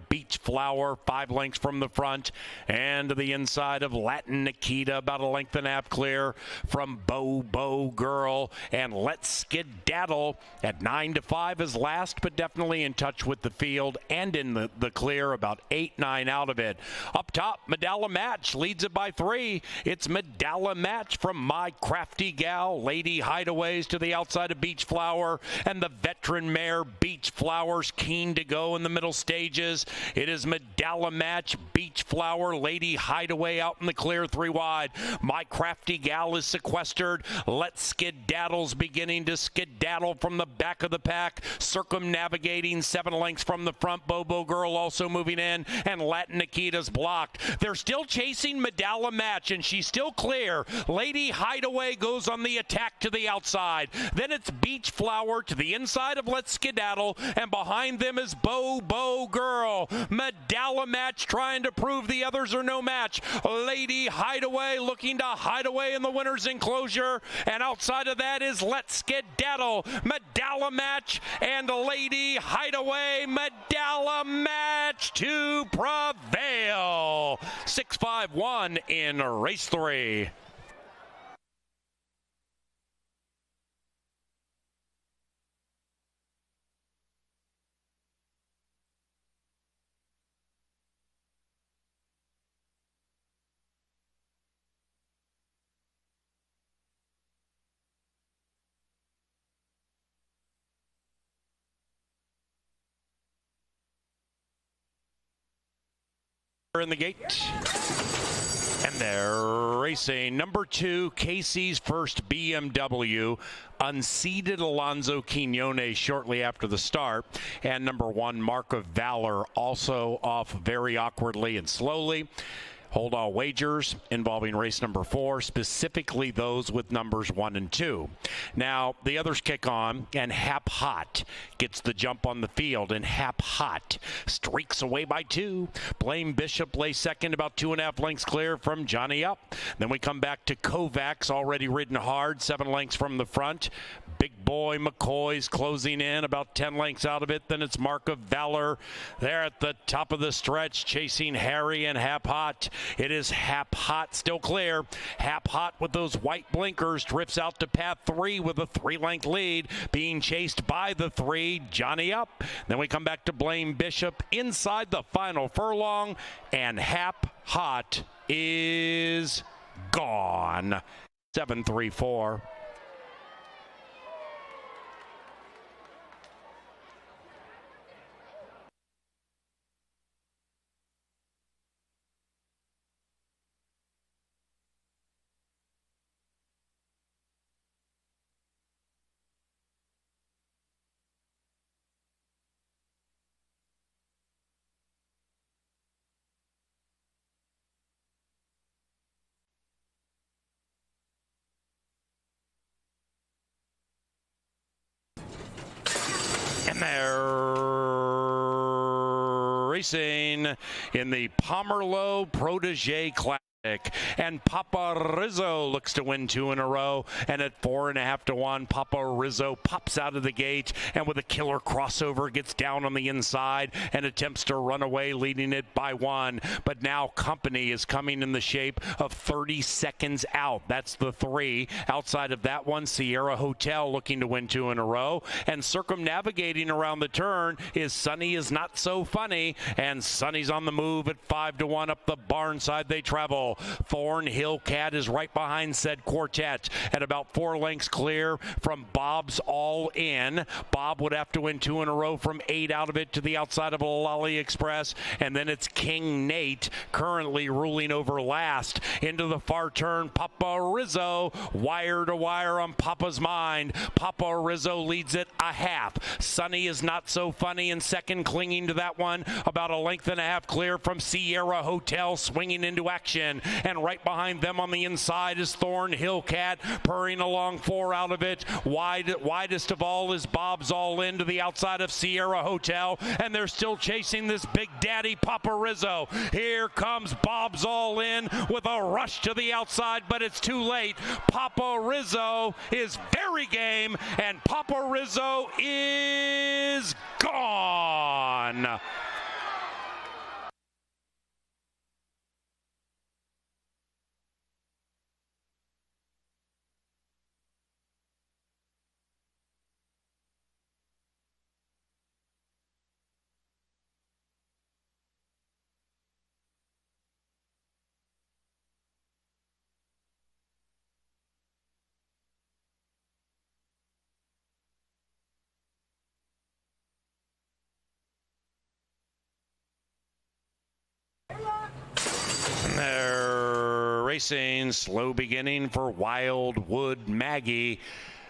Beach Flower, 5 lengths from the front, and to the inside of Latin Nikita, about a length and a half clear from Bo Girl, and Let's Skedaddle at 9-5 is last, but definitely in touch with the field and in the clear, about 8-9 out of it. Up top, Medalla Match leads it by 3. It's Medalla Match from My Crafty Gal, Lady Hideaways to the outside of Beach Flower, and the veteran mare Beach Flower's keen to go in the middle stages. It is Medalla Match, Beach Flower, Lady Hideaway out in the clear, 3 wide. My Crafty Gal is sequestered. Let's Skedaddle's beginning to skedaddle from the back of the pack, circumnavigating 7 lengths from the front. Bobo Girl also moving in, and Latin Nikita's blocked. They're still chasing Medalla Match, and she's still clear. Lady Hideaway goes on the attack to the outside. Then it's Beach Flower to the inside of Let's Skedaddle, and behind them is Bobo Girl. Medalla Match trying to prove the others are no match. Lady Hideaway looking to hide away in the winner's enclosure, and outside of that is Let's Skedaddle. Medalla Match and Lady Hideaway. Medalla Match to prevail. 6-5-1 in race 3. In the gate, and they're racing. Number 2, Casey's First BMW, unseated Alonzo Quinones shortly after the start, and number 1, Mark of Valor, also off very awkwardly and slowly. Hold all wagers involving race number 4, specifically those with numbers 1 and 2. Now, the others kick on, and Hap Hot gets the jump on the field, and Hap Hot streaks away by 2. Blame Bishop lays second, about 2.5 lengths clear from Johnny Up. Then we come back to Kovacs, already ridden hard, 7 lengths from the front. Big Boy McCoy's closing in, about 10 lengths out of it. Then it's Mark of Valor there at the top of the stretch, chasing Harry and Hap Hot. It is Hap Hot still clear. Hap Hot with those white blinkers drifts out to path 3 with a 3-length lead, being chased by the 3, Johnny Up. Then we come back to Blame Bishop inside the final furlong, and Hap Hot is gone. 7-3-4. And they're racing in the Pomerleau Protege Classic. And Papa Rizzo looks to win 2 in a row, and at 4.5 to 1, Papa Rizzo pops out of the gate and with a killer crossover gets down on the inside and attempts to run away, leading it by 1. But now company is coming in the shape of 30 seconds out. That's the 3. Outside of that one, Sierra Hotel looking to win 2 in a row, and circumnavigating around the turn is Sunny Is Not So Funny, and Sunny's on the move at 5 to 1 up the barn side they travel. Thornhill Cat is right behind said quartet at about 4 lengths clear from Bob's All In. Bob would have to win 2 in a row from 8 out of it to the outside of Lolly Express, and then it's King Nate currently ruling over last. Into the far turn, Papa Rizzo, wire to wire on Papa's mind. Papa Rizzo leads it a half. Sunny Is Not So Funny in second, clinging to that one, about 1.5 lengths clear from Sierra Hotel, swinging into action. And right behind them on the inside is Thornhill Cat, purring along 4 out of it. Widest of all is Bob's All In to the outside of Sierra Hotel, and they're still chasing this Big Daddy Papa Rizzo. Here comes Bob's All In with a rush to the outside, but it's too late. Papa Rizzo is very game, and Papa Rizzo is gone. racing. Slow beginning for Wildwood Maggie.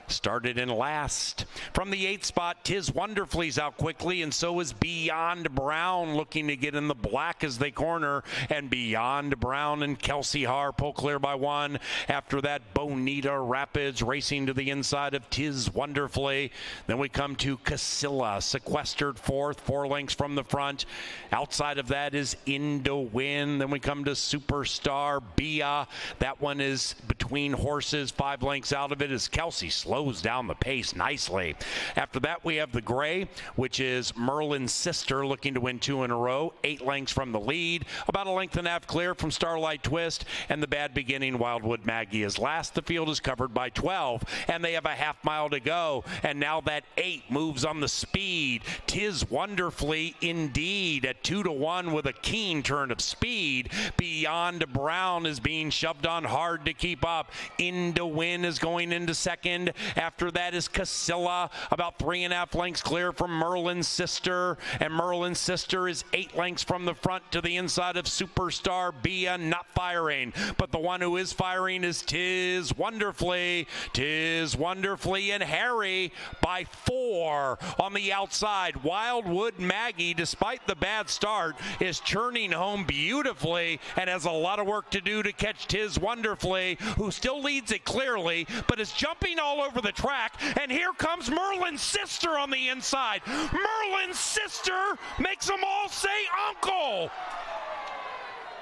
Started in last. From the 8th spot, Tis Wonderfully's out quickly, and so is Beyond Brown, looking to get in the black as they corner. And Beyond Brown and Kelsey Har pull clear by 1. After that, Bonita Rapids racing to the inside of Tis Wonderfully. Then we come to Casilla, sequestered 4th, 4 lengths from the front. Outside of that is Indowin. Then we come to Superstar Bia. That one is between horses, 5 lengths out of it as Kelsey slows down the pace nicely. After that, we have the gray, which is Merlin's Sister, looking to win 2 in a row, 8 lengths from the lead, about a length and a half clear from Starlight Twist, and the bad beginning Wildwood Maggie is last. The field is covered by 12, and they have a half mile to go, and now that 8 moves on the speed. Tis Wonderfully indeed at 2 to 1 with a keen turn of speed. Beyond Brown is being shoved on hard to keep up. Indowin is going into second. After that is Casilla, about 3.5 lengths clear from Merlin's Sister, and Merlin's Sister is 8 lengths from the front to the inside of Superstar Bia, not firing, but the one who is firing is Tis Wonderfully. Tis Wonderfully and Harry by 4 on the outside. Wildwood Maggie, despite the bad start, is churning home beautifully and has a lot of work to do to catch Tis Wonderfully, who still leads it clearly, but is jumping all over the track. And here comes Merlin's Sister on the inside. Merlin's Sister makes them all say uncle.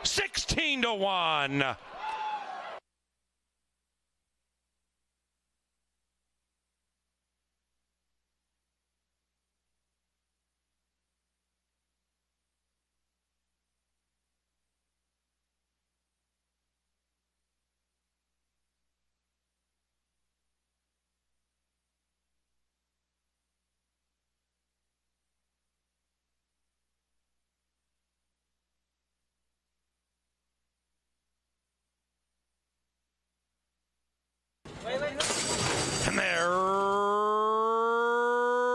16 to 1. And they're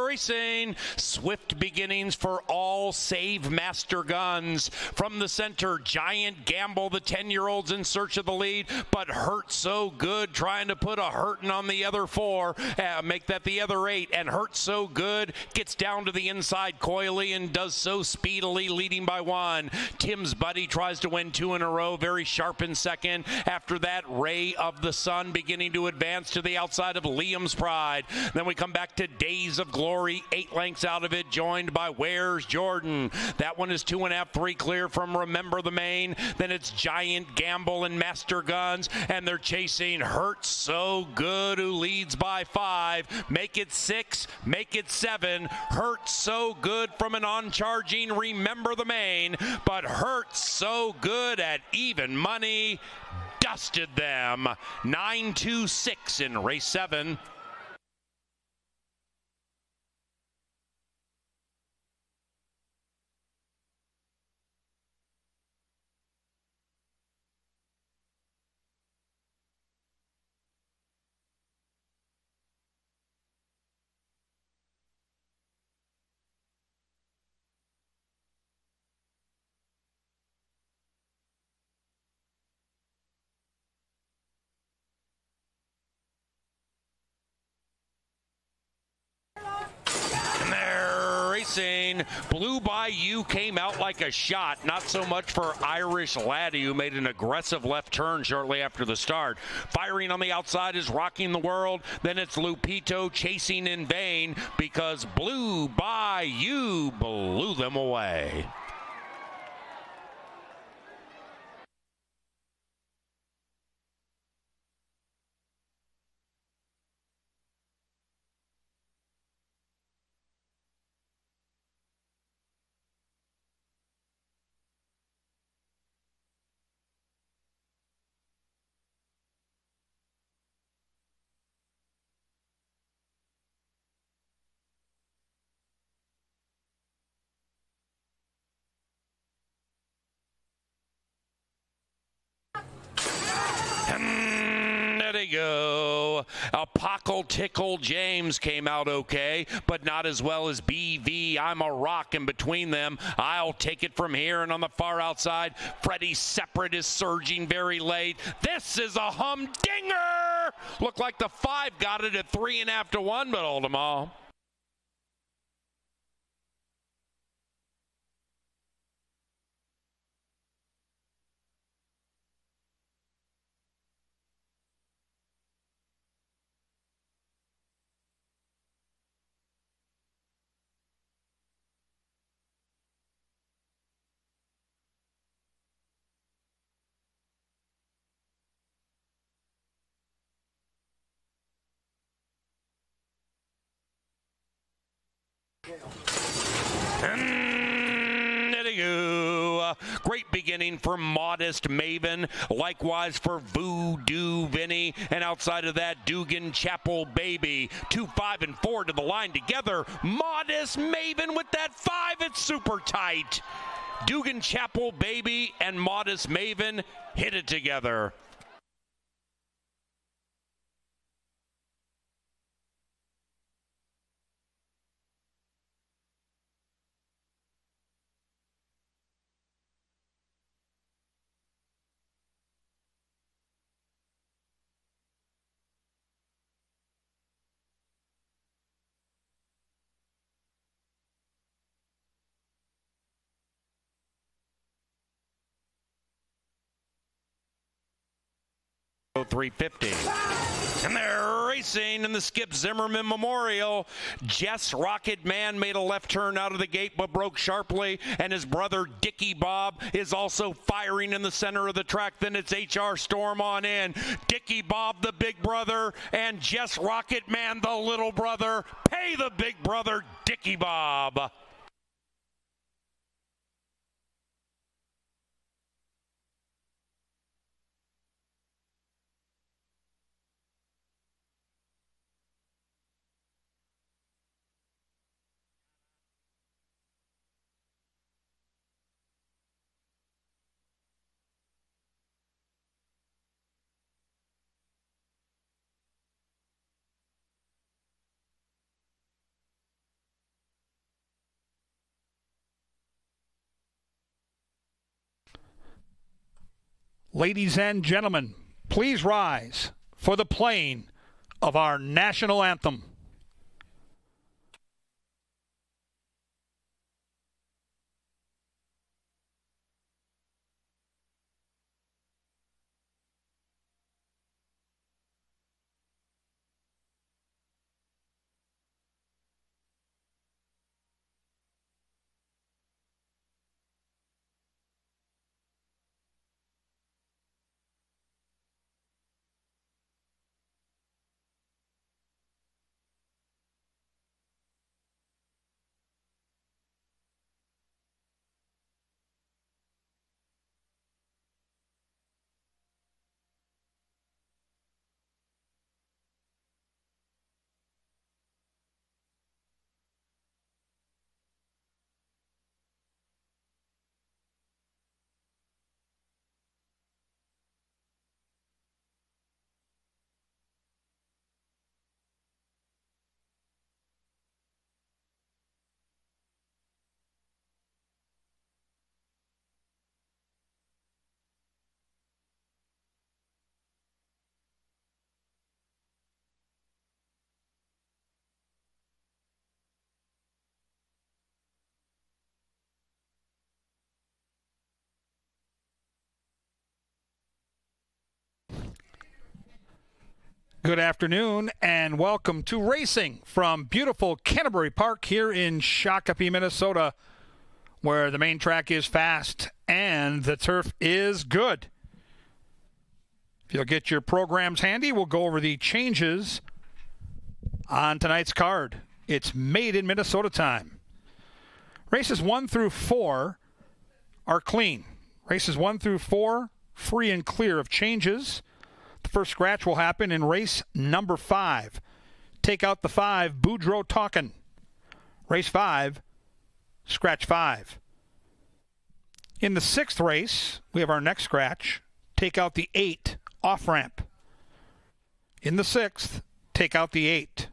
racing. Swift beginnings for all save Master Guns. From the center, Giant Gamble, the 10-year-old's in search of the lead, but Hurt So Good trying to put a hurtin' on the other 4, make that the other 8, and Hurt So Good gets down to the inside coyly and does so speedily, leading by 1. Tim's Buddy tries to win 2 in a row, very sharp in second. After that, Ray of the Sun beginning to advance to the outside of Liam's Pride. Then we come back to Days of Glory, 8 lengths out of it, joined by Where's Jordan. That one is 2.5, 3 clear from Remember the Main. Then it's Giant Gamble and Master Guns, and they're chasing Hurt So Good, who leads by 5. Make it 6, make it 7. Hurt So Good from an on-charging Remember the Main, but Hurt So Good at even money dusted them. 9-2-6 in race 7. Blue Bayou came out like a shot, not so much for Irish Laddie, who made an aggressive left turn shortly after the start. Firing on the outside is Rocking the World. Then it's Lupito chasing in vain because Blue Bayou blew them away. There they go. Apocal Tickle James came out okay, but not as well as BV. I'm a Rock in between them. I'll take it from here. And on the far outside, Freddie Separate is surging very late. This is a humdinger. Looked like the 5 got it at 3.5 to 1, but hold them all. Great beginning for Modest Maven, likewise for Voodoo Vinny, and outside of that, Dugan Chapel Baby. 2, 5, and 4 to the line together. Modest Maven with that 5, it's super tight. Dugan Chapel Baby and Modest Maven hit it together. .350. And they're racing in the Skip Zimmerman Memorial. Jess Rocket Man made a left turn out of the gate but broke sharply, and his brother Dickie Bob is also firing in the center of the track. Then it's HR Storm on in. Dickie Bob, the big brother, and Jess Rocket Man, the little brother. Pay the big brother, Dickie Bob. Ladies and gentlemen, please rise for the playing of our national anthem. Good afternoon and welcome to racing from beautiful Canterbury Park here in Shakopee, Minnesota, where the main track is fast and the turf is good. If you'll get your programs handy, we'll go over the changes on tonight's card. It's Made in Minnesota time. Races 1 through 4 are clean. Races 1 through 4, free and clear of changes. The first scratch will happen in race number 5. Take out the 5, Boudreaux Talkin'. Race 5, scratch 5. In the 6th race, we have our next scratch. Take out the 8, Off Ramp. In the 6th, take out the 8.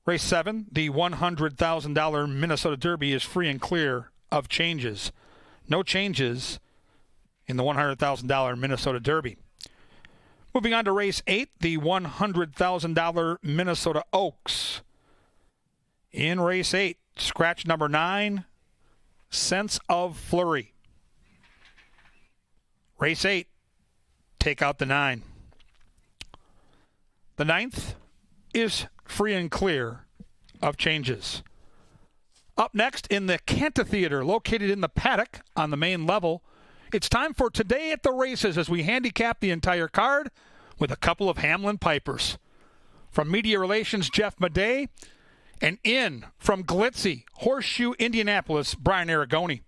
Race 7, the $100,000 Minnesota Derby is free and clear of changes. No changes in the $100,000 Minnesota Derby. Moving on to race 8, the $100,000 Minnesota Oaks. In race 8, scratch number 9, Sense of Flurry. Race 8, take out the 9. The 9th is free and clear of changes. Up next in the Canterbury Theater, located in the paddock on the main level, it's time for Today at the Races as we handicap the entire card with a couple of Hamlin Pipers. From Media Relations, Jeff Madday, and in from Glitzy, Horseshoe, Indianapolis, Brian Aragoni.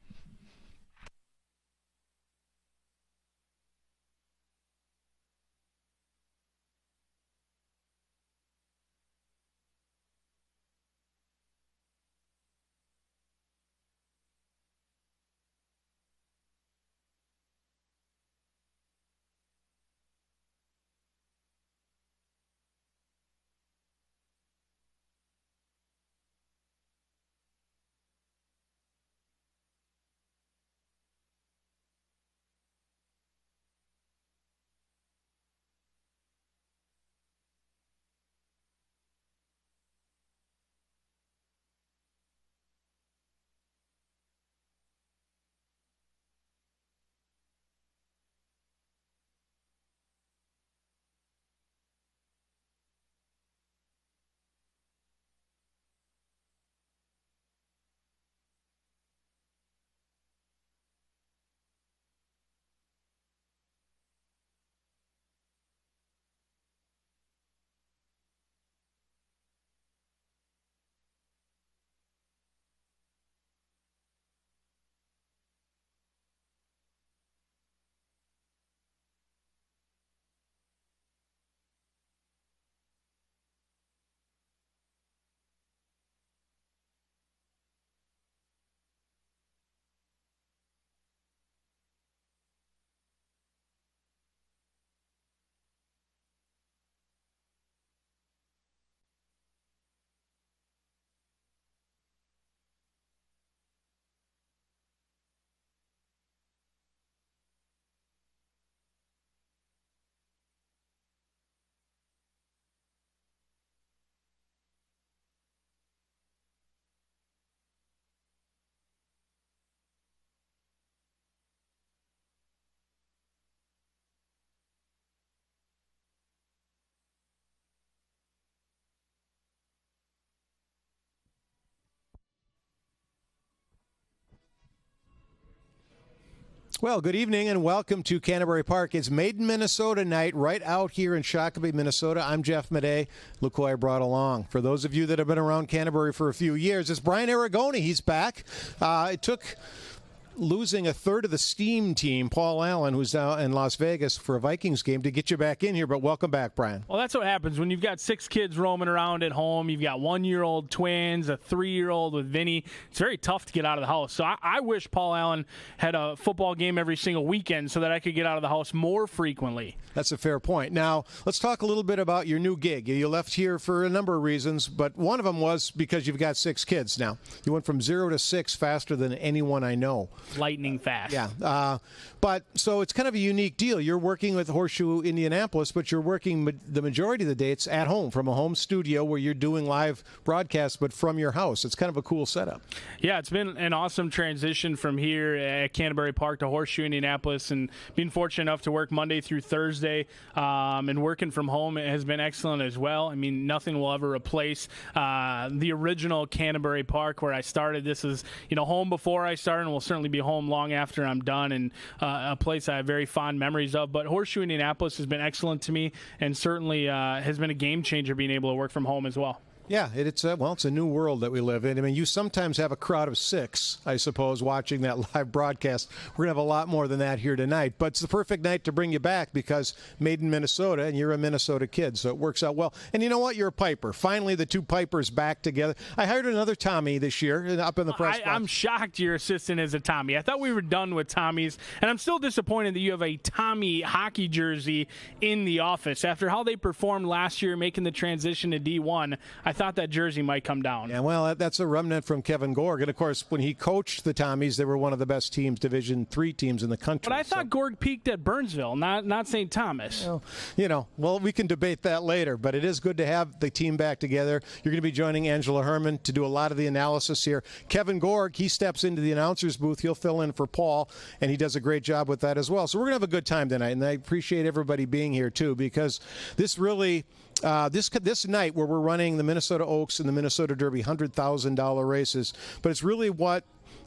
Well, good evening and welcome to Canterbury Park. It's Made in Minnesota night right out here in Shakopee, Minnesota. I'm Jeff Madday. Look who I brought along. For those of you that have been around Canterbury for a few years, it's Brian Aragoni. He's back. It took losing a third of the steam team, Paul Allen, who's now in Las Vegas for a Vikings game, to get you back in here. But welcome back, Brian. Well, that's what happens when you've got 6 kids roaming around at home. You've got 1-year-old twins, a 3-year-old with Vinny. It's very tough to get out of the house. So I wish Paul Allen had a football game every single weekend so that I could get out of the house more frequently. That's a fair point. Now, let's talk a little bit about your new gig. You left here for a number of reasons, but one of them was because you've got 6 kids now. You went from 0 to 6 faster than anyone I know. Lightning fast. Yeah. But so it's kind of a unique deal. You're working with Horseshoe, Indianapolis, but you're working the majority of the dates at home from a home studio where you're doing live broadcasts, but from your house. It's kind of a cool setup. Yeah, it's been an awesome transition from here at Canterbury Park to Horseshoe, Indianapolis, and being fortunate enough to work Monday through Thursday, and working from home has been excellent as well. I mean, nothing will ever replace the original Canterbury Park where I started. This is, home before I started, and will certainly be home long after I'm done, and a place I have very fond memories of. But Horseshoe, Indianapolis has been excellent to me, and certainly has been a game changer being able to work from home as well. Yeah, it's a new world that we live in. I mean, you sometimes have a crowd of 6, I suppose, watching that live broadcast. We're going to have a lot more than that here tonight. But it's the perfect night to bring you back because made in Minnesota, and you're a Minnesota kid, so it works out well. And you know what? You're a Piper. Finally, the two Pipers back together. I hired another Tommy this year up in the press box. I'm shocked your assistant is a Tommy. I thought we were done with Tommies, and I'm still disappointed that you have a Tommy hockey jersey in the office. After how they performed last year making the transition to D1, I thought that jersey might come down. Yeah, well, that's a remnant from Kevin Gorg. And, of course, when he coached the Tommies, they were one of the best teams, Division III teams in the country. But I thought Gorg peaked at Burnsville, not St. Thomas. Well, we can debate that later, but it is good to have the team back together. You're going to be joining Angela Herman to do a lot of the analysis here. Kevin Gorg, he steps into the announcer's booth. He'll fill in for Paul, and he does a great job with that as well. So we're going to have a good time tonight, and I appreciate everybody being here, too, because this really – this night where we're running the Minnesota Oaks and the Minnesota Derby $100,000 races, but it's really what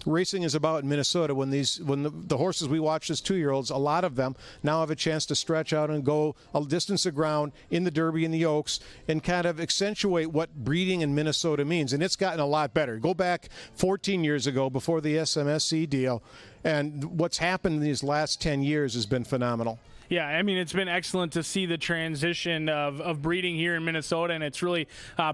racing is about in Minnesota. When the horses we watch as 2-year-olds, a lot of them now have a chance to stretch out and go a distance of ground in the Derby and the Oaks and kind of accentuate what breeding in Minnesota means. And it's gotten a lot better. Go back 14 years ago before the SMSC deal, and what's happened in these last 10 years has been phenomenal. Yeah, I mean, it's been excellent to see the transition of breeding here in Minnesota, and it's really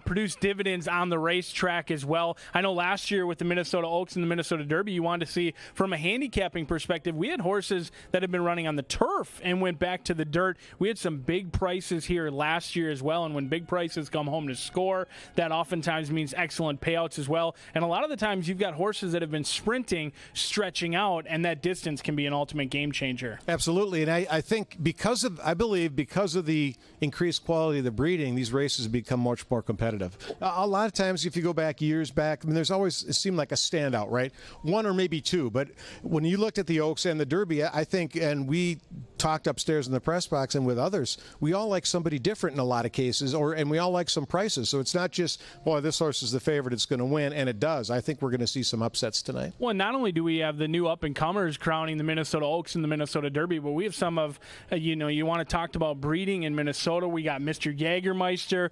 produced dividends on the racetrack as well. I know last year with the Minnesota Oaks and the Minnesota Derby, you wanted to see, from a handicapping perspective, we had horses that had been running on the turf and went back to the dirt. We had some big prices here last year as well, and when big prices come home to score, that oftentimes means excellent payouts as well. And a lot of the times you've got horses that have been sprinting, stretching out, and that distance can be an ultimate game changer. Absolutely, and I think because of the increased quality of the breeding, these races become much more competitive. A lot of times, if you go back years back, I mean, there's always, it seemed like a standout, right? One or maybe two. But when you looked at the Oaks and the Derby, I think, and we talked upstairs in the press box and with others, we all like somebody different in a lot of cases, and we all like some prices. So it's not just, boy, this horse is the favorite, it's going to win, and it does. I think we're going to see some upsets tonight. Well, not only do we have the new up-and-comers crowning the Minnesota Oaks and the Minnesota Derby, but we have some of, you want to talk about breeding in Minnesota. We got Mr. Jägermeister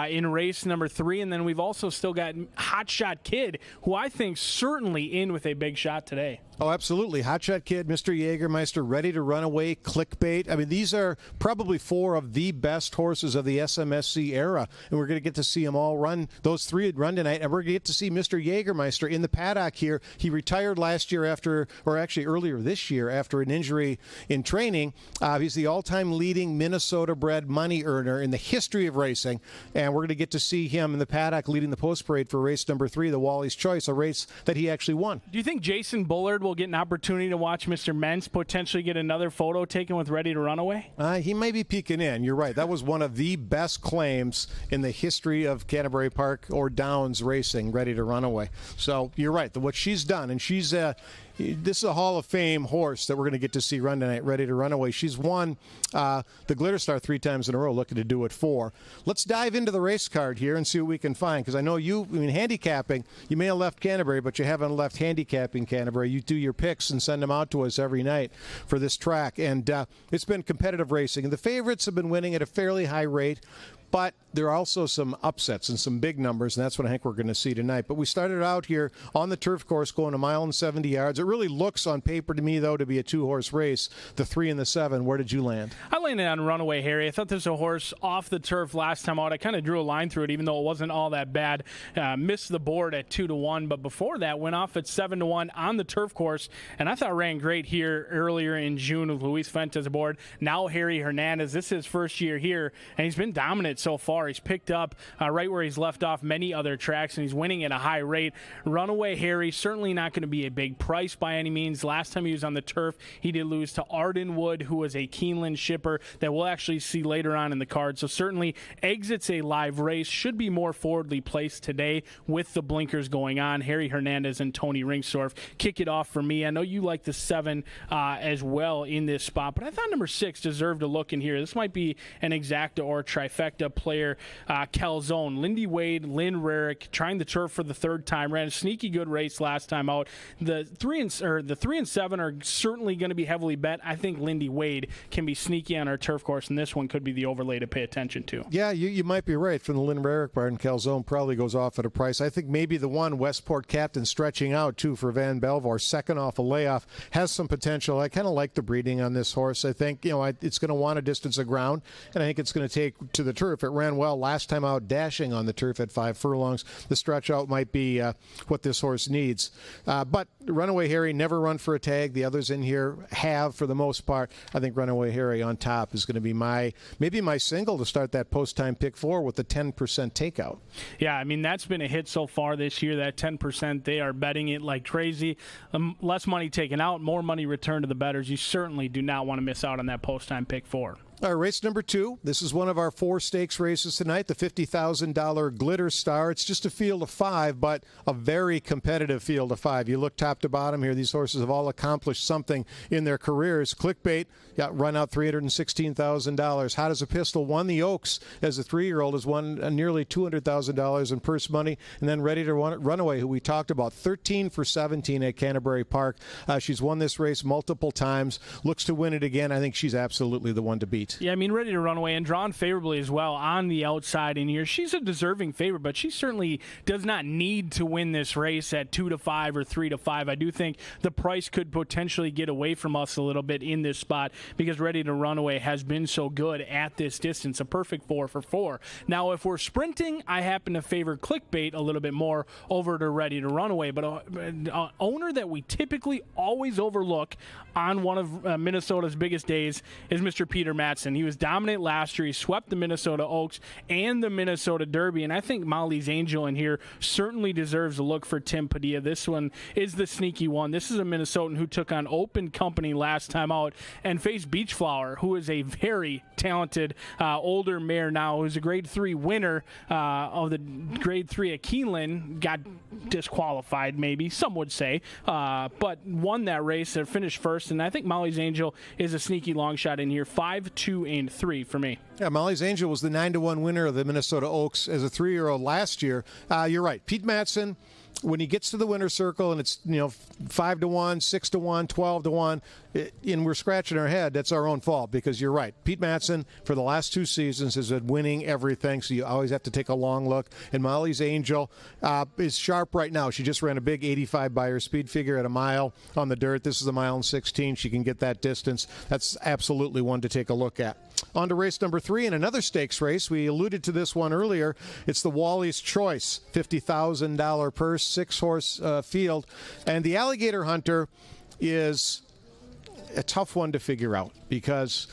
in race number 3, and then we've also still got Hot Shot Kid, who I think certainly in with a big shot today. Oh, absolutely. Hot Shot Kid, Mr. Jägermeister, Ready to Run Away, Clickbait. I mean, these are probably 4 of the best horses of the SMSC era, and we're going to get to see them all run. Those 3 would run tonight, and we're going to get to see Mr. Jägermeister in the paddock here. He retired last year earlier this year after an injury in training. He's the all-time leading Minnesota-bred money earner in the history of racing, and we're going to get to see him in the paddock leading the post parade for race number 3, the Wally's Choice, a race that he actually won. Do you think Jason Bullard will get an opportunity to watch Mr. Mentz potentially get another photo taken with Ready to Run Away? He may be peeking in. You're right. That was one of the best claims in the history of Canterbury Park or Downs racing, Ready to Run Away. So you're right. What she's done, and she's this is a Hall of Fame horse that we're going to get to see run tonight, Ready to Run Away. She's won the Glitter Star 3 times in a row, looking to do it 4. Let's dive into the race card here and see what we can find, because I know handicapping, you may have left Canterbury, but you haven't left handicapping Canterbury. You do your picks and send them out to us every night for this track, and it's been competitive racing. And the favorites have been winning at a fairly high rate, but there are also some upsets and some big numbers, and that's what I think we're going to see tonight. But we started out here on the turf course going 1 mile and 70 yards. It really looks on paper to me, though, to be a 2-horse race, the 3 and the 7. Where did you land? I landed on Runaway Harry. I thought this was a horse off the turf last time out. I kind of drew a line through it, even though it wasn't all that bad. Missed the board at 2-1, but before that went off at 7-1 on the turf course, and I thought ran great here earlier in June with Luis Fuentes aboard. Now Harry Hernandez. This is his first year here, and he's been dominant so far. He's picked up right where he's left off many other tracks, and he's winning at a high rate. Runaway Harry, certainly not going to be a big price by any means. Last time he was on the turf, he did lose to Ardenwood, who was a Keeneland shipper that we'll actually see later on in the card. So certainly exits a live race, should be more forwardly placed today with the blinkers going on. Harry Hernandez and Tony Ringstorff kick it off for me. I know you like the 7 as well in this spot, but I thought number 6 deserved a look in here. This might be an exacta or trifecta, player, Calzone, Lindy Wade, Lynn Rarick, trying the turf for the third time. Ran a sneaky good race last time out. The 3 and 7 are certainly going to be heavily bet. I think Lindy Wade can be sneaky on our turf course, and this one could be the overlay to pay attention to. Yeah, you might be right. From the Lynn Rarick barn, Calzone probably goes off at a price. I think maybe the one Westport Captain stretching out, too, for Van Belvoir, second off a layoff, has some potential. I kind of like the breeding on this horse. I think, it's going to want a distance of ground, and I think it's going to take to the turf. It ran well last time out, dashing on the turf at 5 furlongs. The stretch out might be what this horse needs. But Runaway Harry never run for a tag. The others in here have, for the most part. I think Runaway Harry on top is going to be maybe my single to start that post-time pick 4 with the 10% takeout. Yeah, I mean, that's been a hit so far this year, that 10%. They are betting it like crazy. Less money taken out, more money returned to the bettors. You certainly do not want to miss out on that post-time pick 4. All right, race number 2. This is one of our 4 stakes races tonight, the $50,000 Glitter Star. It's just a field of 5, but a very competitive field of 5. You look top to bottom here, these horses have all accomplished something in their careers. Clickbait got run out $316,000. Hot as a Pistol won the Oaks as a 3-year-old, has won nearly $200,000 in purse money. And then Ready to Runaway, who we talked about, 13 for 17 at Canterbury Park. She's won this race multiple times, looks to win it again. I think she's absolutely the one to beat. Yeah, I mean, Ready to Run Away and drawn favorably as well on the outside in here. She's a deserving favorite, but she certainly does not need to win this race at 2-5 or 3-5. I do think the price could potentially get away from us a little bit in this spot because Ready to Run Away has been so good at this distance. A perfect 4 for 4. Now, if we're sprinting, I happen to favor Clickbait a little bit more over to Ready to Run Away, but an owner that we typically always overlook on one of Minnesota's biggest days is Mr. Peter Matson. He was dominant last year. He swept the Minnesota Oaks and the Minnesota Derby, and I think Molly's Angel in here certainly deserves a look for Tim Padilla. This one is the sneaky one. This is a Minnesotan who took on Open Company last time out and faced Beachflower, who is a very talented older mare now, who's a Grade 3 winner of the Grade 3 at Keeneland. Got disqualified, maybe, some would say, but won that race and finished first, and I think Molly's Angel is a sneaky long shot in here. 5, 2, and 3 for me. Yeah, Molly's Angel was the 9-1 winner of the Minnesota Oaks as a 3-year-old last year. You're right. Pete Matson, when he gets to the winner's circle and it's 5-1, 6-1, 12-1, and we're scratching our head, that's our own fault because you're right. Pete Matson, for the last 2 seasons, has been winning everything, so you always have to take a long look. And Molly's Angel is sharp right now. She just ran a big 85 by her speed figure at a mile on the dirt. This is a 1:16. She can get that distance. That's absolutely one to take a look at. On to race number 3 in another stakes race. We alluded to this one earlier. It's the Wally's Choice, $50,000 purse, 6-horse field. And the Alligator Hunter is a tough one to figure out because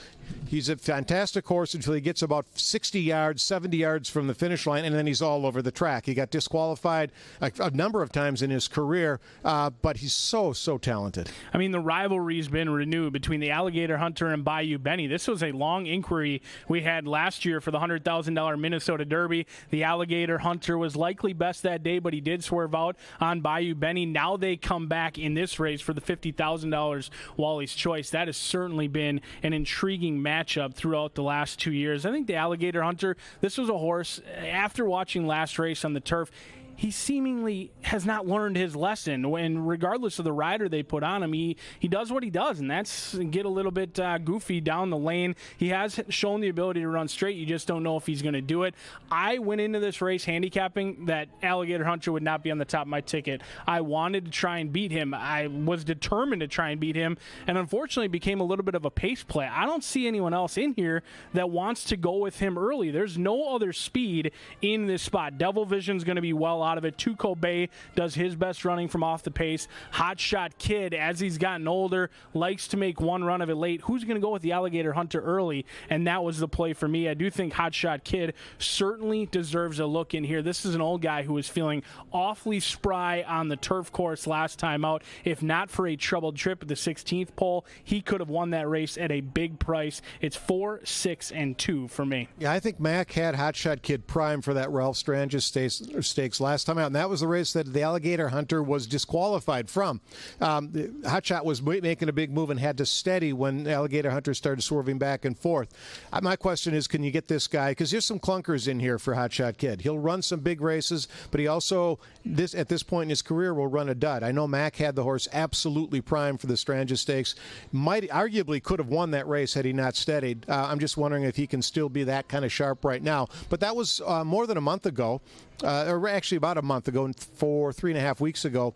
he's a fantastic horse until he gets about 60 yards, 70 yards from the finish line, and then he's all over the track. He got disqualified a number of times in his career, but he's so talented. I mean, the rivalry's been renewed between the Alligator Hunter and Bayou Benny. This was a long inquiry we had last year for the $100,000 Minnesota Derby. The Alligator Hunter was likely best that day, but he did swerve out on Bayou Benny. Now they come back in this race for the $50,000 Wally's Choice. That has certainly been an intriguing matchup throughout the last 2 years. I think the Alligator Hunter, this was a horse, after watching last race on the turf, he seemingly has not learned his lesson. When, regardless of the rider they put on him, he does what he does, and that's get a little bit goofy down the lane. He has shown the ability to run straight. You just don't know if he's going to do it. I went into this race handicapping that Alligator Hunter would not be on the top of my ticket. I wanted to try and beat him. I was determined to try and beat him, and unfortunately became a little bit of a pace play. I don't see anyone else in here that wants to go with him early. There's no other speed in this spot. Devil Vision's going to be well out of it. Tuco Bay does his best running from off the pace. Hot Shot Kid, as he's gotten older, likes to make one run of it late. Who's going to go with the Alligator Hunter early? And that was the play for me. I do think Hot Shot Kid certainly deserves a look in here. This is an old guy who was feeling awfully spry on the turf course last time out. If not for a troubled trip at the 16th pole, he could have won that race at a big price. It's 4, 6, and 2 for me. Yeah, I think Mac had Hot Shot Kid prime for that Ralph Strangis stakes last last time out, and that was the race that the Alligator Hunter was disqualified from. Hot Shot was making a big move and had to steady when Alligator Hunter started swerving back and forth. My question is, can you get this guy? Because there's some clunkers in here for Hot Shot Kid. He'll run some big races, but he also, at this point in his career, will run a dud. I know Mac had the horse absolutely primed for the Strangis Stakes. Arguably could have won that race had he not steadied. I'm just wondering if he can still be that kind of sharp right now. But that was more than a month ago. Or actually about a month ago, 3.5 weeks ago.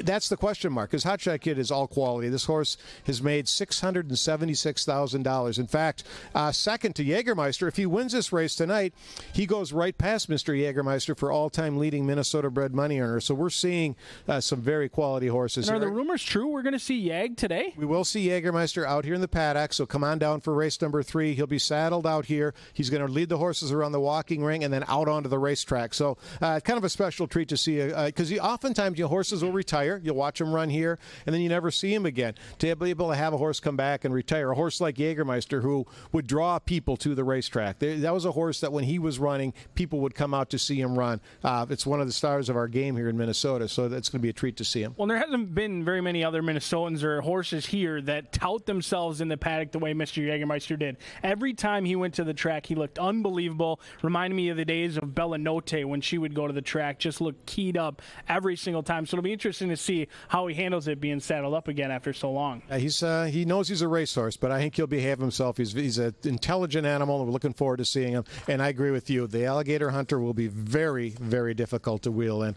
That's the question mark, because Hot Shot Kid is all quality. This horse has made $676,000. In fact, second to Jägermeister. If he wins this race tonight, he goes right past Mr. Jägermeister for all-time leading Minnesota-bred money earner. So we're seeing some very quality horses. And are the rumors true? We're going to see Jäg today? We will see Jägermeister out here in the paddock, so come on down for race number 3. He'll be saddled out here. He's going to lead the horses around the walking ring and then out onto the racetrack. So kind of a special treat to see, because oftentimes your horses will retire. You'll watch them run here, and then you never see him again. To be able to have a horse come back and retire, a horse like Jägermeister who would draw people to the racetrack. That was a horse that when he was running, people would come out to see him run. It's one of the stars of our game here in Minnesota, so that's going to be a treat to see him. Well, there hasn't been very many other Minnesotans or horses here that tout themselves in the paddock the way Mr. Jägermeister did. Every time he went to the track, he looked unbelievable. Reminded me of the days of Bella Notte when she would go to the track, just look keyed up every single time. So it'll be interesting to see how he handles it being saddled up again after so long. He knows he's a racehorse, but I think he'll behave himself. He's an intelligent animal, and we're looking forward to seeing him. And I agree with you. The Alligator Hunter will be very, very difficult to wheel in.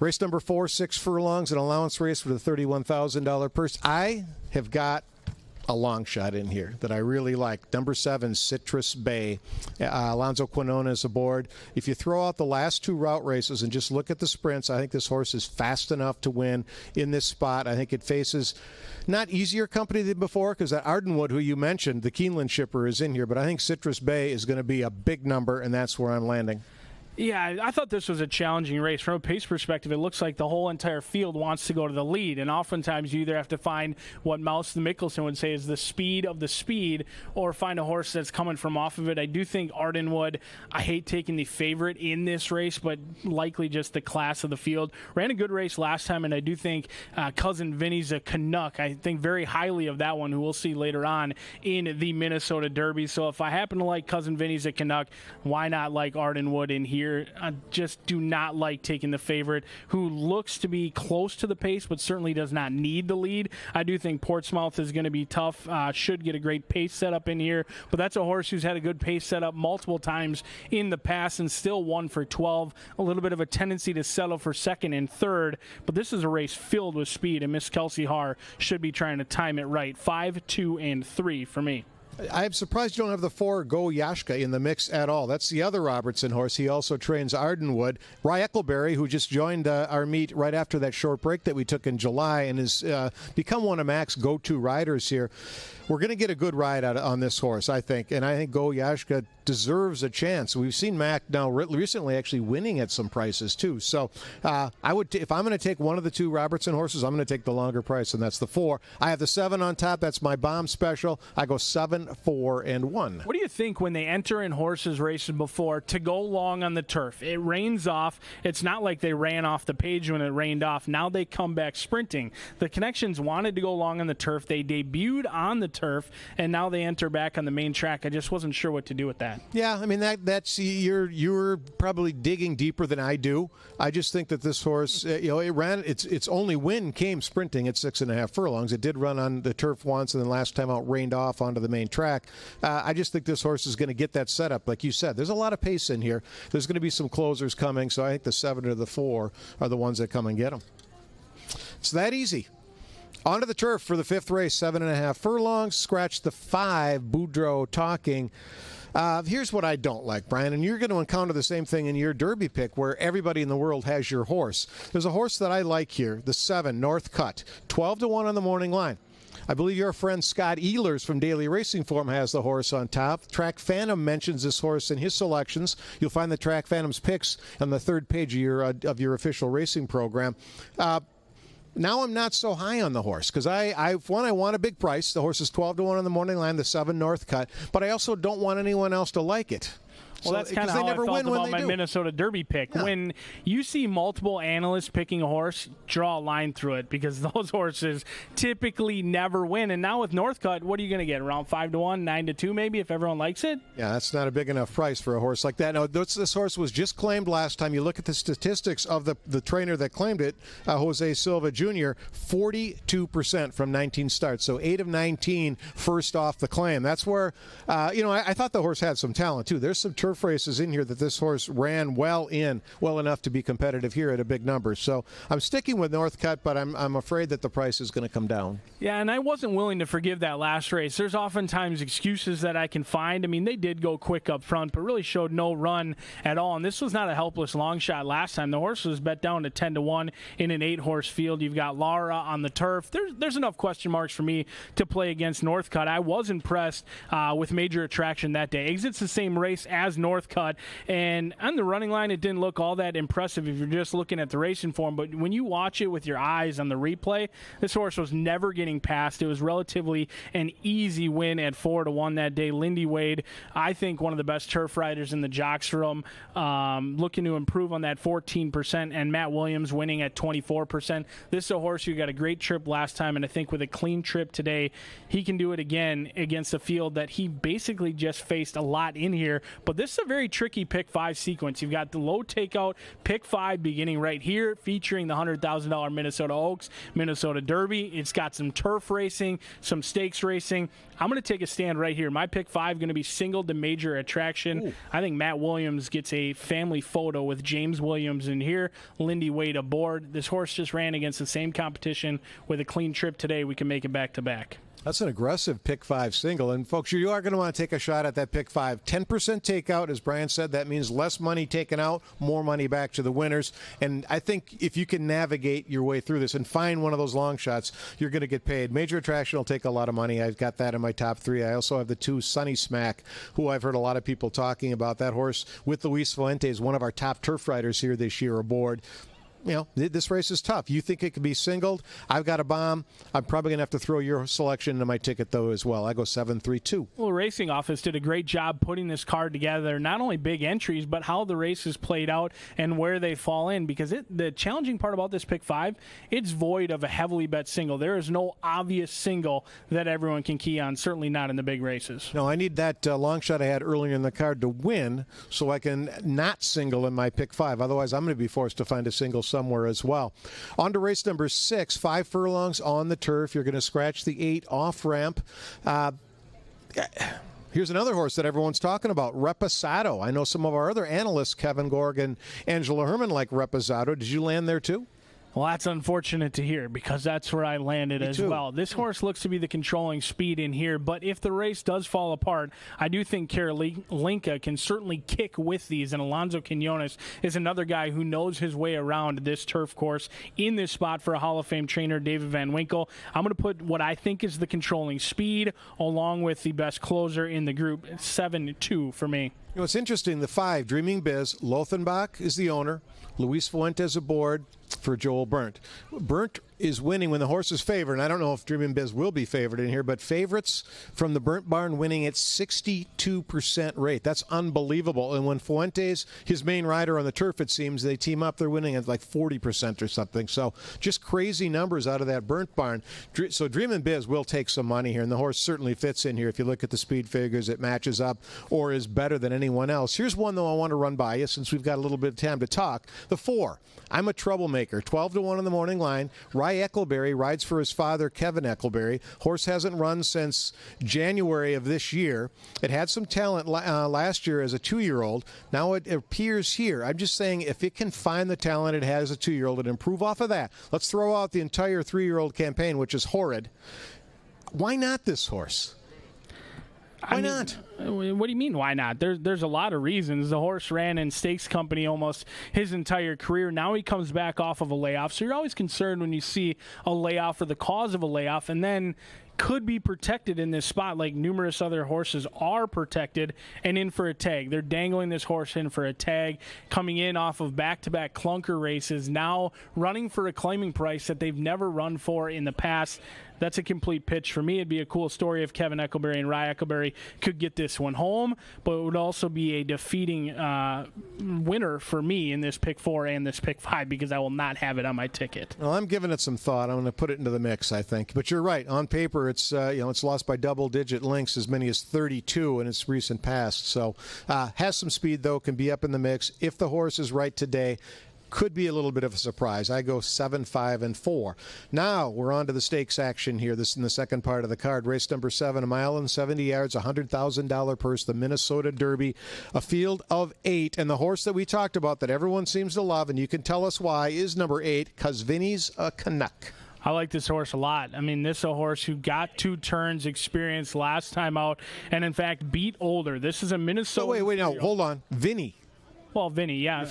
Race number 4, 6 furlongs, an allowance race with a $31,000 purse. I have got a long shot in here that I really like. Number 7, Citrus Bay. Alonzo Quinona is aboard. If you throw out the last 2 route races and just look at the sprints, I think this horse is fast enough to win in this spot. I think it faces not easier company than before, because that Ardenwood, who you mentioned, the Keeneland shipper, is in here, but I think Citrus Bay is going to be a big number, and that's where I'm landing. Yeah, I thought this was a challenging race. From a pace perspective, it looks like the whole entire field wants to go to the lead, and oftentimes you either have to find what Mouse Mickelson would say is the speed of the speed, or find a horse that's coming from off of it. I do think Ardenwood, I hate taking the favorite in this race, but likely just the class of the field. Ran a good race last time, and I do think Cousin Vinny's a Canuck. I think very highly of that one, who we'll see later on in the Minnesota Derby. So if I happen to like Cousin Vinny's a Canuck, why not like Ardenwood in here? I just do not like taking the favorite, who looks to be close to the pace, but certainly does not need the lead. I do think Portsmouth is going to be tough. Should get a great pace setup in here, but that's a horse who's had a good pace setup multiple times in the past and still won for 12. A little bit of a tendency to settle for second and third, but this is a race filled with speed, and Miss Kelsey Haar should be trying to time it right. 5, 2, and 3 for me. I'm surprised you don't have the 4 Go Yashka in the mix at all. That's the other Robertson horse. He also trains Ardenwood. Rye Eccleberry, who just joined our meet right after that short break that we took in July and has become one of Mac's go-to riders here. We're going to get a good ride on this horse, I think, and I think Go Yashka deserves a chance. We've seen Mac now recently actually winning at some prices too. So I would, if I'm going to take one of the 2 Robertson horses, I'm going to take the longer price, and that's the 4. I have the 7 on top. That's my bomb special. I go 7, 4, and 1. What do you think when they enter in horses races before to go long on the turf? It rains off. It's not like they ran off the page when it rained off. Now they come back sprinting. The Connections wanted to go long on the turf. They debuted on the turf, and now they enter back on the main track. I just wasn't sure what to do with that. Yeah, I mean that's you're probably digging deeper than I do. I just think that this horse, it ran. Its only win came sprinting at 6.5 furlongs. It did run on the turf once, and then last time out rained off onto the main track. I just think this horse is going to get that setup, like you said. There's a lot of pace in here. There's going to be some closers coming, so I think the 7 or the 4 are the ones that come and get them. It's that easy. Onto the turf for the 5th race, 7.5 furlongs. Scratch the 5, Boudreaux Talking. Here's what I don't like, Brian, and you're going to encounter the same thing in your Derby pick where everybody in the world has your horse. There's a horse that I like here, the 7, North Cut, 12-1 on the morning line. I believe your friend Scott Ehlers from Daily Racing Form has the horse on top. Track Phantom mentions this horse in his selections. You'll find the Track Phantom's picks on the 3rd page of your official racing program. Now I'm not so high on the horse because I want a big price. The horse is 12-1 on the morning line, the 7 North Cut, but I also don't want anyone else to like it. Well, that's kind of how I felt about my Minnesota Derby pick. Yeah. When you see multiple analysts picking a horse, draw a line through it because those horses typically never win. And now with Northcutt, what are you going to get? Around 5-1, 9-2 maybe if everyone likes it? Yeah, that's not a big enough price for a horse like that. Now, this horse was just claimed last time. You look at the statistics of the trainer that claimed it, Jose Silva Jr., 42% from 19 starts. So 8 of 19 first off the claim. That's where, I thought the horse had some talent too. There's some turf races in here that this horse ran well enough to be competitive here at a big number. So I'm sticking with Northcutt, but I'm afraid that the price is going to come down. Yeah, and I wasn't willing to forgive that last race. There's oftentimes excuses that I can find. I mean, they did go quick up front, but really showed no run at all. And this was not a helpless long shot last time. The horse was bet down to 10-1 in an 8-horse field. You've got Lara on the turf. There's enough question marks for me to play against Northcutt. I was impressed with Major Attraction that day. Exits the same race as Northcutt, and on the running line, it didn't look all that impressive if you're just looking at the racing form. But when you watch it with your eyes on the replay, this horse was never getting past. It was relatively an easy win at 4-1 that day. Lindy Wade, I think one of the best turf riders in the jocks room, looking to improve on that 14%, and Matt Williams winning at 24%. This is a horse who got a great trip last time, and I think with a clean trip today, he can do it again against a field that he basically just faced a lot in here. But this is a very tricky pick 5 sequence. You've got the low takeout pick 5 beginning right here, featuring the $100,000 Minnesota Oaks Minnesota Derby. It's got some turf racing, some stakes racing. I'm going to take a stand right here. My pick 5 going to be singled to Major Attraction. Ooh. I think Matt Williams gets a family photo with James Williams in here. Lindy Wade aboard. This horse just ran against the same competition with a clean trip today. We can make it back-to-back. That's an aggressive pick 5 single. And, folks, you are going to want to take a shot at that pick 5. 10% takeout, as Brian said. That means less money taken out, more money back to the winners. And I think if you can navigate your way through this and find one of those long shots, you're going to get paid. Major Attraction will take a lot of money. I've got that in my top 3. I also have the 2 Sunny Smack, who I've heard a lot of people talking about. That horse with Luis Fuentes, one of our top turf riders here this year aboard. This race is tough. You think it could be singled? I've got a bomb. I'm probably going to have to throw your selection into my ticket, though, as well. I go 7-3-2. Well, Racing Office did a great job putting this card together. Not only big entries, but how the race is played out and where they fall in. Because the challenging part about this pick 5, it's void of a heavily bet single. There is no obvious single that everyone can key on, certainly not in the big races. No, I need that long shot I had earlier in the card to win so I can not single in my pick 5. Otherwise, I'm going to be forced to find a single somewhere as well. On to race number 6, 5 furlongs on the turf. You're going to scratch the 8 off ramp. Here's another horse that everyone's talking about, Reposado. I know some of our other analysts, Kevin Gorg and Angela Herman, like Reposado. Did you land there too? Well, that's unfortunate to hear because that's where I landed as well. This horse looks to be the controlling speed in here, but if the race does fall apart, I do think Karolinka can certainly kick with these, and Alonso Quinones is another guy who knows his way around this turf course in this spot for a Hall of Fame trainer, David Van Winkle. I'm going to put what I think is the controlling speed along with the best closer in the group, 7-2 for me. It's interesting, the 5, Dreaming Biz, Lothenbach is the owner, Luis Fuentes aboard for Joel Burnt. Burnt is winning when the horse is favored, and I don't know if Dreaming Biz will be favored in here, but favorites from the Burnt Barn winning at 62% rate. That's unbelievable. And when Fuentes, his main rider on the turf, it seems, they team up, they're winning at like 40% or something. So just crazy numbers out of that Burnt Barn. So Dreaming Biz will take some money here, and the horse certainly fits in here. If you look at the speed figures, it matches up or is better than anyone else. Here's one, though, I want to run by you since we've got a little bit of time to talk. The 4, I'm a Troublemaker, 12-1 on the morning line. Rye Eckleberry rides for his father, Kevin Eckleberry. Horse hasn't run since January of this year. It had some talent last year as a 2-year-old. Now it appears here. I'm just saying if it can find the talent it had as a 2-year-old and improve off of that, let's throw out the entire 3-year-old campaign, which is horrid. Why not this horse? Why not? What do you mean, why not? There's a lot of reasons. The horse ran in stakes company almost his entire career. Now he comes back off of a layoff. So you're always concerned when you see a layoff or the cause of a layoff, and then could be protected in this spot like numerous other horses are protected and in for a tag. They're dangling this horse in for a tag, coming in off of back-to-back clunker races, now running for a claiming price that they've never run for in the past. That's a complete pitch. For me, it'd be a cool story if Kevin Eckleberry and Rye Eckleberry could get this this one home, but it would also be a defeating winner for me in this pick 4 and this pick 5 because I will not have it on my ticket. Well, I'm giving it some thought. I'm going to put it into the mix, I think. But you're right. On paper, it's it's lost by double-digit lengths, as many as 32 in its recent past. So has some speed, though, can be up in the mix. If the horse is right today, could be a little bit of a surprise. I go 7, 5, and 4. Now we're on to the stakes action here. This is in the second part of the card. Race number 7, 1 mile and 70 yards, $100,000 purse, the Minnesota Derby, a field of 8. And the horse that we talked about that everyone seems to love, and you can tell us why, is number 8, Vinny's a Canuck. I like this horse a lot. I mean, this is a horse who got 2 turns experience last time out and, in fact, beat Older. This is a Minnesota... Oh, wait, no, hold on. Vinny. Well, Vinny, yeah.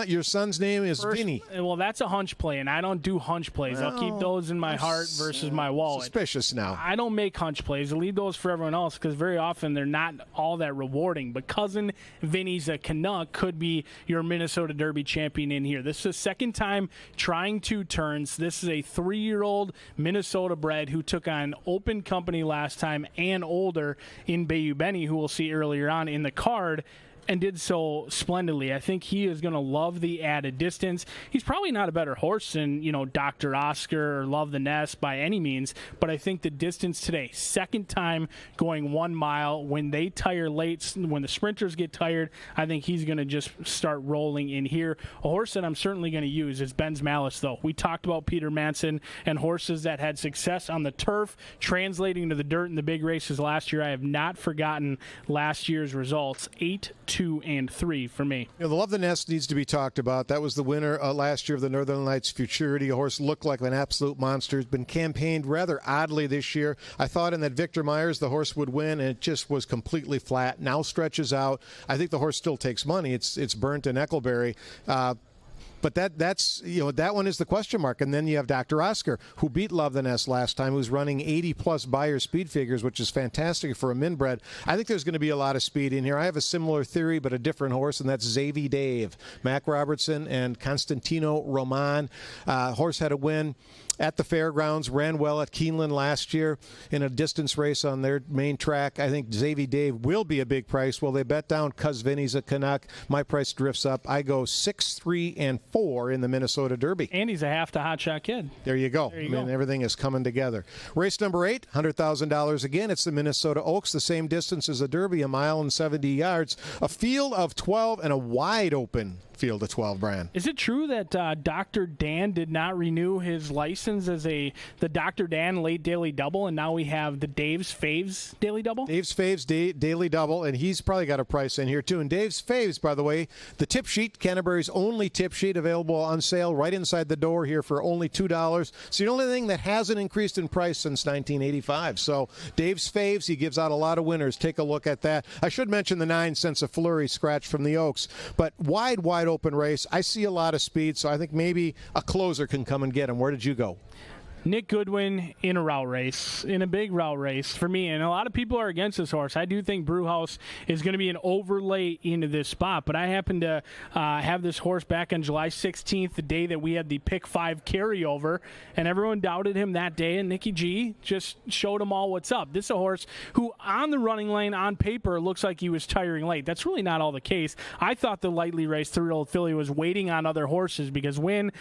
Your son's name is Vinny. Well, that's a hunch play, and I don't do hunch plays. I'll keep those in my heart versus my wallet. Suspicious now. I don't make hunch plays. I leave those for everyone else because very often they're not all that rewarding. But Cousin Vinny's a Canuck could be your Minnesota Derby champion in here. This is the second time trying 2 turns. This is a 3-year-old Minnesota bred who took on Open Company last time and Older in Bayou Benny, who we'll see earlier on in the card, and did so splendidly. I think he is going to love the added distance. He's probably not a better horse than, Dr. Oscar or Love the Nest by any means, but I think the distance today, second time going 1 mile, when they tire late, when the sprinters get tired, I think he's going to just start rolling in here. A horse that I'm certainly going to use is Ben's Malice, though. We talked about Peter Manson and horses that had success on the turf, translating to the dirt in the big races last year. I have not forgotten last year's results. 8, 2, and 3 for me. The Love the Nest needs to be talked about. That was the winner last year of the Northern Lights Futurity. A horse looked like an absolute monster. Has been campaigned rather oddly this year. I thought in that Victor Myers the horse would win, and it just was completely flat. Now stretches out. I think the horse still takes money. It's Burnt and Eckleberry. But that's that one is the question mark. And then you have Dr. Oscar, who beat Love the Nest last time, who's running 80-plus Beyer speed figures, which is fantastic for a minbred. I think there's going to be a lot of speed in here. I have a similar theory, but a different horse, and that's Xavier Dave. Mac Robertson and Constantino Roman. Horse had a win at the fairgrounds, ran well at Keeneland last year in a distance race on their main track. I think Xavier Dave will be a big price. Well, they bet down Cuz Vinny's a Canuck. My price drifts up. I go 6, 3, and 4 in the Minnesota Derby. And he's a half-to-hot-shot kid. There you go. Everything is coming together. Race number 8, $100,000 again. It's the Minnesota Oaks, the same distance as the Derby, 1 mile and 70 yards. A field of 12 and a wide open field of 12, Brian. Is it true that Dr. Dan did not renew his license as the Dr. Dan late daily double, and now we have the Dave's Faves daily double? Dave's Faves daily double, and he's probably got a price in here too. And Dave's Faves, by the way, the tip sheet, Canterbury's only tip sheet, available on sale right inside the door here for only $2. It's the only thing that hasn't increased in price since 1985. So Dave's Faves, he gives out a lot of winners. Take a look at that. I should mention the 9 cents a flurry scratch from the Oaks, but wide open race. I see a lot of speed, so I think maybe a closer can come and get him. Where did you go? Nick Goodwin in a route race, in a big route race for me. And a lot of people are against this horse. I do think Brewhouse is going to be an overlay into this spot. But I happen to have this horse back on July 16th, the day that we had the pick 5 carryover. And everyone doubted him that day. And Nicky G just showed them all what's up. This is a horse who on the running lane, on paper, looks like he was tiring late. That's really not all the case. I thought the lightly raced 3-year-old filly was waiting on other horses because when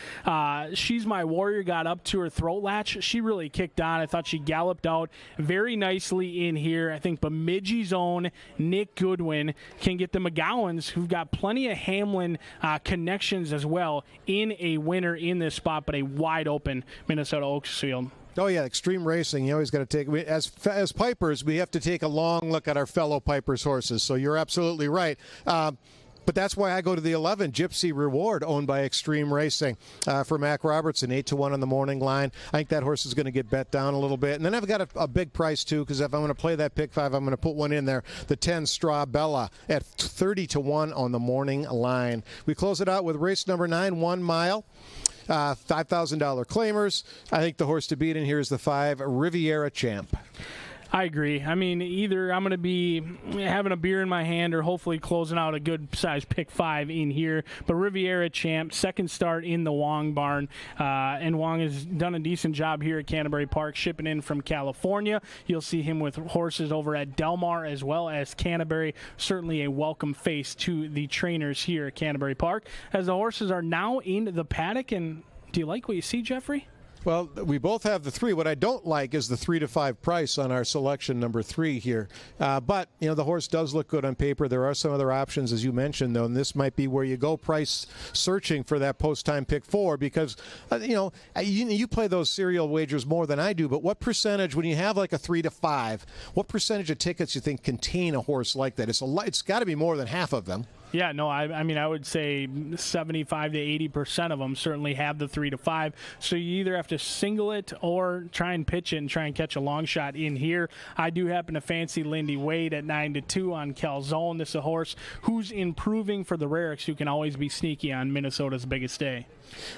She's My Warrior got up to her throat latch, she really kicked on. I thought she galloped out very nicely in here. I think Bemidji's own Nick Goodwin can get the McGowans, who've got plenty of Hamlin connections as well, in a winner in this spot, but a wide open Minnesota Oaks field. Oh, yeah, extreme racing. You always got to take, as Pipers, we have to take a long look at our fellow Pipers' horses. So you're absolutely right. But that's why I go to the 11, Gypsy Reward, owned by Extreme Racing, for Mac Robertson, 8-1 on the morning line. I think that horse is going to get bet down a little bit. And then I've got a big price, too, because if I'm going to play that pick 5, I'm going to put one in there, the 10, Straw Bella, at 30-1 on the morning line. We close it out with race number 9, 1 mile. $5,000 claimers. I think the horse to beat in here is the 5, Riviera Champ. I agree. I mean, either I'm going to be having a beer in my hand or hopefully closing out a good-sized pick 5 in here. But Riviera Champ, second start in the Wong barn. And Wong has done a decent job here at Canterbury Park, shipping in from California. You'll see him with horses over at Del Mar as well as Canterbury. Certainly a welcome face to the trainers here at Canterbury Park. As the horses are now in the paddock. And do you like what you see, Jeffrey? Well, we both have the 3. What I don't like is the 3 to 5 price on our selection number 3 here. But, the horse does look good on paper. There are some other options, as you mentioned, though, and this might be where you go price searching for that post-time pick 4 because, you play those serial wagers more than I do, but what percentage, when you have like a 3 to 5, what percentage of tickets you think contain a horse like that? It's got to be more than half of them. Yeah, no, I mean, I would say 75 to 80% of them certainly have the 3 to 5. So you either have to single it or try and pitch it and try and catch a long shot in here. I do happen to fancy Lindy Wade at 9 to 2 on Calzone. This is a horse who's improving for the Raricks, who can always be sneaky on Minnesota's biggest day.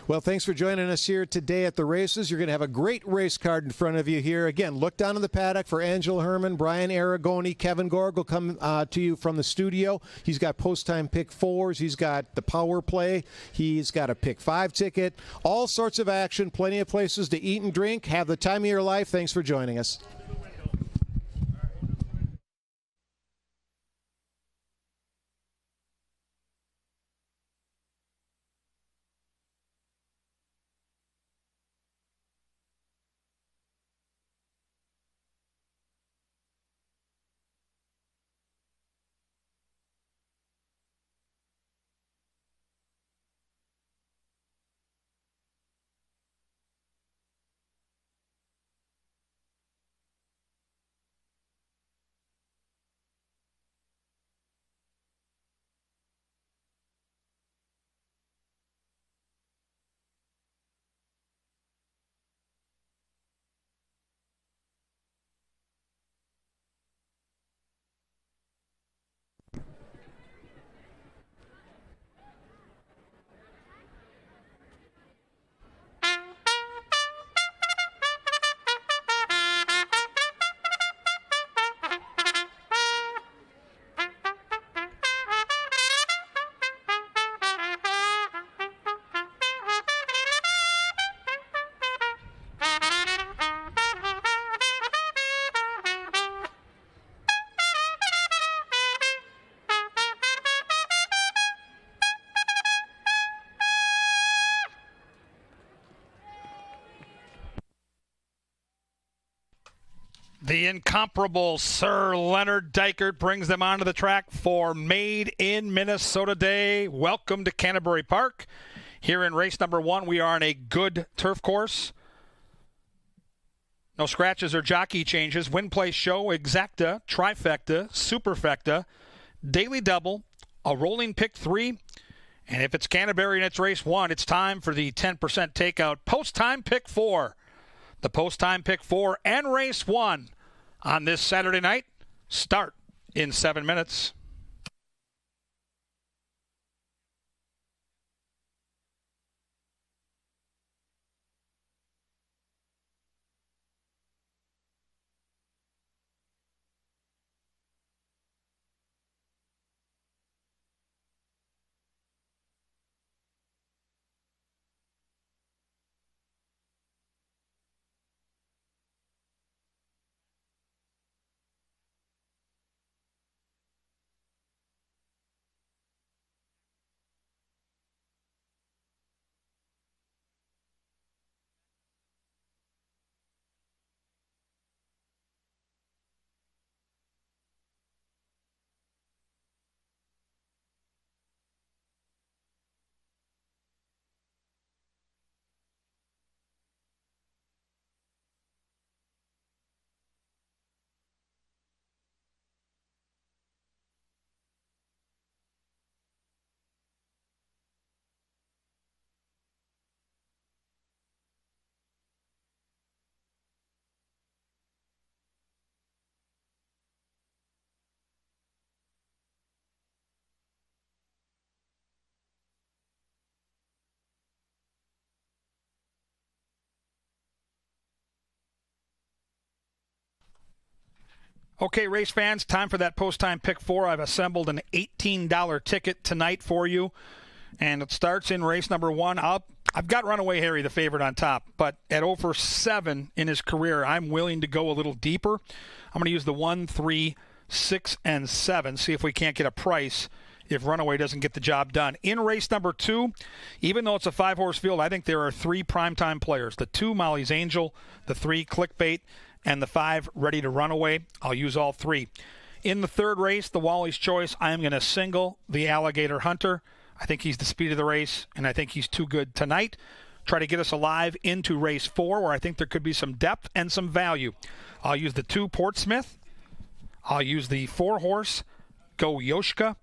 Well, thanks for joining us here today at the races. You're going to have a great race card in front of you here. Again, look down in the paddock for Angela Herman, Brian Aragoni, Kevin Gorg will come to you from the studio. He's got post-time pick 4s. He's got the power play. He's got a pick 5 ticket. All sorts of action, plenty of places to eat and drink. Have the time of your life. Thanks for joining us. The incomparable Sir Leonard Dykert brings them onto the track for Made in Minnesota Day. Welcome to Canterbury Park. Here in race number 1, we are on a good turf course. No scratches or jockey changes. Win, place, show, exacta, trifecta, superfecta, daily double, a rolling pick 3. And if it's Canterbury and it's race 1, it's time for the 10% takeout post-time pick 4. The post-time pick 4 and race 1 on this Saturday night start in 7 minutes. Okay, race fans, time for that post-time pick 4. I've assembled an $18 ticket tonight for you, and it starts in race number 1. I've got Runaway Harry, the favorite, on top, but at over 7 in his career, I'm willing to go a little deeper. I'm going to use the 1, 3, 6, and 7, see if we can't get a price if Runaway doesn't get the job done. In race number 2, even though it's a 5-horse field, I think there are 3 primetime players. The 2, Molly's Angel, the 3, Clickbait, and the 5, Ready to Run Away. I'll use all 3. In the 3rd race, the Wally's Choice, I am going to single the Alligator Hunter. I think he's the speed of the race, and I think he's too good tonight. Try to get us alive into race 4, where I think there could be some depth and some value. I'll use the 2, Portsmouth. I'll use the 4-horse, Go Yoshka.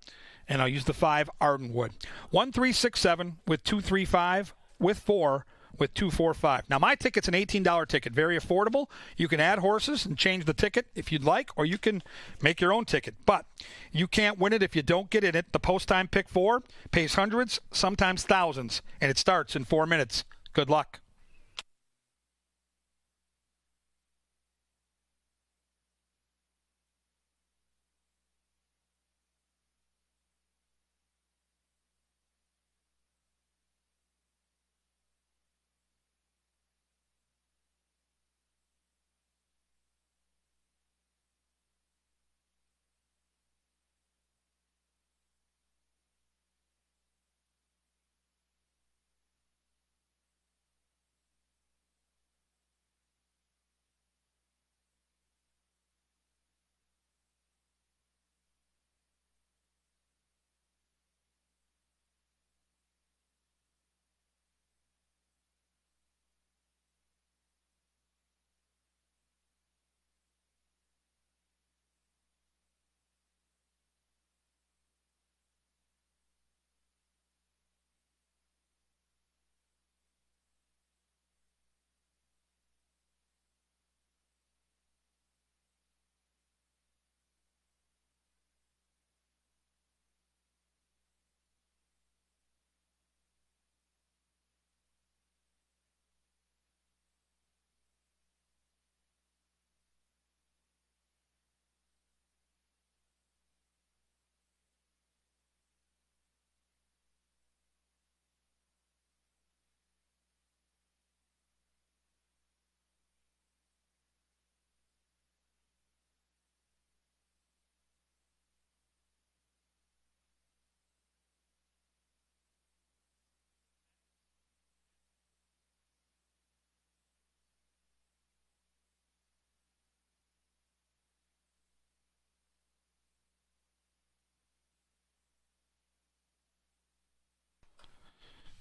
And I'll use the 5, Ardenwood. 1, 3, 6, 7 with 2, 3, 5 with 4 with 2, 4, 5. Now, my ticket's an $18 ticket. Very affordable. You can add horses and change the ticket if you'd like, or you can make your own ticket. But you can't win it if you don't get in it. The post-time pick 4 pays hundreds, sometimes thousands, and it starts in 4 minutes. Good luck.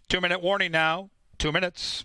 Two-minute warning now. 2 minutes.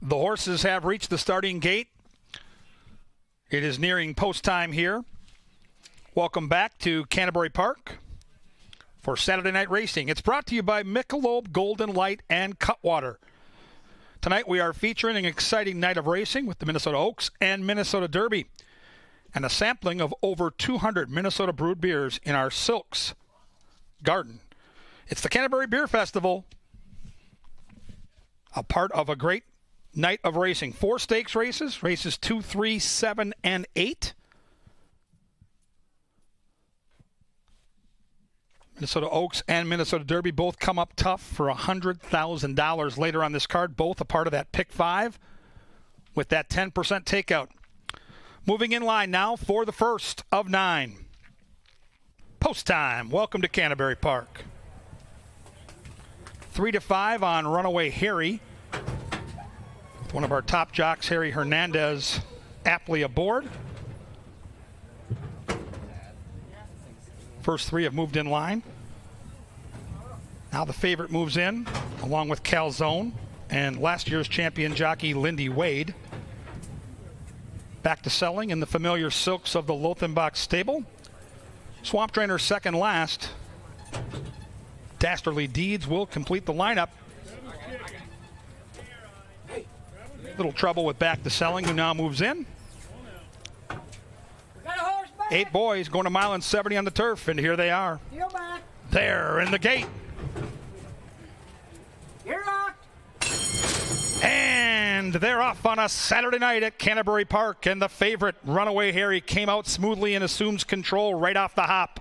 The horses have reached the starting gate. It is nearing post time here. Welcome back to Canterbury Park for Saturday Night Racing. It's brought to you by Michelob, Golden Light, and Cutwater. Tonight we are featuring an exciting night of racing with the Minnesota Oaks and Minnesota Derby, and a sampling of over 200 Minnesota brewed beers in our Silks Garden. It's the Canterbury Beer Festival, a part of a great night of racing. 4 stakes races, races 2, 3, 7, and 8. Minnesota Oaks and Minnesota Derby both come up tough for $100,000 later on this card, both a part of that pick 5 with that 10% takeout. Moving in line now for the first of 9. Post time. Welcome to Canterbury Park. 3 to 5 on Runaway Harry. With one of our top jocks, Harry Hernandez, aptly aboard. First 3 have moved in line. Now the favorite moves in, along with Calzone and last year's champion jockey Lindy Wade. Back to selling in the familiar silks of the Lothenbach stable. Swamp Trainer second last. Dastardly Deeds will complete the lineup. Little trouble with Back to Selling, who now moves in. 8 boys going a mile and 70 on the turf, and here they are. There in the gate. And they're off on a Saturday night at Canterbury Park, and the favorite, Runaway Harry, came out smoothly and assumes control right off the hop.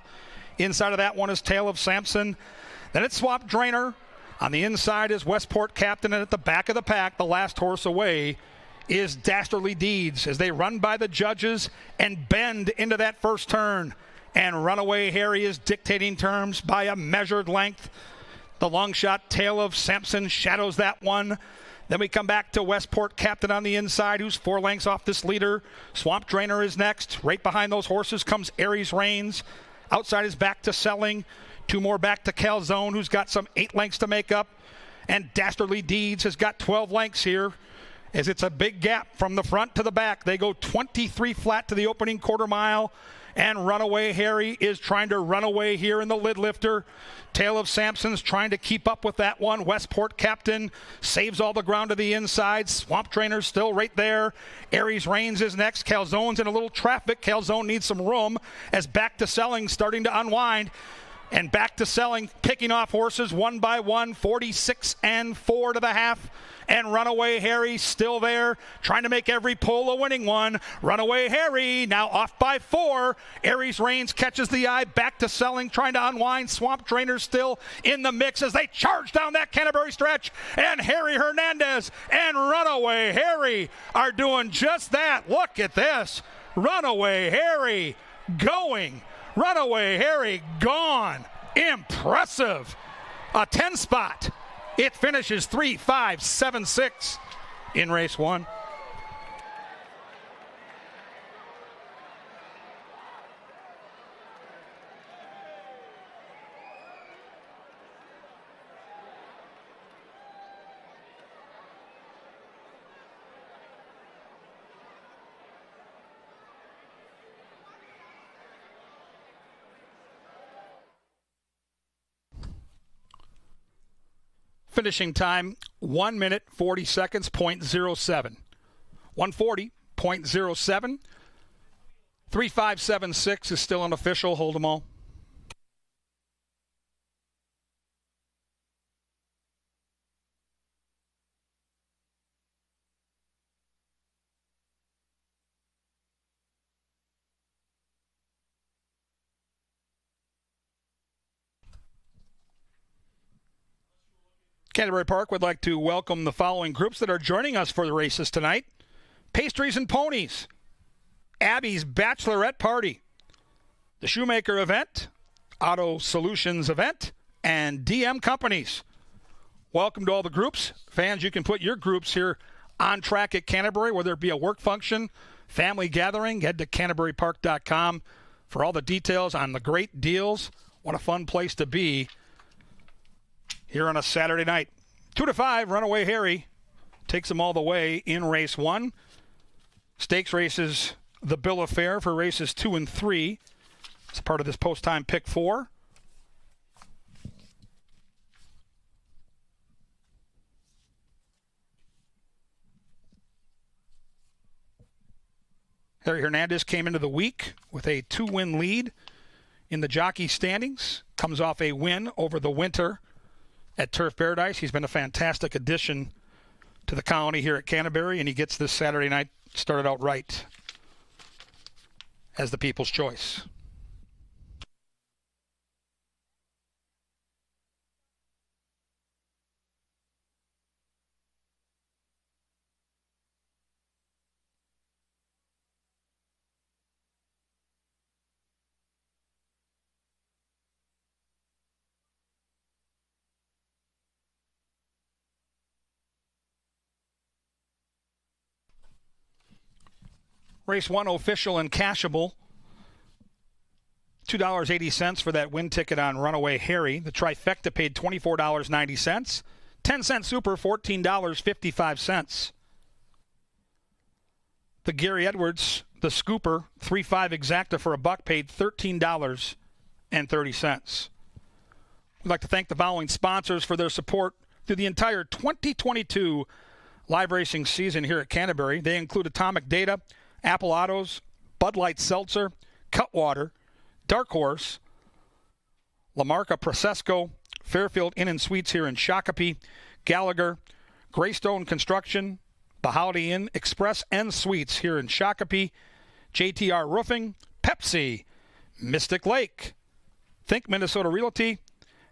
Inside of that one is Tale of Samson. Then it's Swamp Drainer. On the inside is Westport Captain, and at the back of the pack, the last horse away, is Dastardly Deeds as they run by the judges and bend into that first turn. And Runaway Harry is dictating terms by a measured length. The long shot Tale of Samson shadows that one. Then we come back to Westport Captain on the inside, who's 4 lengths off this leader. Swamp Drainer is next. Right behind those horses comes Aries Reigns. Outside is Back to Selling. 2 more back to Calzone, who's got some 8 lengths to make up. And Dastardly Deeds has got 12 lengths here, as it's a big gap from the front to the back. They go 23 flat to the opening quarter mile, and Runaway Harry is trying to run away here in the lid lifter. Tale of Samson's trying to keep up with that one. Westport Captain saves all the ground to the inside. Swamp Trainer's still right there. Aries Reigns is next. Calzone's in a little traffic. Calzone needs some room as Back to Selling starting to unwind. And Back to Selling, picking off horses one by one, 46 and 4 to the half. And Runaway Harry still there, trying to make every pull a winning one. Runaway Harry now off by 4. Aries Reigns catches the eye. Back to Selling, trying to unwind. Swamp Trainer still in the mix as they charge down that Canterbury stretch. And Harry Hernandez and Runaway Harry are doing just that. Look at this. Runaway Harry going. Runaway Harry gone. Impressive. A 10 spot. It finishes 3, 5, 7, 6 in race 1. Finishing time, 1 minute, 40 seconds, 0.07. 140.07. 3576 is still unofficial. Hold them all. Canterbury Park would like to welcome the following groups that are joining us for the races tonight. Pastries and Ponies, Abby's Bachelorette Party, the Shoemaker Event, Auto Solutions Event, and DM Companies. Welcome to all the groups. Fans, you can put your groups here on track at Canterbury, whether it be a work function, family gathering. Head to CanterburyPark.com for all the details on the great deals. What a fun place to be here on a Saturday night. 2 to 5, Runaway Harry takes them all the way in race 1. Stakes races, the bill of fare for races 2 and 3. It's part of this post-time pick 4. Harry Hernandez came into the week with a 2-win lead in the jockey standings. Comes off a win over the winter at Turf Paradise. He's been a fantastic addition to the colony here at Canterbury, and he gets this Saturday night started out right as the people's choice. Race 1 official and cashable. $2.80 for that win ticket on Runaway Harry. The trifecta paid $24.90. 10-cent super, $14.55. The Gary Edwards, the scooper, 3-5 exacta for $1 paid $13.30. We'd like to thank the following sponsors for their support through the entire 2022 live racing season here at Canterbury. They include Atomic Data, Apple Autos, Bud Light Seltzer, Cutwater, Dark Horse, La Marca Prosecco, Fairfield Inn and Suites here in Shakopee, Gallagher, Greystone Construction, the Holiday Inn Express and Suites here in Shakopee, JTR Roofing, Pepsi, Mystic Lake, Think Minnesota Realty,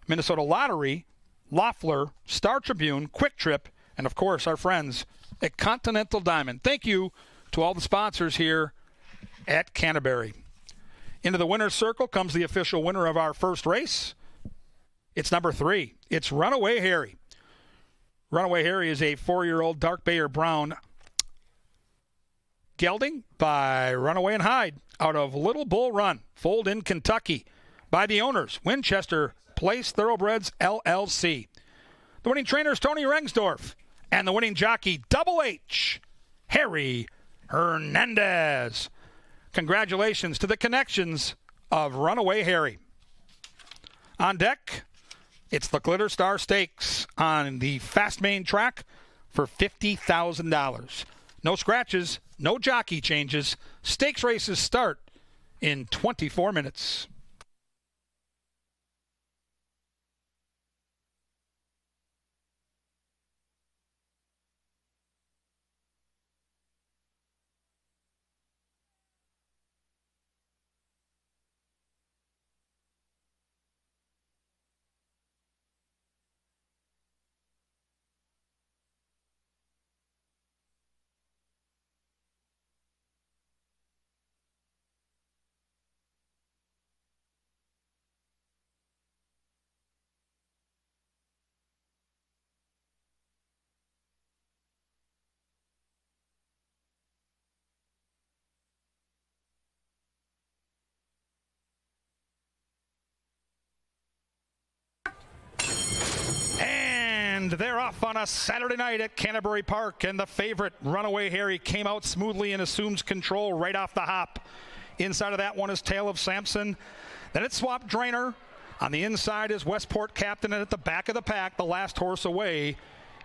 Minnesota Lottery, Loeffler, Star Tribune, Quick Trip, and of course our friends at Continental Diamond. Thank you to all the sponsors here at Canterbury. Into the winner's circle comes the official winner of our first race. It's number 3. It's Runaway Harry. Runaway Harry is a 4-year-old dark bay or brown gelding by Runaway and Hyde out of Little Bull Run, foaled in Kentucky by the owners, Winchester Place Thoroughbreds, LLC. The winning trainer is Tony Rengsdorf, and the winning jockey, Double H, Harry Hernandez. Congratulations to the connections of Runaway Harry. On deck, it's the Glitter Star Stakes on the Fast Main track for $50,000. No scratches, no jockey changes. Stakes races start in 24 minutes. And they're off on a Saturday night at Canterbury Park, and the favorite, Runaway Harry, came out smoothly and assumes control right off the hop. Inside of that one is Tale of Samson. Then it's Swamp Drainer. On the inside is Westport Captain, and at the back of the pack, the last horse away,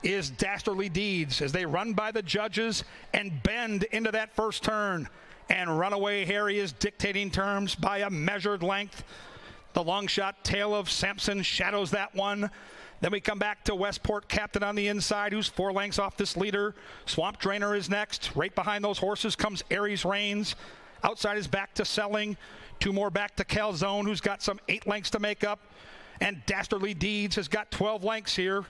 is Dastardly Deeds as they run by the judges and bend into that first turn. And Runaway Harry is dictating terms by a measured length. The long shot Tale of Samson shadows that one. Then we come back to Westport Captain on the inside, who's 4 lengths off this leader. Swamp Drainer is next. Right behind those horses comes Aries Reigns. Outside is Back to Selling. 2 more back to Calzone, who's got some 8 lengths to make up. And Dastardly Deeds has got 12 lengths here,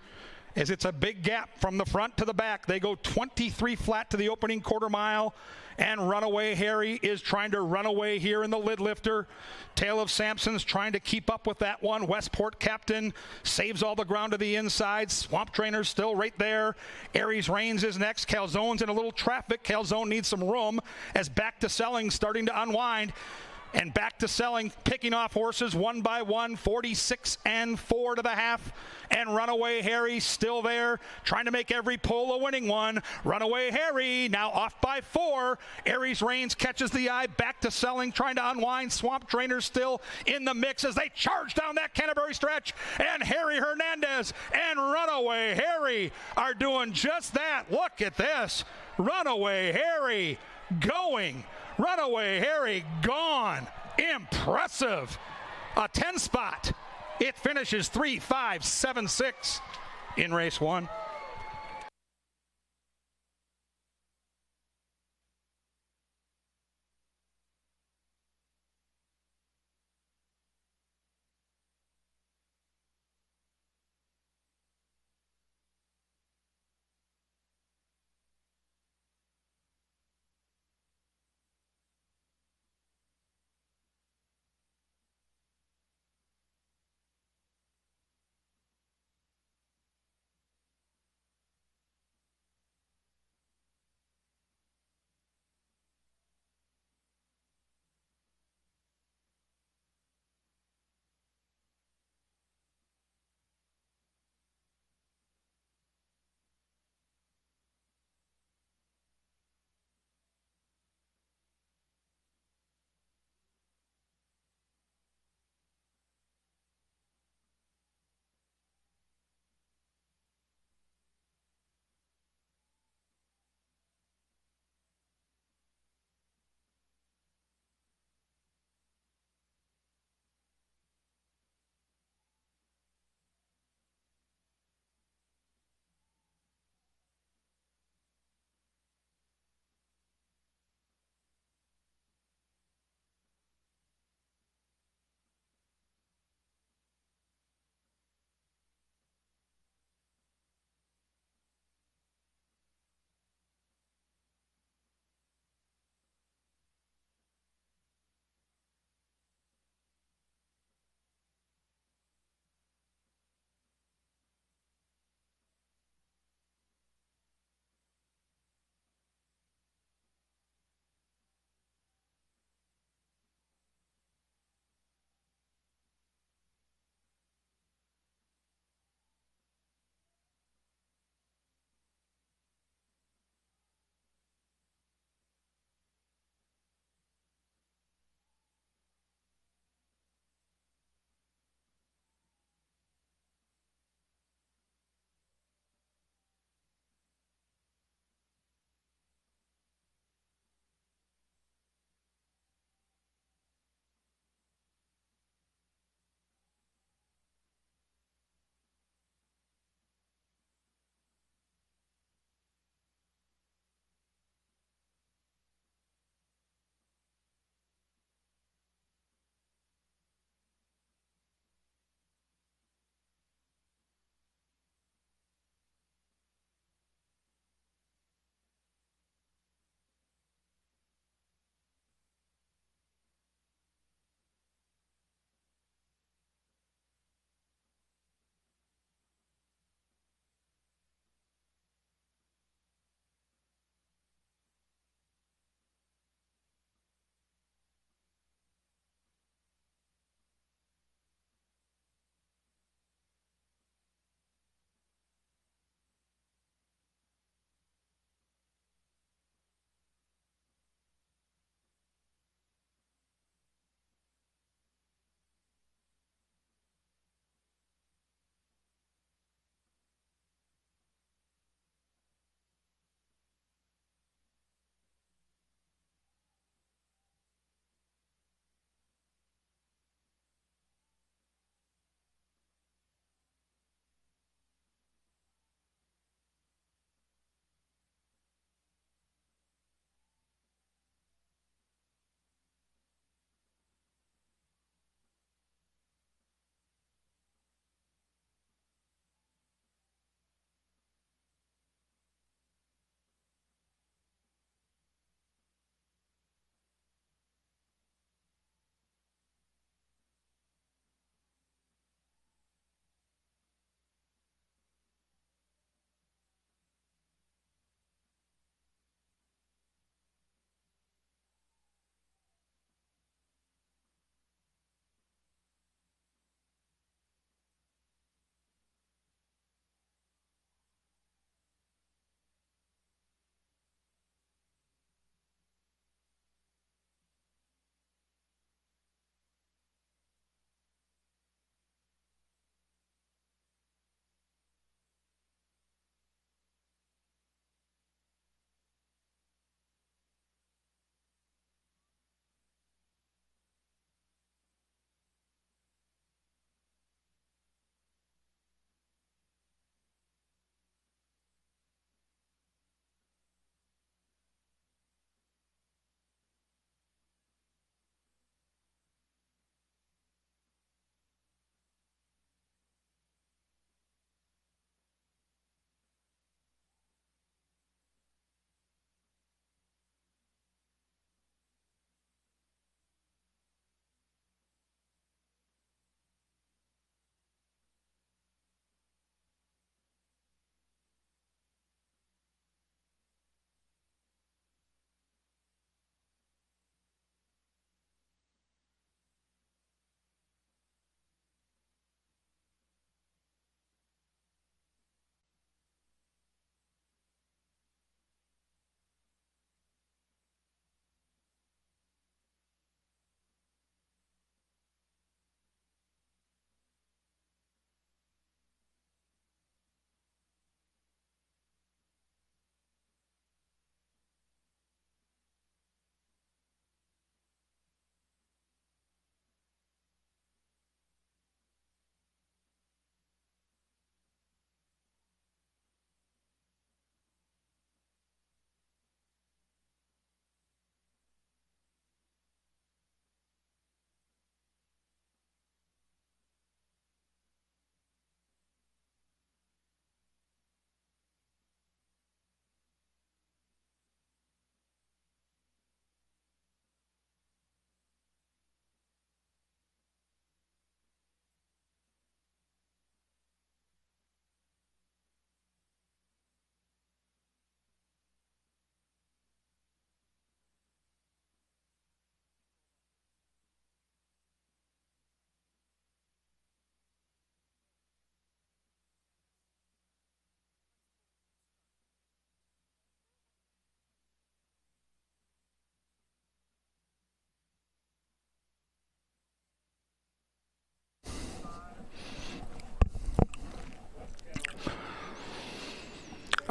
as it's a big gap from the front to the back. They go 23 flat to the opening quarter mile. And Runaway Harry is trying to run away here in the lid lifter. Tale of Samson's trying to keep up with that one. Westport Captain saves all the ground to the inside. Swamp Drainer's still right there. Aries Reigns is next. Calzone's in a little traffic. Calzone needs some room as Back to Selling starting to unwind. And back to selling, picking off horses one by one, 46 and 4 to the half. And Runaway Harry still there, trying to make every pull a winning one. Runaway Harry now off by 4. Aries Reigns catches the eye, back to selling, trying to unwind. Swamp Trainer still in the mix as they charge down that Canterbury stretch. And Harry Hernandez and Runaway Harry are doing just that. Look at this. Runaway Harry going. Runaway Harry gone. Impressive. A 10 spot. It finishes 3, 5, 7, 6 in race 1.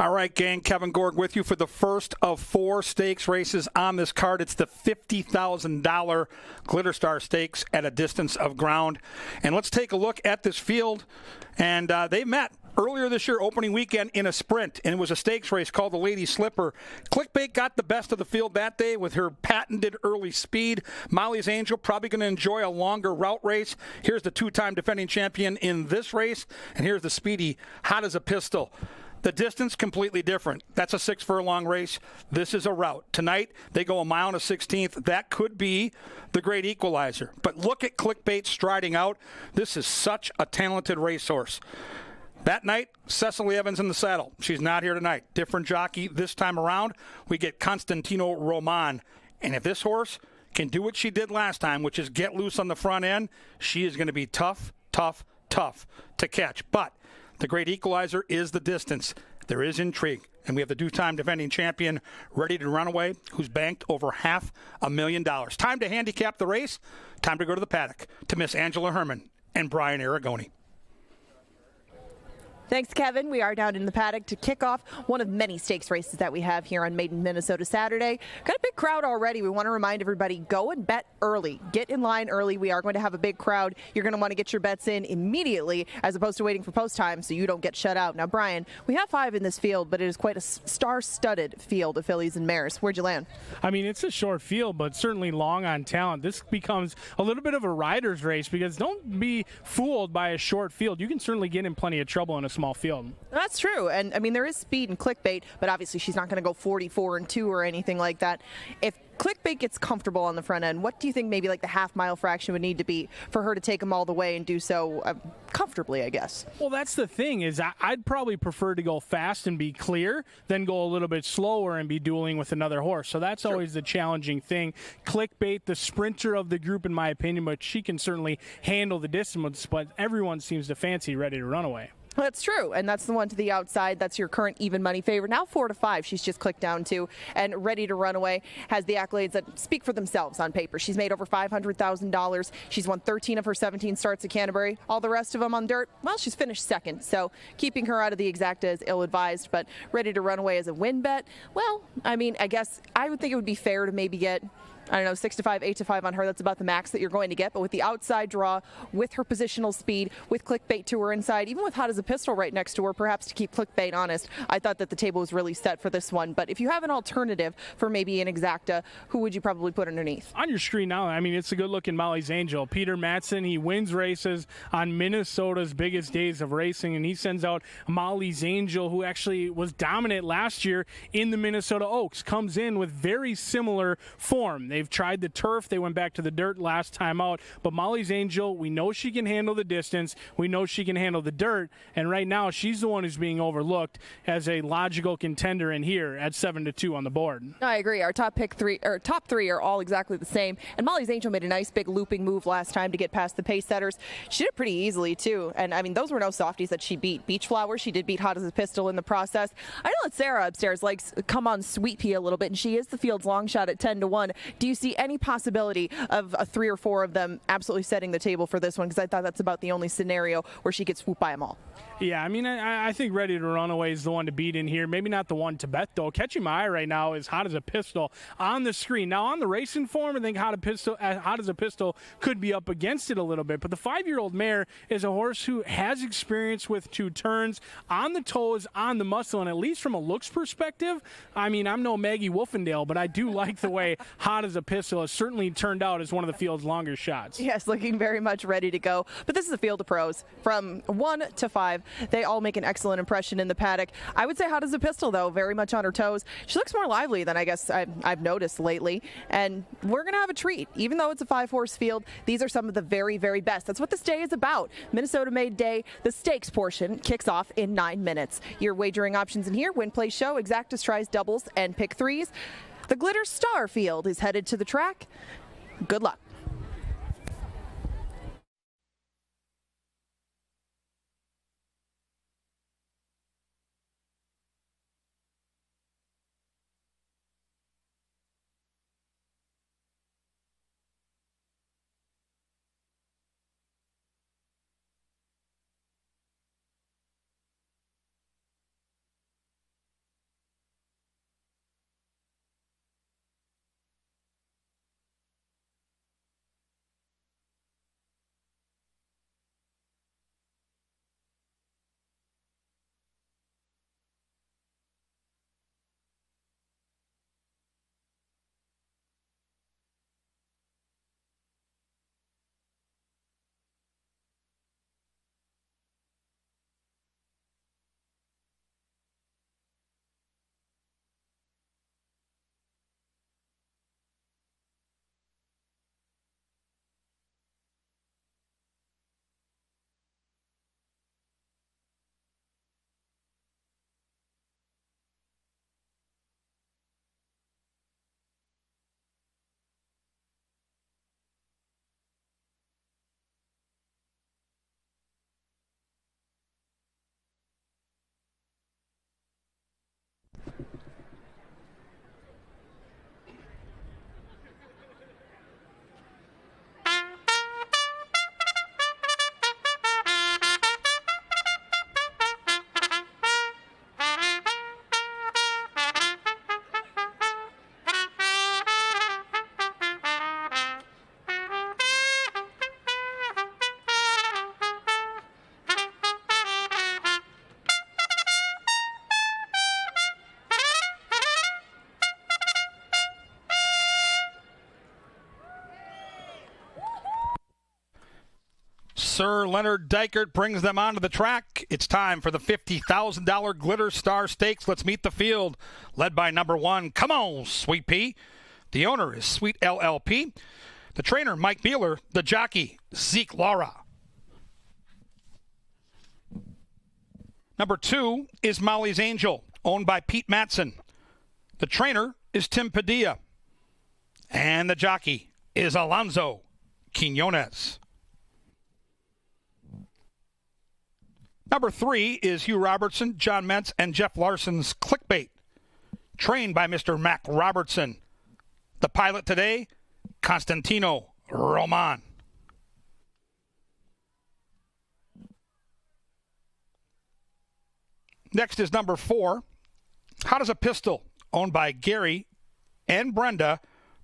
All right, gang, Kevin Gorg with you for the first of 4 stakes races on this card. It's the $50,000 Glitter Star Stakes at a distance of ground. And let's take a look at this field. And they met earlier this year, opening weekend, in a sprint, and it was a stakes race called the Lady Slipper. Clickbait got the best of the field that day with her patented early speed. Molly's Angel probably going to enjoy a longer route race. Here's the 2-time defending champion in this race, and here's the speedy Hot as a Pistol. The distance, completely different. That's a 6-furlong race. This is a route. Tonight, they go a mile and a 16th. That could be the great equalizer. But look at Clickbait striding out. This is such a talented racehorse. That night, Cecily Evans in the saddle. She's not here tonight. Different jockey this time around. We get Constantino Roman. And if this horse can do what she did last time, which is get loose on the front end, she is going to be tough, tough, tough to catch. But the great equalizer is the distance. There is intrigue. And we have the 2-time defending champion Ready to Run Away, who's banked over $500,000. Time to handicap the race. Time to go to the paddock to Miss Angela Herman and Brian Aragoni. Thanks, Kevin. We are down in the paddock to kick off one of many stakes races that we have here on Maiden, Minnesota Saturday. Got a big crowd already. We want to remind everybody, go and bet early. Get in line early. We are going to have a big crowd. You're going to want to get your bets in immediately as opposed to waiting for post time so you don't get shut out. Now, Brian, we have 5 in this field, but it is quite a star-studded field of fillies and mares. Where'd you land? I mean, it's a short field, but certainly long on talent. This becomes a little bit of a rider's race because don't be fooled by a short field. You can certainly get in plenty of trouble in a small field. That's true. And I mean, there is speed in Clickbait, but obviously she's not going to go 44-2 or anything like that. If Clickbait gets comfortable on the front end, what do you think maybe like the half-mile fraction would need to be for her to take them all the way and do so comfortably, I guess? Well, that's the thing is I'd probably prefer to go fast and be clear than go a little bit slower and be dueling with another horse. So that's always the challenging thing. Clickbait, the sprinter of the group, in my opinion, but she can certainly handle the distance, but everyone seems to fancy Ready to Run Away. That's true, and that's the one to the outside. That's your current even money favorite. Now 4-5, she's just clicked down to, and Ready to Run Away has the accolades that speak for themselves on paper. She's made over $500,000. She's won 13 of her 17 starts at Canterbury. All the rest of them on dirt, well, she's finished second. So keeping her out of the exacta is ill-advised, but Ready to Run Away is a win bet. Well, I mean, I guess I would think it would be fair to maybe get, I don't know, 6-5, 8-5 on her. That's about the max that you're going to get. But with the outside draw, with her positional speed, with Clickbait to her inside, even with Hot as a Pistol right next to her, perhaps to keep Clickbait honest, I thought that the table was really set for this one. But if you have an alternative for maybe an exacta, who would you probably put underneath? On your screen now, I mean, it's a good-looking Molly's Angel. Peter Mattson, he wins races on Minnesota's biggest days of racing, and he sends out Molly's Angel, who actually was dominant last year in the Minnesota Oaks, comes in with very similar form. They've tried the turf. They went back to the dirt last time out. But Molly's Angel, we know she can handle the distance. We know she can handle the dirt. And right now, she's the one who's being overlooked as a logical contender in here at 7-2 on the board. I agree. Our top three are all exactly the same. And Molly's Angel made a nice big looping move last time to get past the pace setters. She did it pretty easily, too. And, I mean, those were no softies that she beat. Beach Flower, she did beat Hot as a Pistol in the process. I know that Sarah upstairs likes come on Sweet Pea a little bit, and she is the field's long shot at 10-1. Do you see any possibility of 3 or 4 of them absolutely setting the table for this one? Because I thought that's about the only scenario where she gets swooped by them all. Yeah, I mean, I think Ready to Run Away is the one to beat in here. Maybe not the one to bet, though. Catching my eye right now is Hot as a Pistol on the screen. Now, on the racing form, I think Hot as a Pistol could be up against it a little bit. But the 5-year-old mare is a horse who has experience with 2 turns, on the toes, on the muscle, and at least from a looks perspective, I mean, I'm no Maggie Wolfendale, but I do like the way Hot as a Pistol has certainly turned out as one of the field's longer shots. Yes, looking very much ready to go. But this is a field of pros. From 1 to 5, they all make an excellent impression in the paddock. I would say Hot as a Pistol, though, very much on her toes. She looks more lively than I guess I've noticed lately. And we're going to have a treat. Even though it's a 5-horse field, these are some of the very, very best. That's what this day is about. Minnesota Made Day. The stakes portion kicks off in 9 minutes. Your wagering options in here: win, play, show, exactas, tries, doubles, and pick threes. The Glitter Star field is headed to the track. Good luck. Sir Leonard Dykert brings them onto the track. It's time for the $50,000 Glitter Star Stakes. Let's meet the field, led by number 1. Come on, Sweet Pea. The owner is Sweet LLP. The trainer, Mike Beeler. The jockey, Zeke Laura. Number 2 is Molly's Angel, owned by Pete Matson. The trainer is Tim Padilla. And the jockey is Alonzo Quinones. Number 3 is Hugh Robertson, John Mentz, and Jeff Larson's Clickbait, trained by Mr. Mac Robertson. The pilot today, Constantino Roman. Next is number 4, Hot as a Pistol, owned by Gary and Brenda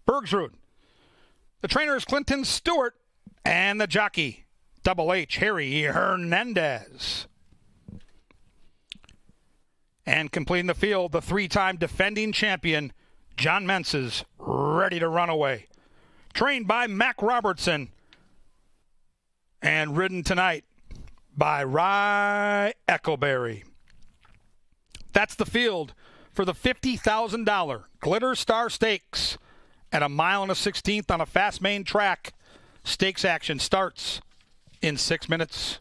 Bergsrud. The trainer is Clinton Stewart, and the jockey, Double H, Harry Hernandez. And completing the field, the 3-time defending champion, John Mentz, is Ready to Run Away, trained by Mac Robertson and ridden tonight by Rye Eckleberry. That's the field for the $50,000 Glitter Star Stakes at 1 1/16 on a fast main track. Stakes action starts in 6 minutes.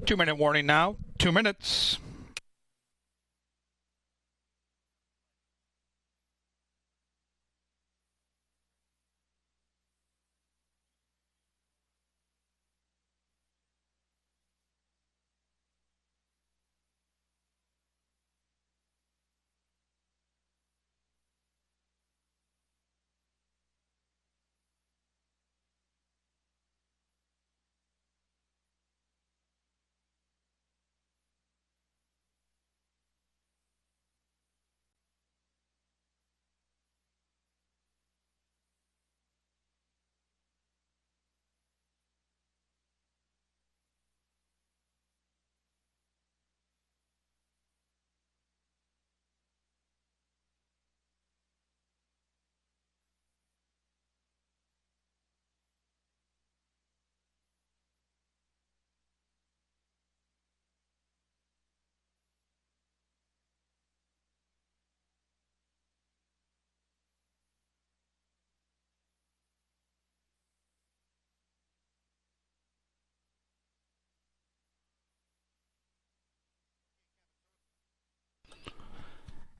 Two-minute warning now. 2 minutes.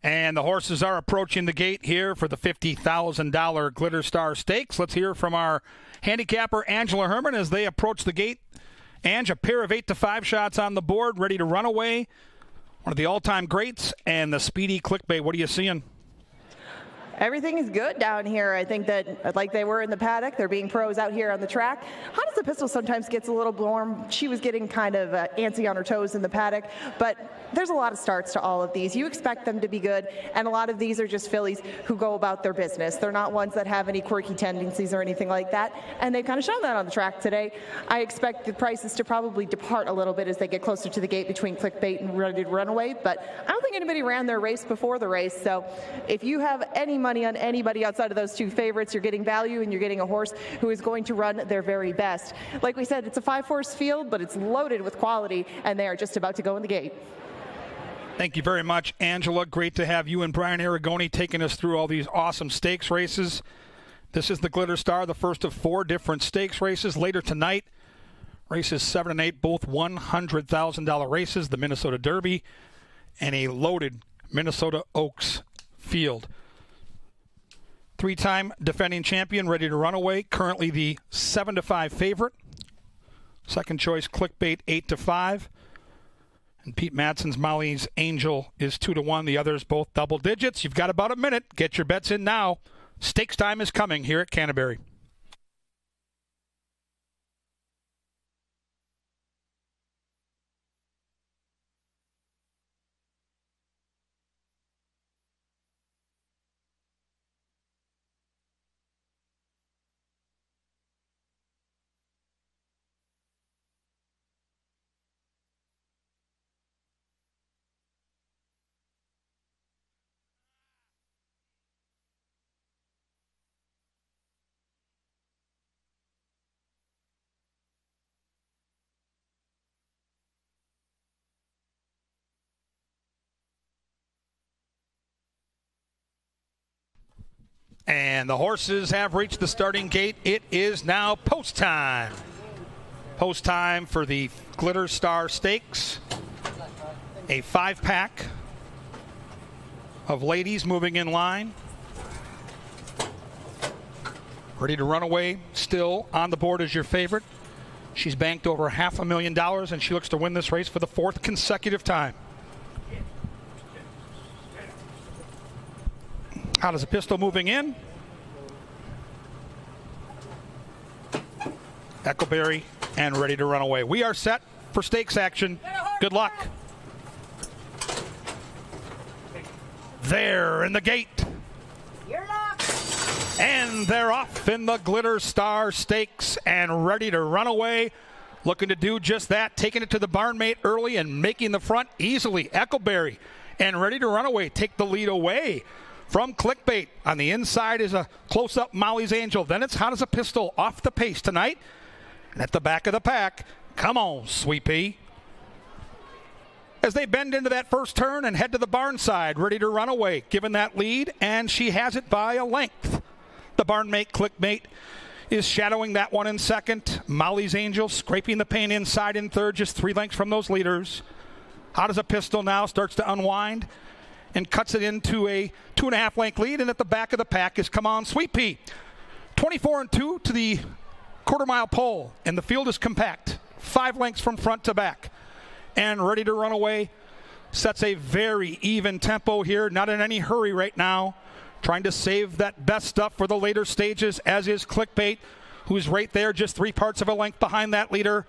And the horses are approaching the gate here for the $50,000 Glitter Star Stakes. Let's hear from our handicapper, Angela Herman, as they approach the gate. Ange, a pair of 8-5 shots on the board, ready to run away. One of the all-time greats and the speedy Clickbait. What are you seeing? Everything is good down here. I think that, like they were in the paddock, they're being pros out here on the track. How does the pistol sometimes gets a little warm? She was getting kind of antsy on her toes in the paddock, but there's a lot of starts to all of these. You expect them to be good, and a lot of these are just fillies who go about their business. They're not ones that have any quirky tendencies or anything like that, and they've kind of shown that on the track today. I expect the prices to probably depart a little bit as they get closer to the gate between Clickbait and Ready to Runaway, but I don't think anybody ran their race before the race, so if you have any money on anybody outside of those two favorites, you're getting value and you're getting a horse who is going to run their very best. Like we said, it's a 5-horse field, but it's loaded with quality, and they are just about to go in the gate. Thank you very much, Angela. Great to have you and Brian Aragoni taking us through all these awesome stakes races. This is the Glitter Star, the first of 4 different stakes races. Later tonight, races 7 and 8, both $100,000 races, the Minnesota Derby and a loaded Minnesota Oaks field. 3-time defending champion, Ready to Runaway, currently the 7-5 favorite. Second choice, Clickbait, 8-5. And Pete Madsen's Molly's Angel is 2-1. The others both double digits. You've got about a minute. Get your bets in now. Stakes time is coming here at Canterbury. And the horses have reached the starting gate. It is now post time. Post time for the Glitter Star Stakes. A 5-pack of ladies moving in line. Ready to Runaway still on the board as your favorite. She's banked over $500,000, and she looks to win this race for the 4th consecutive time. How does a pistol moving in? Echoberry and Ready to Run Away. We are set for stakes action. Good luck. There in the gate. And they're off in the Glitter Star Stakes and Ready to Run Away. Looking to do just that, taking it to the barnmate early and making the front easily. Echoberry and Ready to Run Away take the lead away from Clickbait. On the inside is a close-up Molly's Angel. Then it's Hot as a Pistol off the pace tonight. And at the back of the pack, come on, Sweet Pea. As they bend into that first turn and head to the barn side, Ready to Run Away, given that lead, and she has it by a length. The barnmate Clickbait is shadowing that one in second. Molly's Angel scraping the paint inside in third, just 3 lengths from those leaders. Hot as a Pistol now starts to unwind and cuts it into a 2.5 length lead, and at the back of the pack is Come On Sweet Pea. 24-2 to the quarter-mile pole, and the field is compact, 5 lengths from front to back. And Ready to Run Away sets a very even tempo here, not in any hurry right now, trying to save that best stuff for the later stages, as is Clickbait, who's right there, just 3 parts of a length behind that leader.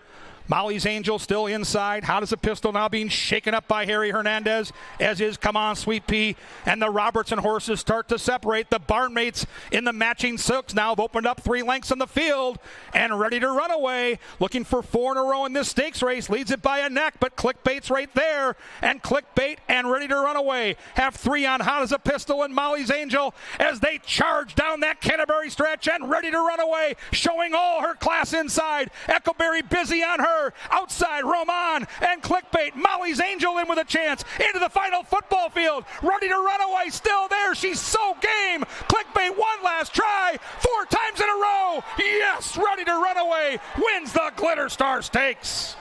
Molly's Angel still inside. Hot as a Pistol now being shaken up by Harry Hernandez, as is Come On Sweet Pea. And the Robertson horses start to separate. The barnmates in the matching silks now have opened up 3 lengths on the field. And Ready to Run Away, looking for 4 in a row in this stakes race, leads it by a neck, but Clickbait's right there. And Clickbait and Ready to Run Away have 3 on Hot as a Pistol and Molly's Angel as they charge down that Canterbury stretch. And Ready to Run Away showing all her class inside. Echoberry busy on her. Outside, Roman and Clickbait. Molly's Angel in with a chance into the final football field. Ready to Run Away still there. She's so game. Clickbait one last try. 4 times in a row. Yes, Ready to Run Away wins the Glitter Star Stakes.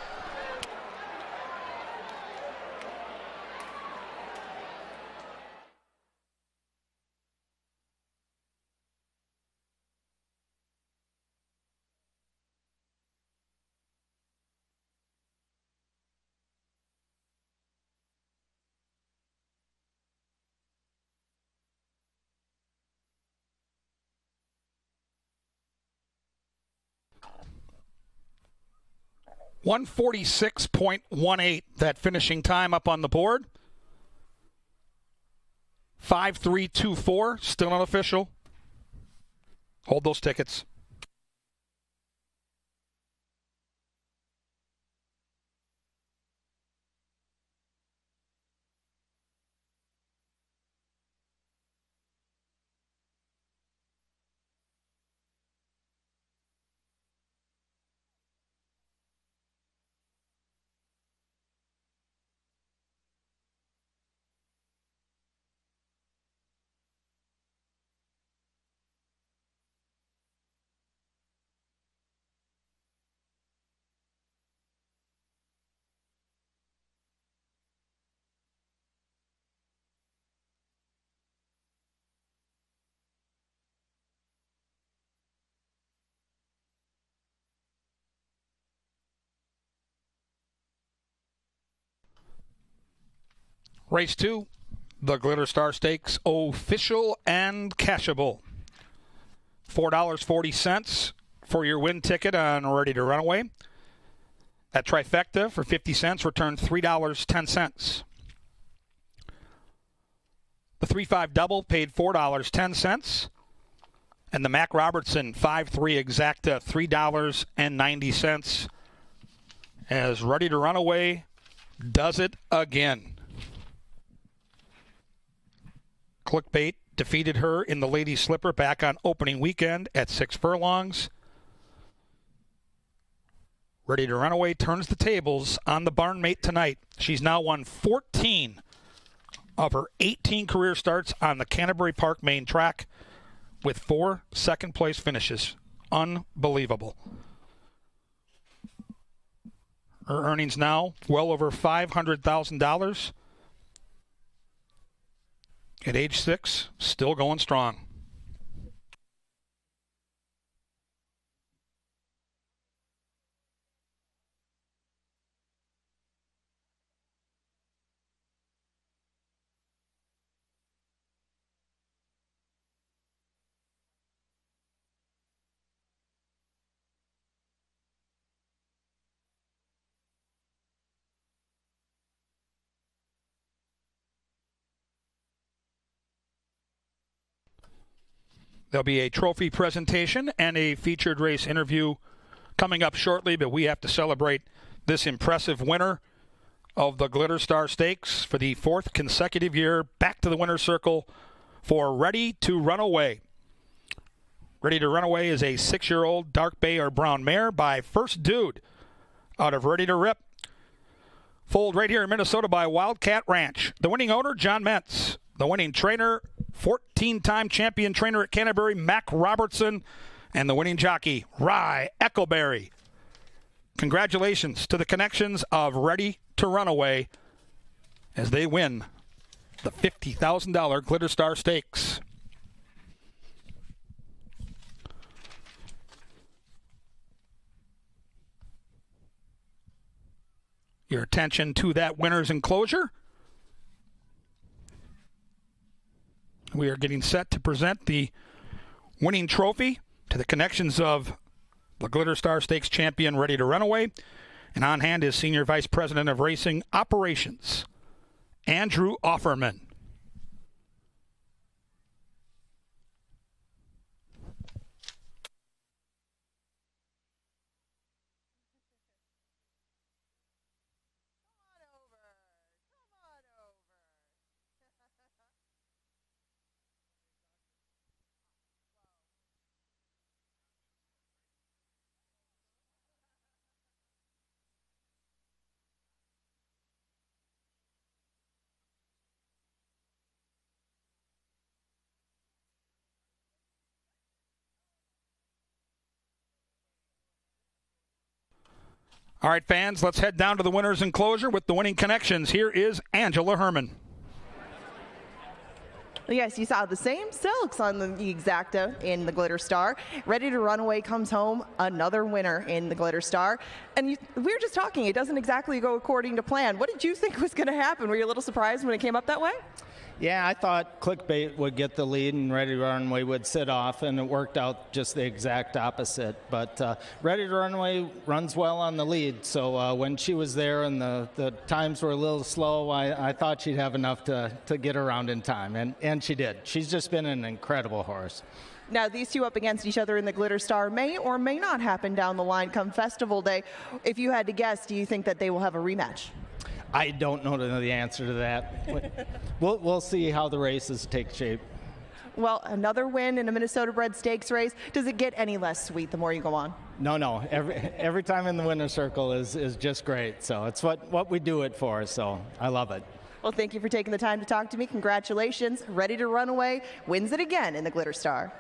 146.18, that finishing time up on the board. 5-3-2-4, still unofficial. Hold those tickets. Race 2, the Glitter Star Stakes, official and cashable. $4.40 for your win ticket on Ready to Run Away. That trifecta for 50 cents returned $3.10. The 3-5 double paid $4.10. And the Mac Robertson 5-3 exacta, $3.90. As Ready to Run Away does it again. Clickbait defeated her in the Lady Slipper back on opening weekend at 6 furlongs. Ready to Run Away turns the tables on the barnmate tonight. She's now won 14 of her 18 career starts on the Canterbury Park main track with 4 second-place finishes. Unbelievable. Her earnings now well over $500,000. At age 6, still going strong. There'll be a trophy presentation and a featured race interview coming up shortly, but we have to celebrate this impressive winner of the Glitter Star Stakes for the 4th consecutive year, back to the winner's circle for Ready to Run Away. Ready to Run Away is a 6-year-old dark bay or brown mare by First Dude out of Ready to Rip. Foaled right here in Minnesota by Wildcat Ranch. The winning owner, John Mentz. The winning trainer, 14-time champion trainer at Canterbury, Mac Robertson, and the winning jockey, Rye Eccleberry. Congratulations to the connections of Ready to Run Away as they win the $50,000 Glitter Star Stakes. Your attention to that winner's enclosure. We are getting set to present the winning trophy to the connections of the Glitter Star Stakes champion, Ready to Run Away. And on hand is Senior Vice President of Racing Operations, Andrew Offerman. All right, fans, let's head down to the winner's enclosure with the winning connections. Here is Angela Herman. Yes, you saw the same silks on the exacta in the Glitter Star. Ready to Run Away comes home, another winner in the Glitter Star. And we were just talking, it doesn't exactly go according to plan. What did you think was going to happen? Were you a little surprised when it came up that way? Yeah, I thought Clickbait would get the lead and Ready to Runaway would sit off, and it worked out just the exact opposite. But Ready to Runaway runs well on the lead, so when she was there and the times were a little slow, I thought she'd have enough to get around in time, and she did. She's just been an incredible horse. Now, these two up against each other in the Glitter Star may or may not happen down the line come Festival Day. If you had to guess, do you think that they will have a rematch? I don't know the answer to that. We'll see how the races take shape. Well, another win in a Minnesota bred stakes race. Does it get any less sweet the more you go on? No. Every time in the winner's circle is just great. So it's what we do it for. So I love it. Well, thank you for taking the time to talk to me. Congratulations. Ready to Runaway wins it again in the Glitter Star.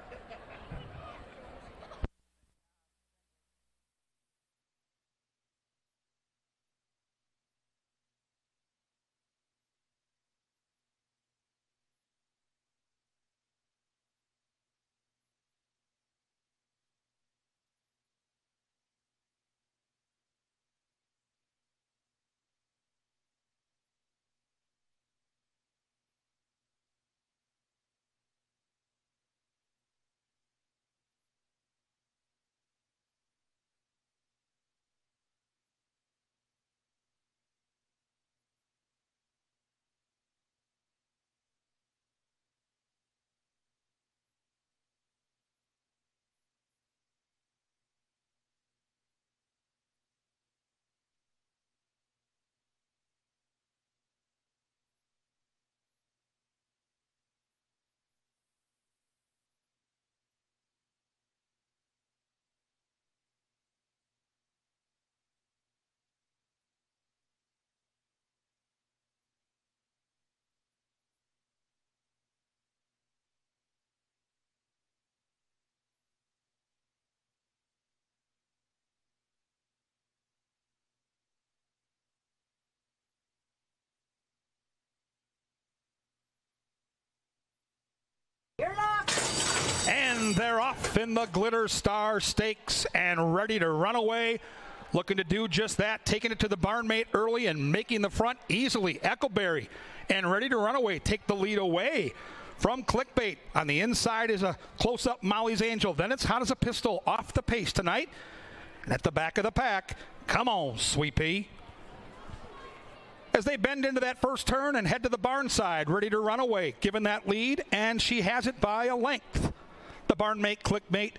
And they're off in the Glitter Star Stakes and Ready to Run Away. Looking to do just that, taking it to the barnmate early and making the front easily. Eckleberry and Ready to Run Away take the lead away from Clickbait. On the inside is a close-up Molly's Angel. Then it's Hot as a Pistol off the pace tonight. And at the back of the pack, come on, Sweet Pea. As they bend into that first turn and head to the barn side, Ready to Run Away, given that lead, and she has it by a length. The barnmate Clickbait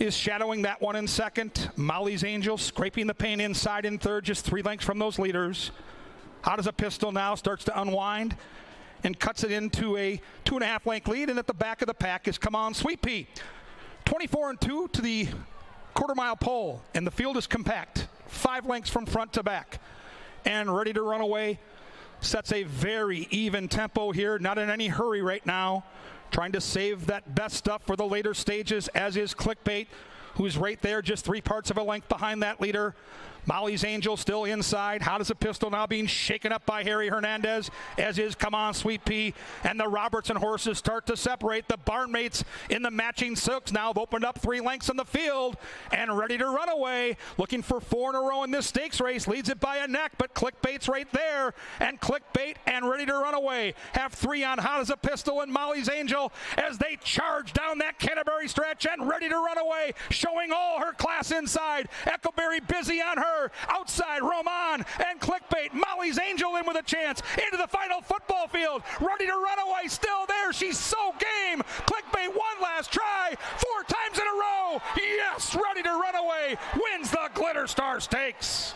is shadowing that one in second. Molly's Angel scraping the paint inside in third, just 3 lengths from those leaders. Hot as a Pistol now starts to unwind and cuts it into a 2.5 length lead, and at the back of the pack is Come On Sweet Pea. 24-2 to the quarter-mile pole, and the field is compact, 5 lengths from front to back. And Ready to Run Away sets a very even tempo here, not in any hurry right now, trying to save that best stuff for the later stages, as is Clickbait, who's right there, just 3 parts of a length behind that leader. Molly's Angel still inside. Hot as a Pistol now being shaken up by Harry Hernandez, as is Come On Sweet Pea. And the Robertson horses start to separate. The barnmates in the matching silks now have opened up 3 lengths in the field. And Ready to Run Away, looking for 4 in a row in this stakes race, leads it by a neck, but Clickbait's right there. And Clickbait and Ready to Run Away have 3 on Hot as a Pistol and Molly's Angel as they charge down that Canterbury stretch. And Ready to Run Away showing all her class inside. Eckleberry busy on her. Outside, Roman and Clickbait. Molly's Angel in with a chance into the final football field. Ready to Run Away still there. She's so game. Clickbait one last try. 4 times in a row. Yes, Ready to Run Away wins the Glitter Star Stakes.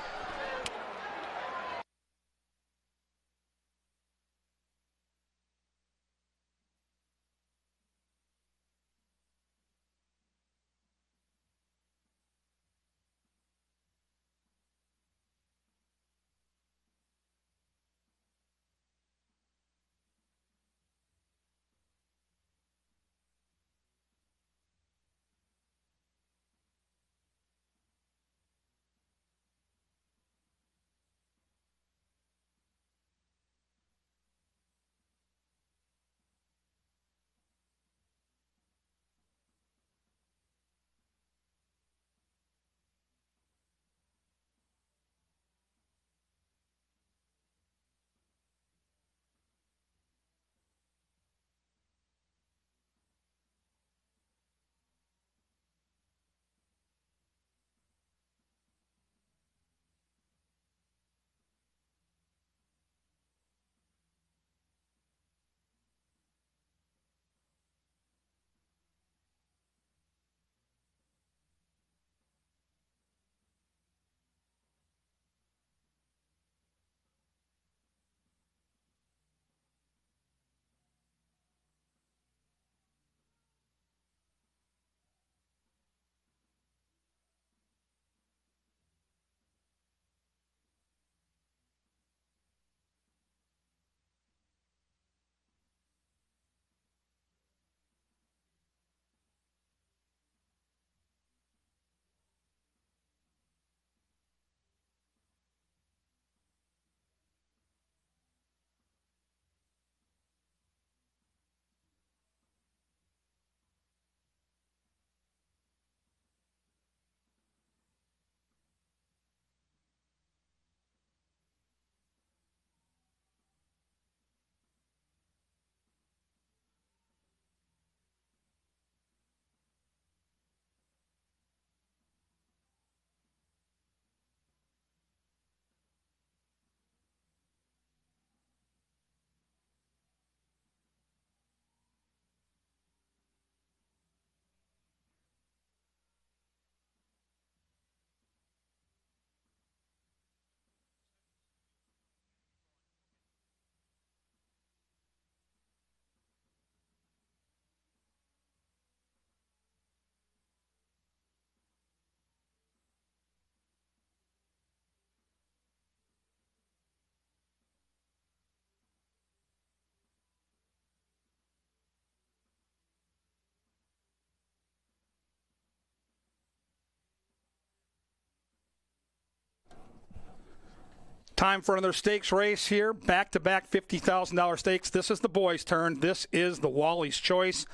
Time for another stakes race here. Back-to-back $50,000 stakes. This is the boys' turn. This is the Wally's Choice.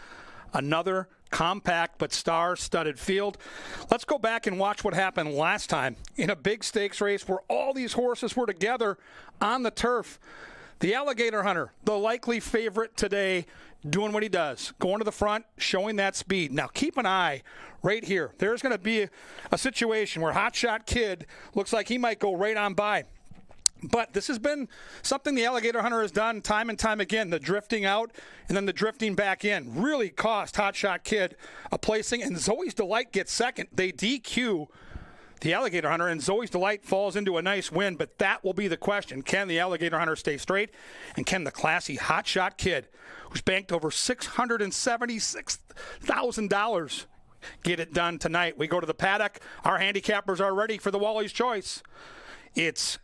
Another compact but star-studded field. Let's go back and watch what happened last time in a big stakes race where all these horses were together on the turf. The Alligator Hunter, the likely favorite today, doing what he does, going to the front, showing that speed. Now keep an eye right here. There's going to be a situation where Hot Shot Kid looks like he might go right on by. But this has been something the Alligator Hunter has done time and time again, the drifting out and then the drifting back in. Really cost Hot Shot Kid a placing, and Zoe's Delight gets second. They DQ the Alligator Hunter, and Zoe's Delight falls into a nice win, but that will be the question. Can the Alligator Hunter stay straight, and can the classy Hot Shot Kid, who's banked over $676,000, get it done tonight? We go to the paddock. Our handicappers are ready for the Wally's Choice. It's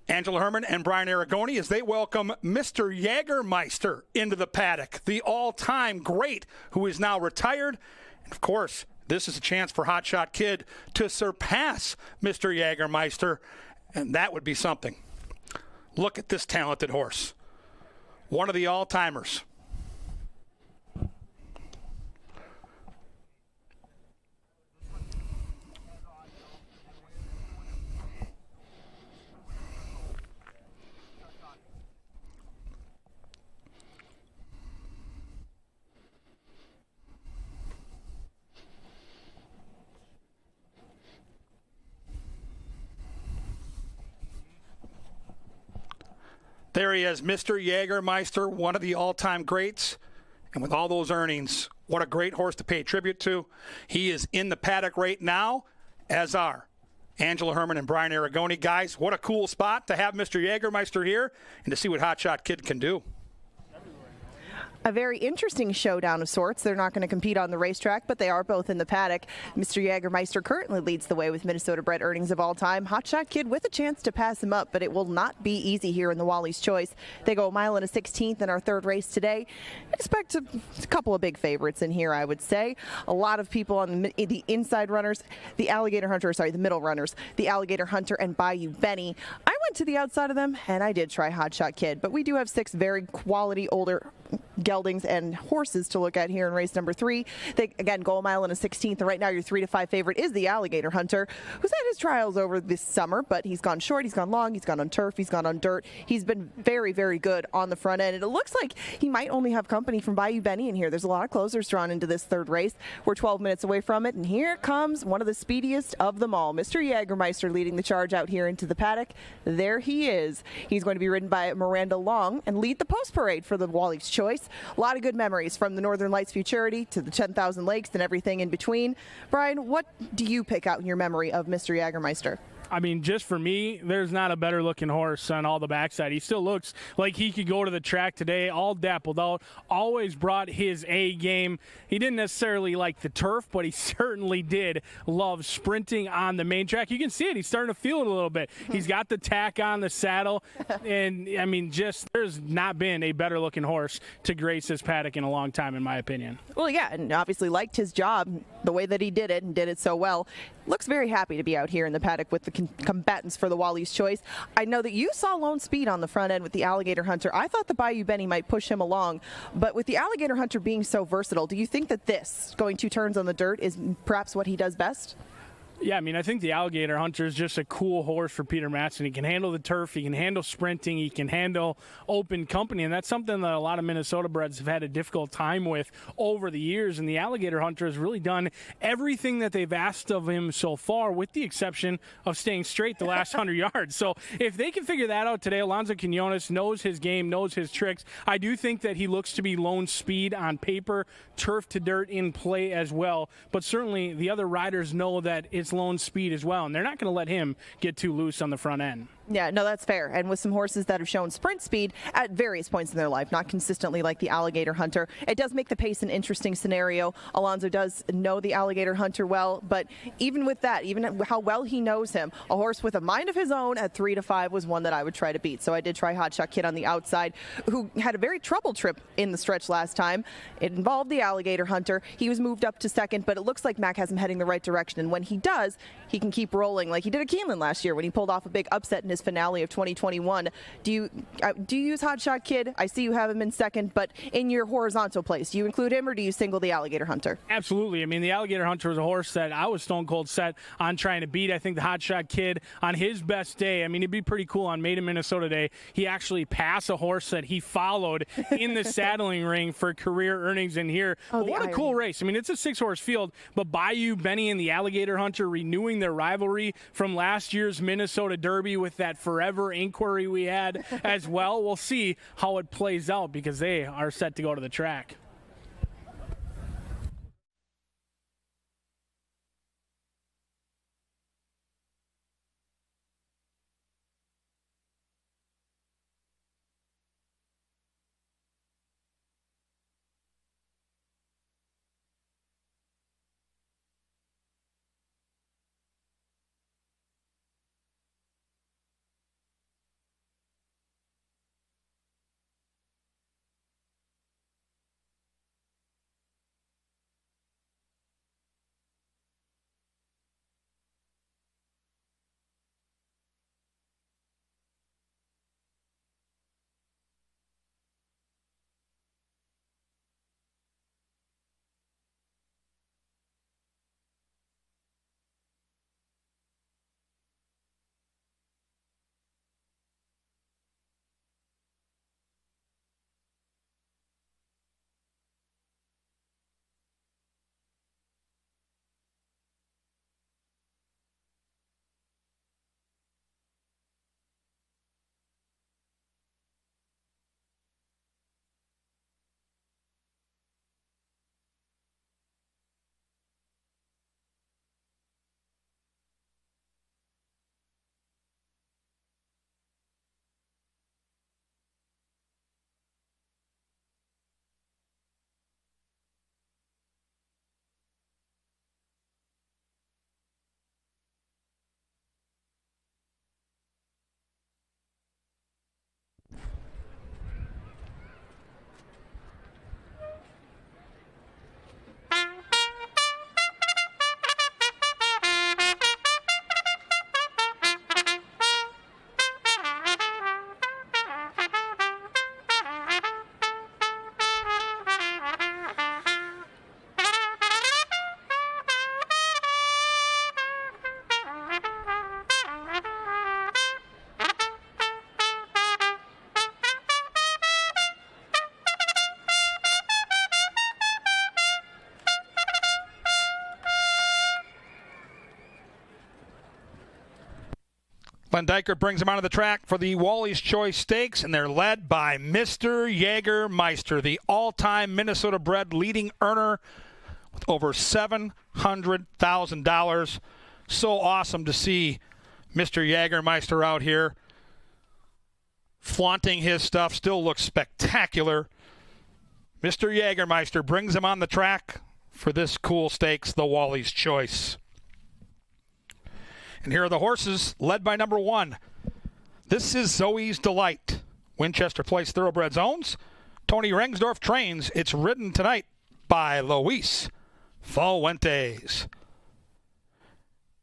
Angela Herman and Brian Aragoni as they welcome Mr. Jägermeister into the paddock, the all-time great who is now retired. And of course, this is a chance for Hot Shot Kid to surpass Mr. Jägermeister, and that would be something. Look at this talented horse. One of the all-timers. There he is, Mr. Jägermeister, one of the all-time greats. And with all those earnings, what a great horse to pay tribute to. He is in the paddock right now, as are Angela Herman and Brian Aragoni. Guys, what a cool spot to have Mr. Jägermeister here and to see what Hot Shot Kid can do. A very interesting showdown of sorts. They're not going to compete on the racetrack, but they are both in the paddock. Mr. Jägermeister currently leads the way with Minnesota-bred earnings of all time. Hot Shot Kid with a chance to pass him up, but it will not be easy here in the Wally's Choice. They go a mile and a 16th in our third race today. Expect a couple of big favorites in here, I would say. A lot of people on the inside runners, the middle runners, the Alligator Hunter and Bayou Benny. I went to the outside of them, and I did try Hot Shot Kid, but we do have 6 very quality older geldings and horses to look at here in race number 3. They again go a mile and a 16th, and right now your 3-5 favorite is the Alligator Hunter, who's had his trials over this summer, but he's gone short, he's gone long, he's gone on turf, he's gone on dirt. He's been very, very good on the front end, and it looks like he might only have company from Bayou Benny in here. There's a lot of closers drawn into this third race. We're 12 minutes away from it, and here comes one of the speediest of them all, Mr. Jägermeister, leading the charge out here into the paddock. There he is. He's going to be ridden by Miranda Long and lead the post parade for the Wally's Choice. A lot of good memories from the Northern Lights Futurity to the 10,000 Lakes and everything in between. Brian, what do you pick out in your memory of Mr. Jägermeister? I mean, just for me, there's not a better looking horse on all the backside. He still looks like he could go to the track today, all dappled out, always brought his A game. He didn't necessarily like the turf, but he certainly did love sprinting on the main track. You can see it. He's starting to feel it a little bit. He's got the tack on the saddle, and I mean, just there's not been a better looking horse to grace this paddock in a long time, in my opinion. Well, yeah, and obviously liked his job, the way that he did it, and did it so well. Looks very happy to be out here in the paddock with the combatants for the Wally's Choice. I know that you saw Lone Speed on the front end with the Alligator Hunter. I thought the Bayou Benny might push him along, but with the Alligator Hunter being so versatile, do you think that this, going 2 turns on the dirt, is perhaps what he does best? Yeah, I mean, I think the Alligator Hunter is just a cool horse for Peter Madsen. He can handle the turf, he can handle sprinting, he can handle open company, and that's something that a lot of Minnesota breds have had a difficult time with over the years, and the Alligator Hunter has really done everything that they've asked of him so far, with the exception of staying straight the last 100 yards. So if they can figure that out today, Alonso Quinones knows his game, knows his tricks. I do think that he looks to be Lone Speed on paper, turf to dirt in play as well, but certainly the other riders know that it's Lone Speed as well, and they're not going to let him get too loose on the front end. Yeah, no, that's fair. And with some horses that have shown sprint speed at various points in their life, not consistently like the Alligator Hunter, it does make the pace an interesting scenario. Alonso does know the Alligator Hunter well, but even with that, even how well he knows him, a horse with a mind of his own at 3-5 was one that I would try to beat. So I did try Hot Shot Kid on the outside, who had a very troubled trip in the stretch last time. It involved the Alligator Hunter. He was moved up to second, but it looks like Mac has him heading the right direction. And when he does, he can keep rolling like he did at Keeneland last year when he pulled off a big upset in his finale of 2021. Do you use Hot Shot Kid? I see you have him in second, but in your horizontal place, do you include him or do you single the Alligator Hunter? Absolutely. I mean, the Alligator Hunter was a horse that I was stone cold set on trying to beat. I think the Hot Shot Kid on his best day, I mean, it'd be pretty cool on Made in Minnesota Day. He actually passed a horse that he followed in the saddling ring for career earnings in here. But what a cool race. I mean, it's a 6-horse field, but Bayou, Benny, and the Alligator Hunter renewing their rivalry from last year's Minnesota Derby with that forever inquiry we had as well. We'll see how it plays out because they are set to go to the track. Glenn Dykert brings them onto the track for the Wally's Choice Stakes, and they're led by Mr. Jägermeister, the all-time Minnesota-bred leading earner with over $700,000. So awesome to see Mr. Jägermeister out here flaunting his stuff. Still looks spectacular. Mr. Jägermeister brings him on the track for this cool stakes, the Wally's Choice. And here are the horses, led by number 1. This is Zoe's Delight. Winchester Place Thoroughbreds owns. Tony Rengsdorf trains. It's ridden tonight by Luis Fuentes.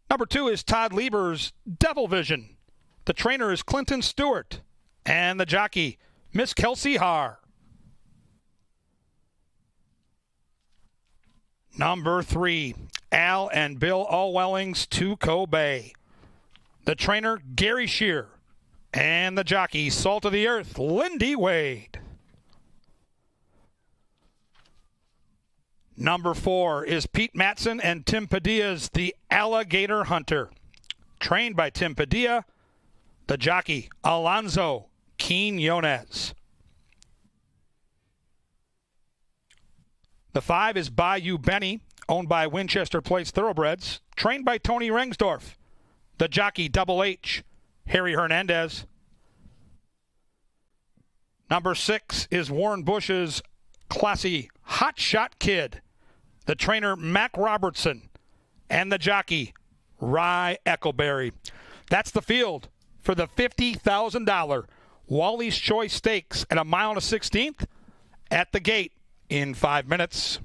Number 2 is Todd Lieber's Devil Vision. The trainer is Clinton Stewart. And the jockey, Miss Kelsey Haar. Number 3, Al and Bill Allwelling's Tuco Bay. The trainer, Gary Shear. And the jockey, Salt of the Earth, Lindy Wade. Number 4 is Pete Matson and Tim Padilla's The Alligator Hunter. Trained by Tim Padilla. The jockey, Alonzo Quinones. The 5 is Bayou Benny, owned by Winchester Place Thoroughbreds, trained by Tony Rengsdorf. The jockey, Double H, Harry Hernandez. Number 6 is Warren Bush's classy Hot Shot Kid. The trainer, Mac Robertson. And the jockey, Rye Eckleberry. That's the field for the $50,000 Wally's Choice Stakes at 1 1/16 at the gate in 5 minutes.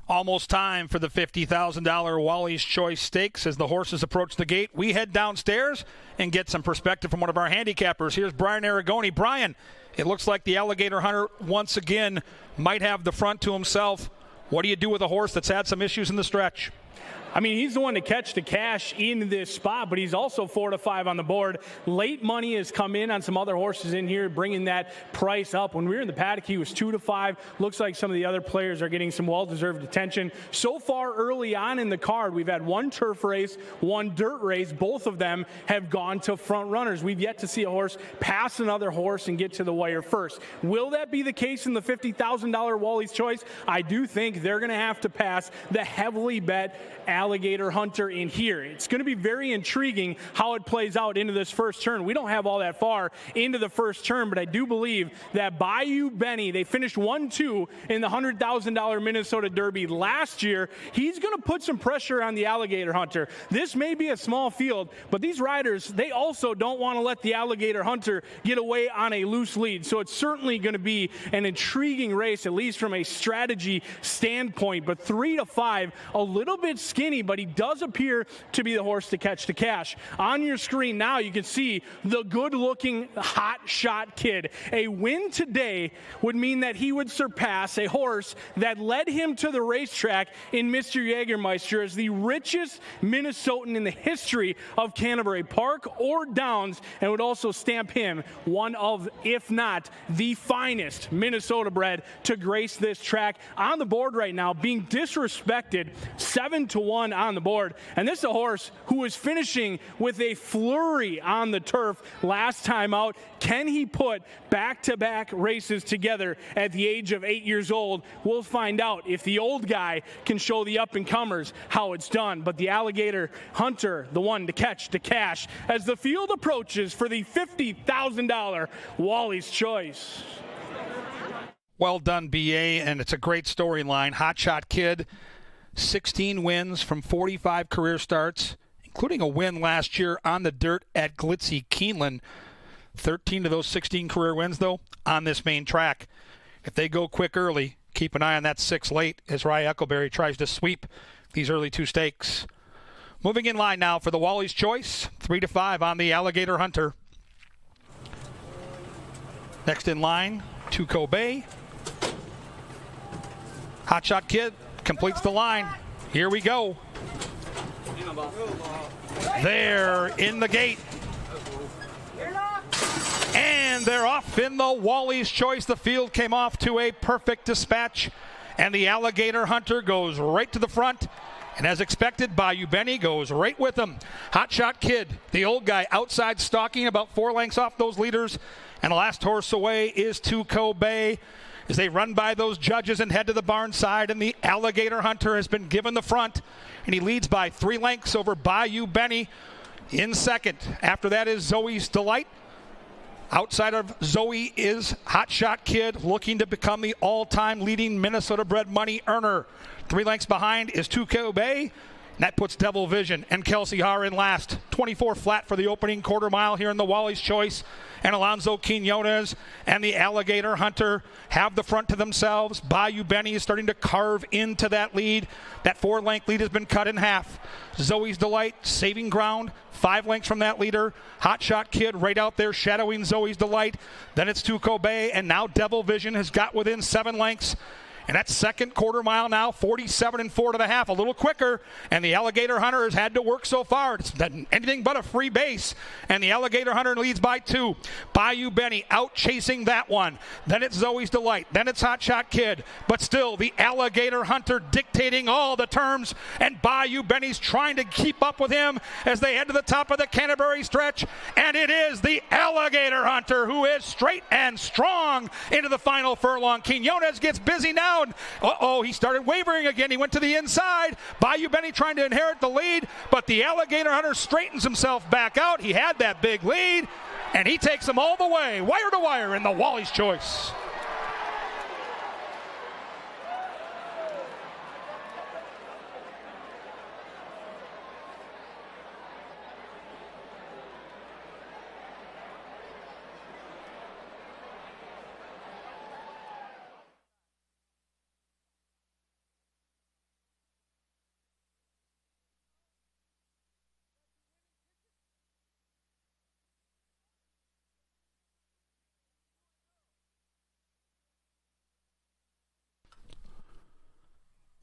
Almost time for the $50,000 Wally's Choice Stakes. As the horses approach the gate, we head downstairs and get some perspective from one of our handicappers. Here's Brian Aragoni. Brian, it looks like the Alligator Hunter once again might have the front to himself. What do you do with a horse that's had some issues in the stretch? I mean, he's the one to catch the cash in this spot, but he's also 4 to 5 on the board. Late money has come in on some other horses in here, bringing that price up. When we were in the paddock, he was 2 to 5. Looks like some of the other players are getting some well-deserved attention. So far early on in the card, we've had one turf race, one dirt race. Both of them have gone to front runners. We've yet to see a horse pass another horse and get to the wire first. Will that be the case in the $50,000 Wally's Choice? I do think they're going to have to pass the heavily bet Alligator Hunter in here. It's going to be very intriguing how it plays out into this first turn. We don't have all that far into the first turn, but I do believe that Bayou Benny, they finished 1-2 in the $100,000 Minnesota Derby last year. He's going to put some pressure on the Alligator Hunter. This may be a small field, but these riders, they also don't want to let the Alligator Hunter get away on a loose lead. So it's certainly going to be an intriguing race, at least from a strategy standpoint. But 3 to 5, a little bit skinny, but he does appear to be the horse to catch the cash. On your screen now, you can see the good-looking hot shot kid. A win today would mean that he would surpass a horse that led him to the racetrack in Mr. Jägermeister as the richest Minnesotan in the history of Canterbury Park or Downs, and would also stamp him one of, if not the finest Minnesota bred to grace this track. On the board right now, being disrespected, 7 to 1 on the board. And this is a horse who was finishing with a flurry on the turf last time out. Can he put back-to-back races together at the age of 8 years old? We'll find out if the old guy can show the up-and-comers how it's done. But the Alligator Hunter, the one to catch the cash as the field approaches for the $50,000 Wally's Choice. Well done, BA, and it's a great storyline. Hotshot kid, 16 wins from 45 career starts, including a win last year on the dirt at Glitzy Keeneland. 13 of those 16 career wins, though, on this main track. If they go quick early, keep an eye on that 6 late as Rye Eccleberry tries to sweep these early 2 stakes. Moving in line now for the Wally's Choice, 3 to 5 on the Alligator Hunter. Next in line, Tuco Bay. Hotshot Kid completes the line. Here we go. They're in the gate. And they're off in the Wally's Choice. The field came off to a perfect dispatch. And the Alligator Hunter goes right to the front. And as expected, Bayou Benny goes right with him. Hotshot Kid, the old guy, outside stalking about 4 lengths off those leaders. And the last horse away is Tuco Bay, as they run by those judges and head to the barn side, and the Alligator Hunter has been given the front, and he leads by 3 lengths over Bayou Benny in second. After that is Zoe's Delight. Outside of Zoe is Hotshot Kid, looking to become the all-time leading Minnesota-bred money earner. 3 lengths behind is Tuco Bay. And that puts Devil Vision and Kelsey Haar in last. 24 flat for the opening quarter mile here in the Wally's Choice. And Alonso Quinones and the Alligator Hunter have the front to themselves. Bayou Benny is starting to carve into that lead. That 4-length lead has been cut in half. Zoe's Delight saving ground, 5 lengths from that leader. Hotshot Kid right out there shadowing Zoe's Delight. Then it's Tuco Bay, and now Devil Vision has got within 7 lengths. And that second quarter mile now, 47 4.5, a little quicker. And the Alligator Hunter has had to work so far. It's been anything but a free base. And the Alligator Hunter leads by 2. Bayou Benny out chasing that one. Then it's Zoe's Delight. Then it's Hotshot Kid. But still, the Alligator Hunter dictating all the terms. And Bayou Benny's trying to keep up with him as they head to the top of the Canterbury stretch. And it is the Alligator Hunter who is straight and strong into the final furlong. Quinones gets busy now. Uh-oh, he started wavering again. He went to the inside. Bayou Benny trying to inherit the lead, but the Alligator Hunter straightens himself back out. He had that big lead, and he takes them all the way, wire to wire, in the Wally's Choice.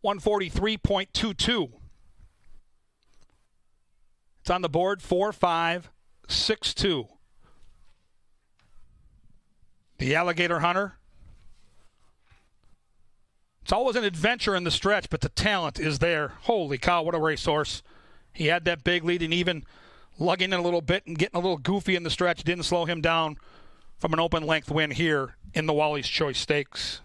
143.22. It's on the board, 4-5-6-2. The Alligator Hunter. It's always an adventure in the stretch, but the talent is there. Holy cow, what a racehorse. He had that big lead, and even lugging in a little bit and getting a little goofy in the stretch didn't slow him down from an open length win here in the Wally's Choice Stakes.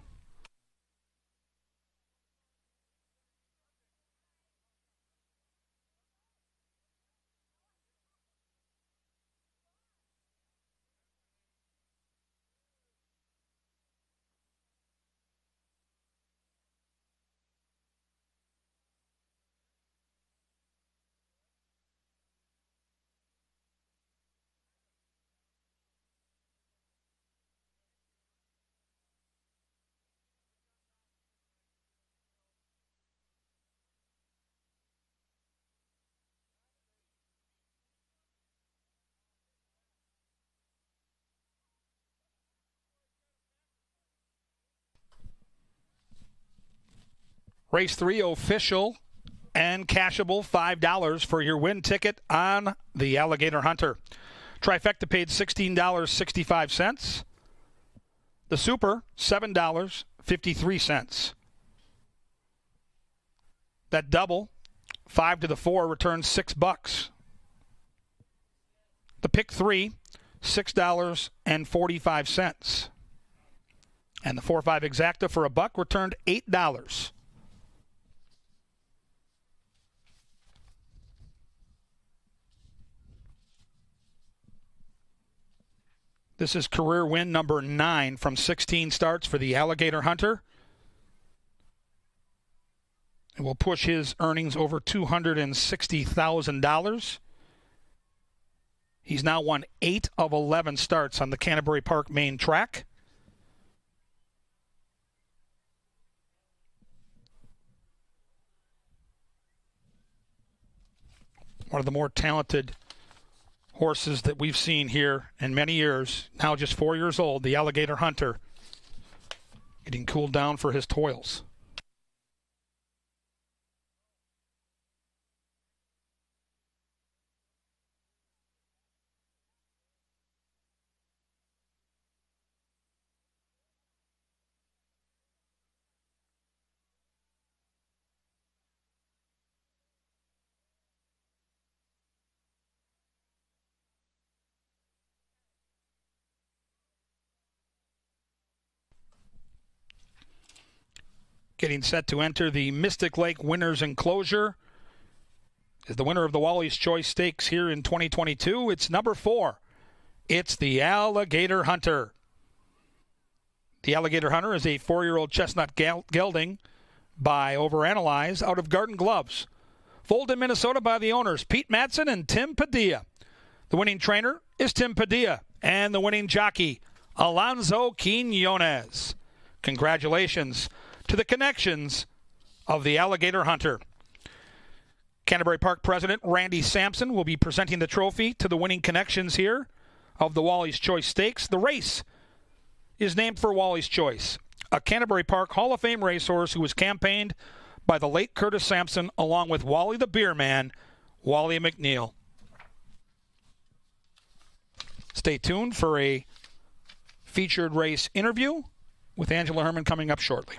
Race 3 official and cashable, $5 for your win ticket on the Alligator Hunter. Trifecta paid $16.65. The Super, $7.53. That double, 5 to the 4, returns $6. The pick 3, $6.45. And the 4-5 exacta for $1 returned $8. This is career win number 9 from 16 starts for the Alligator Hunter. It will push his earnings over $260,000. He's now won 8 of 11 starts on the Canterbury Park main track. One of the more talented horses that we've seen here in many years, now just 4 years old, the Alligator Hunter, getting cooled down for his toils. Getting set to enter the Mystic Lake Winners Enclosure is the winner of the Wally's Choice Stakes here in 2022. It's number 4. It's the Alligator Hunter. The Alligator Hunter is a 4-year-old chestnut gelding by Overanalyze out of Garden Gloves. Foaled in Minnesota by the owners, Pete Madsen and Tim Padilla. The winning trainer is Tim Padilla, and the winning jockey, Alonzo Quinones. Congratulations to the connections of the Alligator Hunter. Canterbury Park President Randy Sampson will be presenting the trophy to the winning connections here of the Wally's Choice Stakes. The race is named for Wally's Choice, a Canterbury Park Hall of Fame racehorse who was campaigned by the late Curtis Sampson along with Wally the Beer Man, Wally McNeil. Stay tuned for a featured race interview with Angela Herman coming up shortly.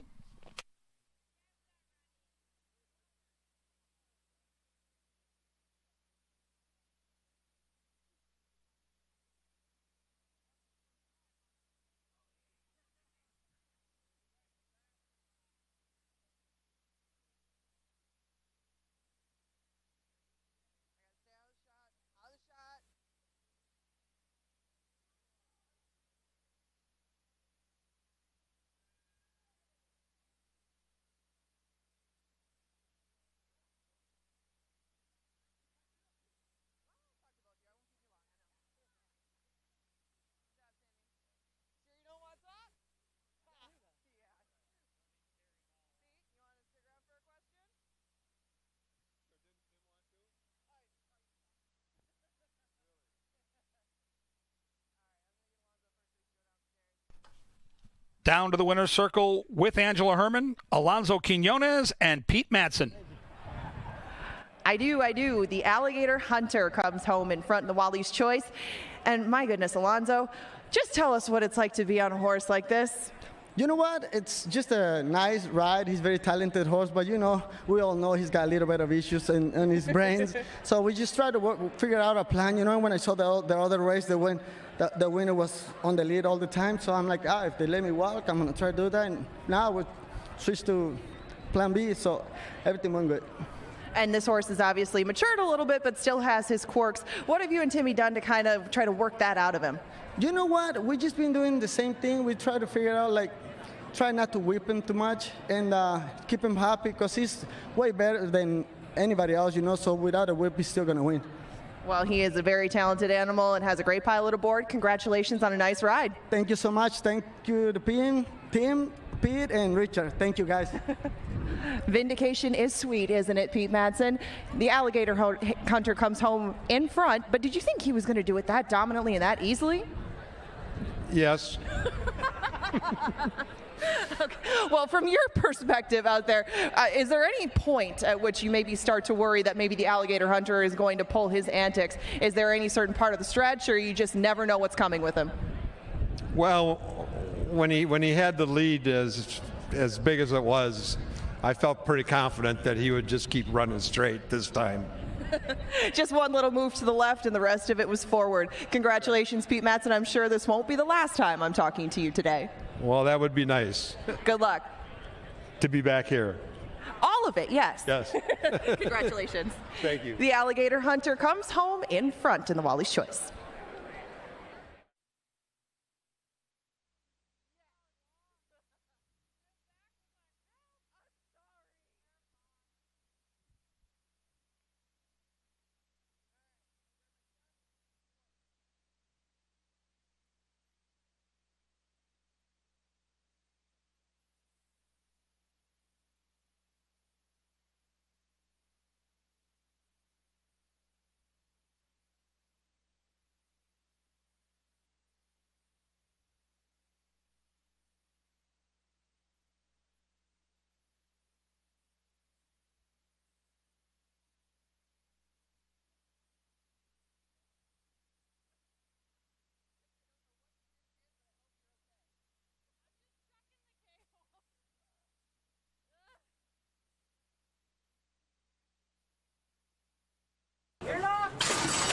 down to the winner's circle with Angela Herman, Alonzo Quinones, and Pete Madsen. I do. The Alligator Hunter comes home in front in the Wally's Choice. And my goodness, Alonzo, just tell us what it's like to be on a horse like this. You know what? It's just a nice ride. He's a very talented horse, but we all know he's got a little bit of issues in his brains. So we just try to figure out a plan. When I saw the other race, the winner was on the lead all the time. So I'm like, if they let me walk, I'm going to try to do that. And now we switch to plan B, so everything went good. And this horse has obviously matured a little bit, but still has his quirks. What have you and Timmy done to kind of try to work that out of him? You know what? We've just been doing the same thing. We try to figure out, try not to whip him too much and keep him happy because he's way better than anybody else, so without a whip, he's still going to win. Well, he is a very talented animal and has a great pilot aboard. Congratulations on a nice ride. Thank you so much. Thank you to Tim, Pete, and Richard. Thank you, guys. Vindication is sweet, isn't it, Pete Madsen? The Alligator Hunter comes home in front, but did you think he was going to do it that dominantly and that easily? Yes. Okay. Well, from your perspective out there, is there any point at which you maybe start to worry that maybe the Alligator Hunter is going to pull his antics? Is there any certain part of the stretch, or you just never know what's coming with him? Well, when he had the lead as big as it was, I felt pretty confident that he would just keep running straight this time. Just one little move to the left and the rest of it was forward. Congratulations, Pete Madsen. I'm sure this won't be the last time I'm talking to you today. Well, that would be nice. Good luck. To be back here. All of it, yes. Yes. Congratulations. Thank you. The Alligator Hunter comes home in front in the Wally's Choice.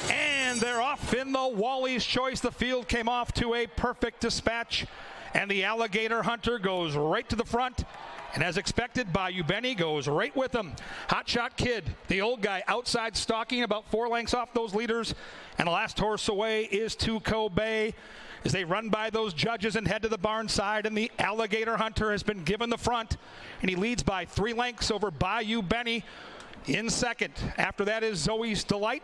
And they're off in the Wally's Choice. The field came off to a perfect dispatch, and the Alligator Hunter goes right to the front. And as expected, Bayou Benny goes right with him. Hot Shot Kid, the old guy, outside stalking about 4 lengths off those leaders. And the last horse away is Tuco Bay as they run by those judges and head to the barn side. And the Alligator Hunter has been given the front, and he leads by 3 lengths over Bayou Benny in second. After that is Zoe's Delight.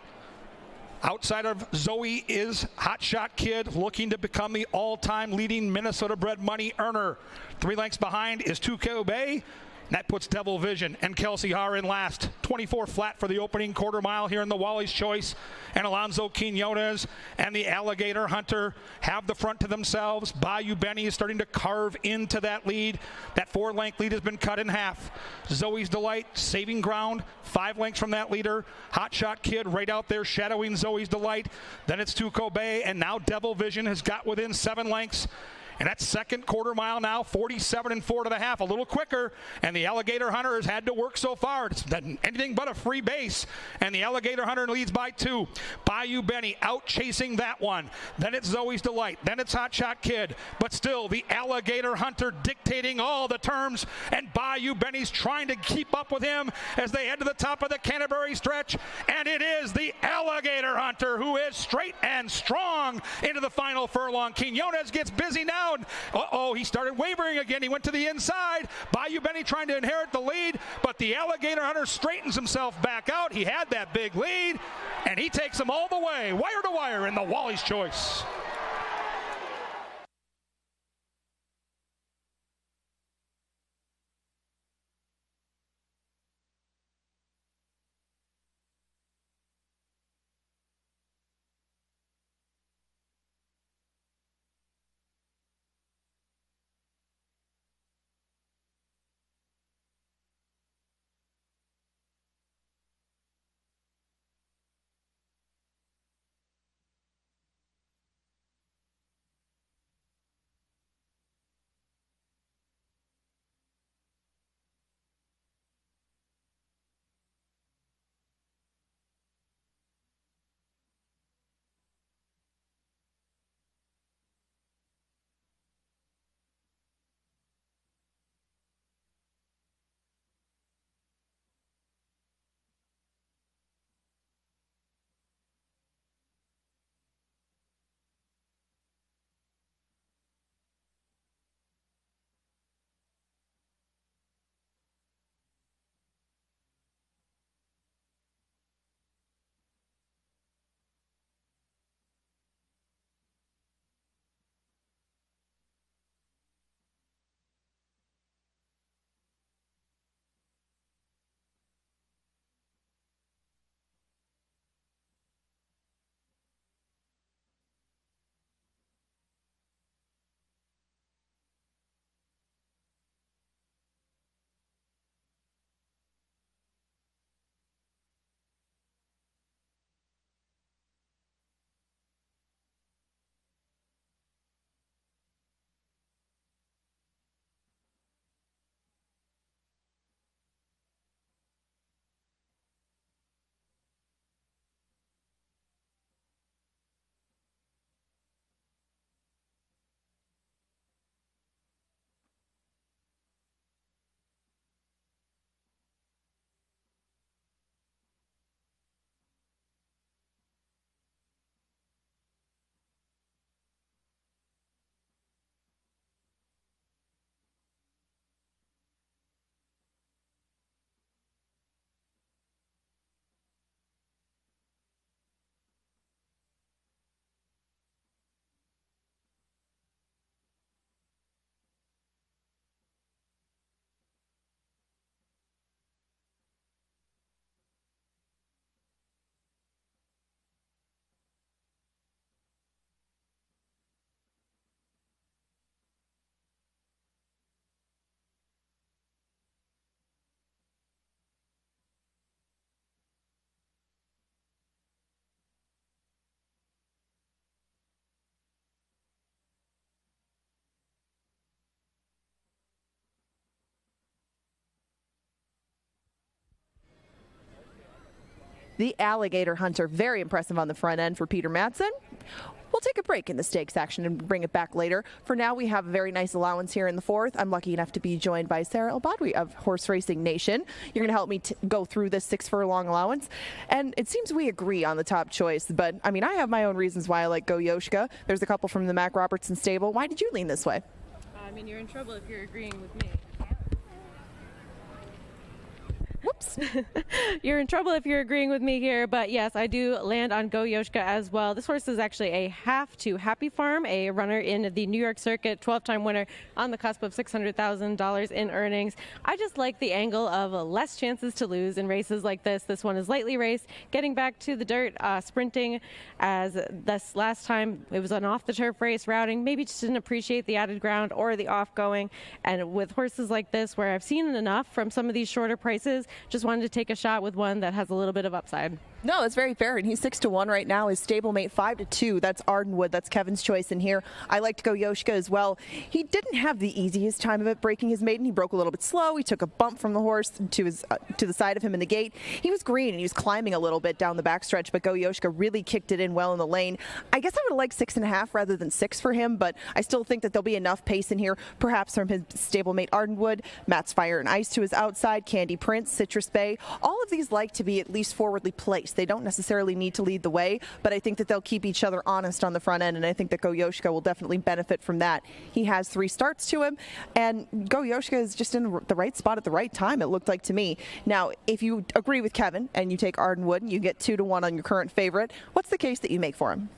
Outside of Zoe is Hot Shot Kid, looking to become the all-time leading Minnesota-bred money earner. 3 lengths behind is Tuco Bay. That puts Devil Vision and Kelsey Haar in last. 24 flat for the opening quarter mile here in the Wally's Choice. And Alonzo Quinones and the Alligator Hunter have the front to themselves. Bayou Benny is starting to carve into that lead. That 4-length lead has been cut in half. Zoe's Delight saving ground, 5 lengths from that leader. Hot Shot Kid right out there shadowing Zoe's Delight. Then it's Tuco Bay, and now Devil Vision has got within 7 lengths. And that second quarter mile now, 47 4.5, a little quicker. And the Alligator Hunter has had to work so far. It's been anything but a free base. And the Alligator Hunter leads by 2. Bayou Benny out chasing that one. Then it's Zoe's Delight. Then it's Hot Shot Kid. But still, the Alligator Hunter dictating all the terms. And Bayou Benny's trying to keep up with him as they head to the top of the Canterbury stretch. And it is the Alligator Hunter who is straight and strong into the final furlong. Quinones gets busy now. Uh-oh, he started wavering again. He went to the inside. Bayou Benny trying to inherit the lead, but the Alligator Hunter straightens himself back out. He had that big lead, and he takes him all the way, wire to wire, in the Wally's Choice. the Alligator Hunter. Very impressive on the front end for Peter Madsen. We'll take a break in the stakes action and bring it back later. For now, we have a very nice allowance here in the fourth. I'm lucky enough to be joined by Sarah Elbadwi of Horse Racing Nation. You're going to help me go through this 6 furlong allowance. And it seems we agree on the top choice. But, I mean, I have my own reasons why I like Go Yoshka. There's a couple from the Mac Robertson stable. Why did you lean this way? I mean, you're in trouble if you're agreeing with me. Whoops. You're in trouble if you're agreeing with me here, but yes, I do land on Go Yoshka as well. This horse is actually a half to Happy Farm, a runner in the New York circuit, 12-time winner on the cusp of $600,000 in earnings. I just like the angle of less chances to lose in races like this. This one is lightly raced, getting back to the dirt, sprinting, as this last time it was an off-the-turf race, routing, maybe just didn't appreciate the added ground or the off-going. And with horses like this, where I've seen enough from some of these shorter prices, just wanted to take a shot with one that has a little bit of upside. No, that's very fair, and he's 6-1 right now. His stablemate 5-2. That's Ardenwood. That's Kevin's choice in here. I like to go Yoshka as well. He didn't have the easiest time of it breaking his maiden. He broke a little bit slow. He took a bump from the horse to the side of him in the gate. He was green and he was climbing a little bit down the backstretch, but Go Yoshka really kicked it in well in the lane. I guess I would have liked 6.5 rather than 6 for him, but I still think that there'll be enough pace in here, perhaps from his stablemate Ardenwood, Matt's Fire and Ice to his outside, Candy Prince, Citrus Bay. All of these like to be at least forwardly placed. They don't necessarily need to lead the way, but I think that they'll keep each other honest on the front end, and I think that Go Yoshka will definitely benefit from that. He has 3 starts to him, and Go Yoshka is just in the right spot at the right time, it looked like to me. Now, if you agree with Kevin and you take Ardenwood and you get 2-1 on your current favorite, what's the case that you make for him?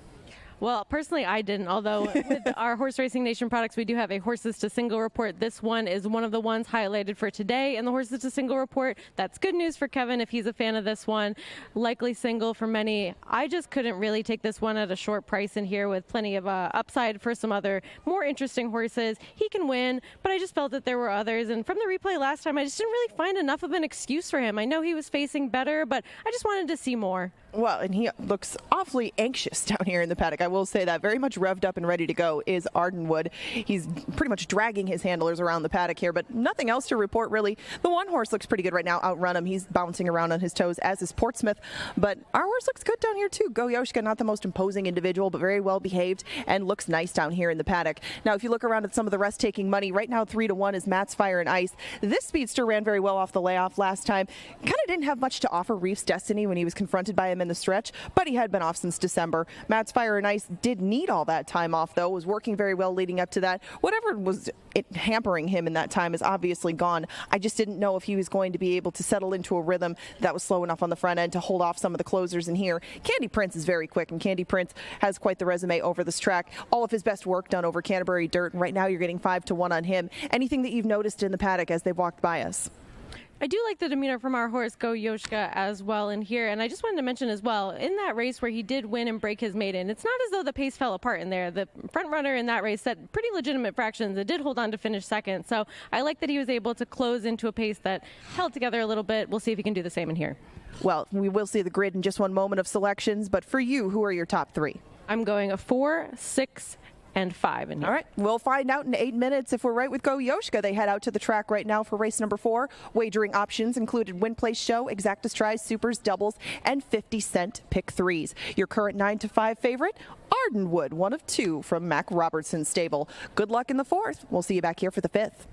Well, personally, I didn't, although with our Horse Racing Nation products, we do have a Horses to Single report. This one is one of the ones highlighted for today in the Horses to Single report. That's good news for Kevin if he's a fan of this one. Likely single for many. I just couldn't really take this one at a short price in here with plenty of upside for some other more interesting horses. He can win, but I just felt that there were others. And from the replay last time, I just didn't really find enough of an excuse for him. I know he was facing better, but I just wanted to see more. Well, and he looks awfully anxious down here in the paddock. I will say that. Very much revved up and ready to go is Ardenwood. He's pretty much dragging his handlers around the paddock here, but nothing else to report, really. The one horse looks pretty good right now. Outrun him. He's bouncing around on his toes, as is Portsmouth. But our horse looks good down here, too. Go Yoshka, not the most imposing individual, but very well behaved and looks nice down here in the paddock. Now, if you look around at some of the rest taking money, right now 3-1 is Matt's Fire and Ice. This speedster ran very well off the layoff last time. Kind of didn't have much to offer Reef's Destiny when he was confronted by him in the stretch, but he had been off since December. Matt's Fire and Ice did need all that time off, though, was working very well leading up to that. Whatever was hampering him in that time is obviously gone. I just didn't know if he was going to be able to settle into a rhythm that was slow enough on the front end to hold off some of the closers in here. Candy Prince is very quick, and Candy Prince has quite the resume over this track. All of his best work done over Canterbury dirt, and right now you're getting 5-1 on him. Anything that you've noticed in the paddock as they've walked by us? I do like the demeanor from our horse, Go Yoshka, as well in here. And I just wanted to mention as well, in that race where he did win and break his maiden, it's not as though the pace fell apart in there. The front runner in that race set pretty legitimate fractions. It did hold on to finish second. So I like that he was able to close into a pace that held together a little bit. We'll see if he can do the same in here. Well, we will see the grid in just one moment of selections. But for you, who are your top 3? I'm going a 4, 6, and 5 in here. All right, we'll find out in 8 minutes if we're right with Go Yoshka. They head out to the track right now for race number 4. Wagering options included win, place, show, exacta tries, supers, doubles, and 50-cent pick 3s. Your current 9-5 favorite, Ardenwood, one of 2 from Mac Robertson's stable. Good luck in the 4th. We'll see you back here for the 5th.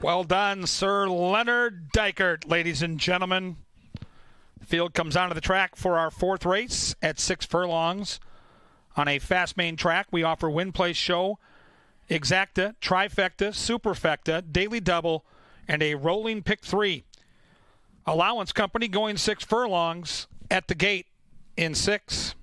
Well done, Sir Leonard Dykert, ladies and gentlemen. The field comes onto the track for our fourth race at 6 furlongs. On a fast main track, we offer win, place, show, exacta, trifecta, superfecta, daily double, and a rolling pick 3. Allowance Company going 6 furlongs at the gate in 6.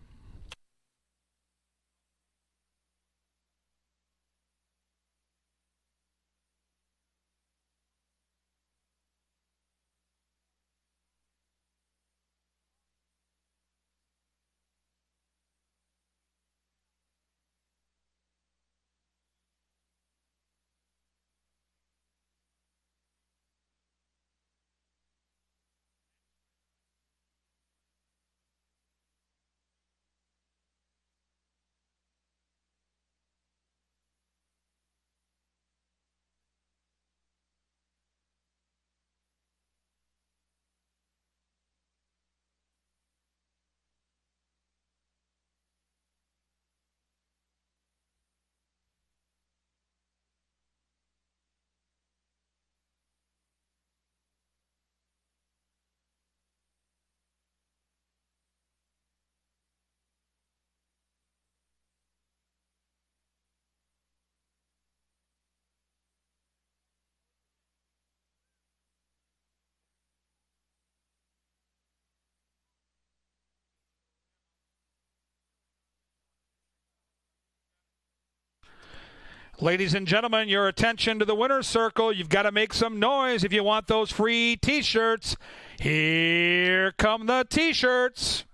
Ladies and gentlemen, your attention to the winner's circle. You've got to make some noise if you want those free T-shirts. Here come the T-shirts.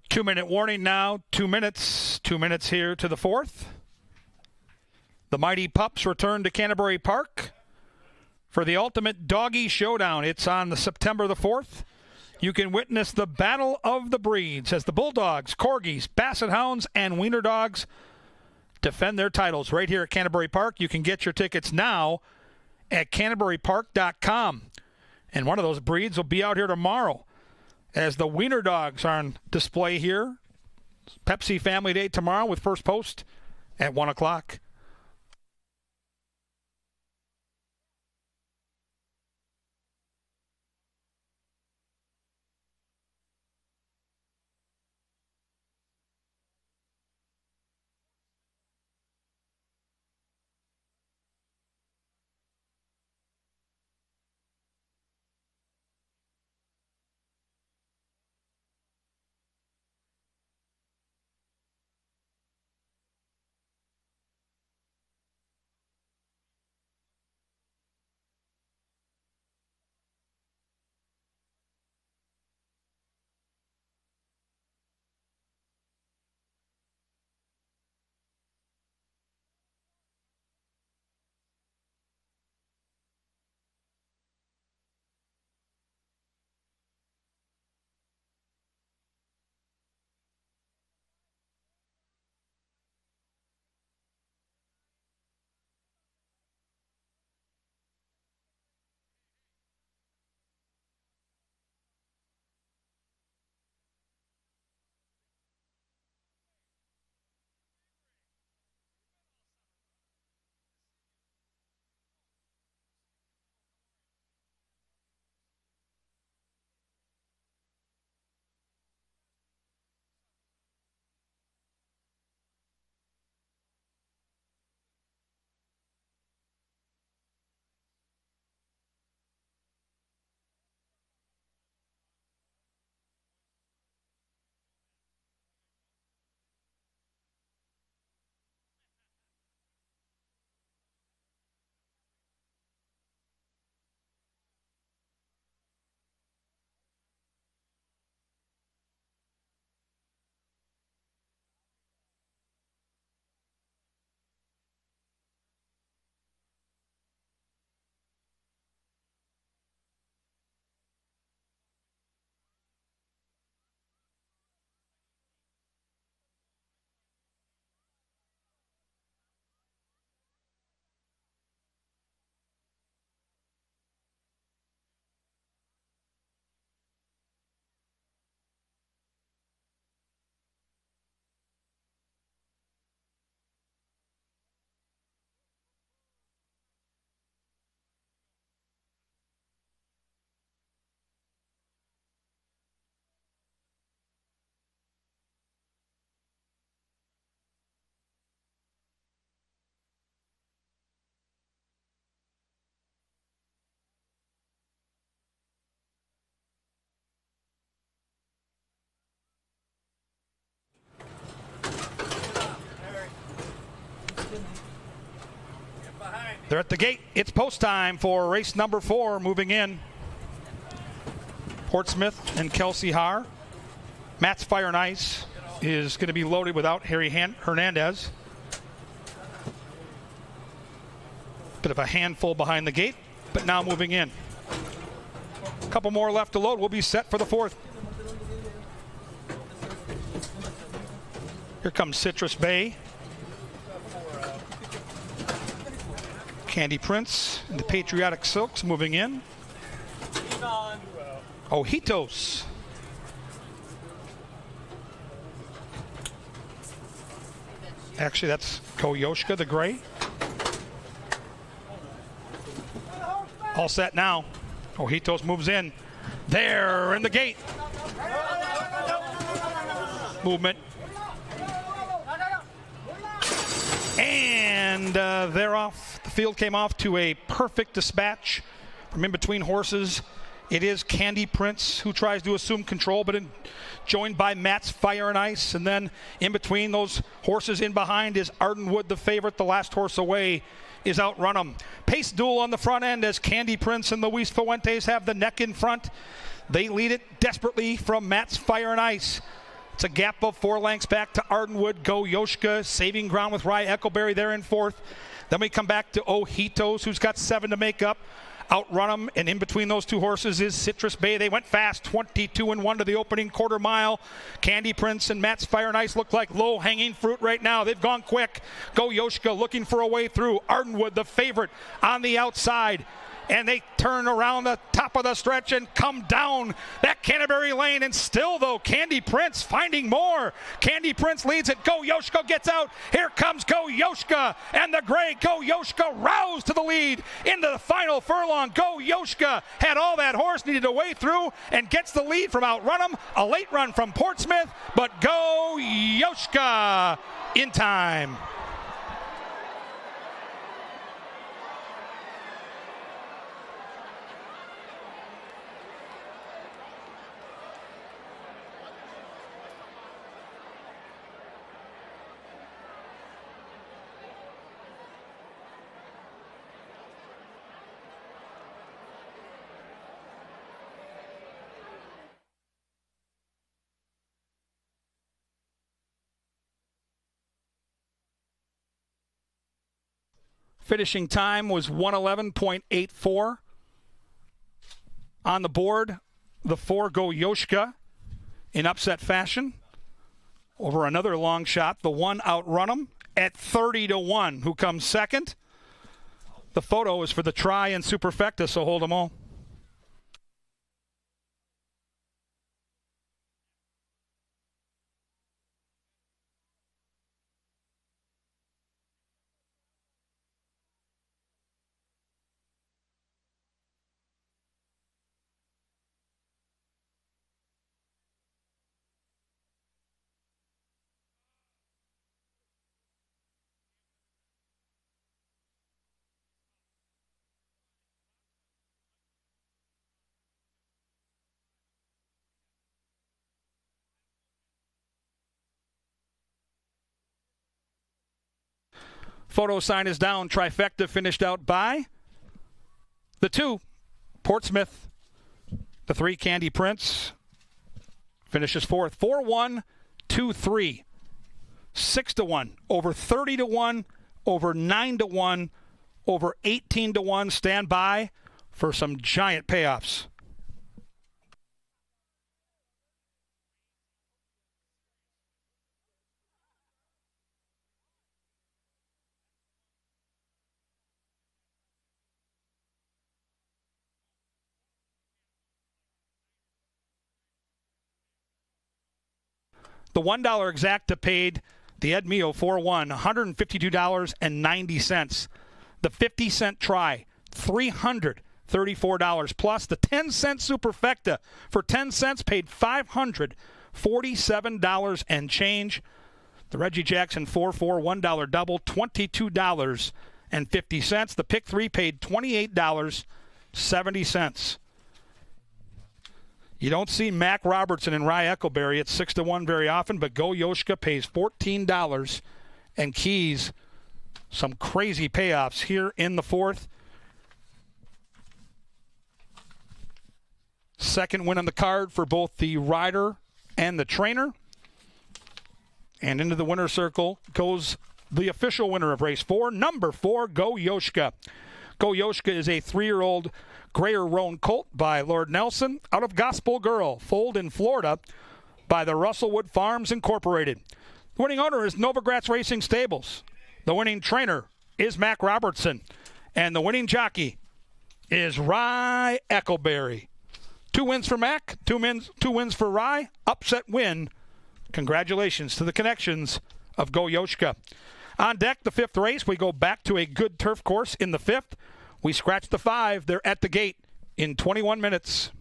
Two-minute warning now. 2 minutes. 2 minutes here to the fourth. The Mighty Pups return to Canterbury Park for the ultimate doggy showdown. It's on the September the 4th. You can witness the battle of the breeds as the Bulldogs, Corgis, Basset Hounds, and Wiener Dogs defend their titles right here at Canterbury Park. You can get your tickets now at canterburypark.com. And one of those breeds will be out here tomorrow as the Wiener Dogs are on display here. Pepsi Family Day tomorrow with first post at 1 o'clock. They're at the gate. It's post time for race number 4 moving in. Portsmouth and Kelsey Haar. Matt's Fire and Ice is going to be loaded without Harry Hernandez. Bit of a handful behind the gate, but now moving in. A couple more left to load. We'll be set for the 4th. Here comes Citrus Bay. Candy Prince and the Patriotic Silks moving in. Ojitos. Actually, that's Koyoshka, the gray. All set now. Ojitos moves in. There in the gate. Movement. And they're off. The field came off to a perfect dispatch from in between horses. It is Candy Prince who tries to assume control, but joined by Matt's Fire and Ice. And then in between those horses in behind is Ardenwood, the favorite. The last horse away is Outrun 'em. Pace duel on the front end as Candy Prince and Luis Fuentes have the neck in front. They lead it desperately from Matt's Fire and Ice. It's a gap of 4 lengths back to Ardenwood. Go Yoshka saving ground with Rye Eckleberry there in 4th. Then we come back to Ojitos, who's got 7 to make up. Outrun 'em, and in between those 2 horses is Citrus Bay. They went fast, 22-1 to the opening quarter mile. Candy Prince and Matt's Fire and Ice look like low-hanging fruit right now. They've gone quick. Go Yoshka looking for a way through. Ardenwood, the favorite, on the outside. And they turn around the top of the stretch and come down that Canterbury lane. And still, though, Candy Prince finding more. Candy Prince leads it. Go Yoshka gets out. Here comes Go Yoshka. And the gray Go Yoshka roused to the lead into the final furlong. Go Yoshka had all that horse needed a way through and gets the lead from Outrun 'em. A late run from Portsmouth, but Go Yoshka in time. Finishing time was 111.84. On the board, the 4 Go Yoshka in upset fashion. Over another long shot, the 1 Outrun 'em at 30-1. Who comes second? The photo is for the Tri and Superfecta, so hold them all. Photo sign is down. Trifecta finished out by the 2, Portsmouth. The 3, Candy Prince, finishes 4th. 4-1, 2-3. 6-1, over 30-1, over 9-1, over 18-1. Stand by for some giant payoffs. The $1 exacta paid the Ed Mio 4-1, $152.90. The 50-cent try, $334. Plus the 10-cent superfecta for 10 cents paid $547 and change. The Reggie Jackson 4-4 $1 double, $22.50. The pick 3 paid $28.70. You don't see Mac Robertson and Rye Eckleberry at 6-1 very often, but Go Yoshka pays $14 and Keys Some crazy payoffs here in the fourth. Second win on the card for both the rider and the trainer. And into the winner's circle goes the official winner of race 4, number 4, Go Yoshka. Go Yoshka is a 3-year-old Grayer Roan colt by Lord Nelson out of Gospel Girl, foaled in Florida by the Russellwood Farms Incorporated. The winning owner is Novogratz Racing Stables. The winning trainer is Mac Robertson. And the winning jockey is Rye Eccleberry. 2 wins for Mac, 2 wins for Rye. Upset win. Congratulations to the connections of Go Yoshka. On deck, the 5th race. We go back to a good turf course in the 5th. We scratch the 5. They're at the gate in 21 minutes.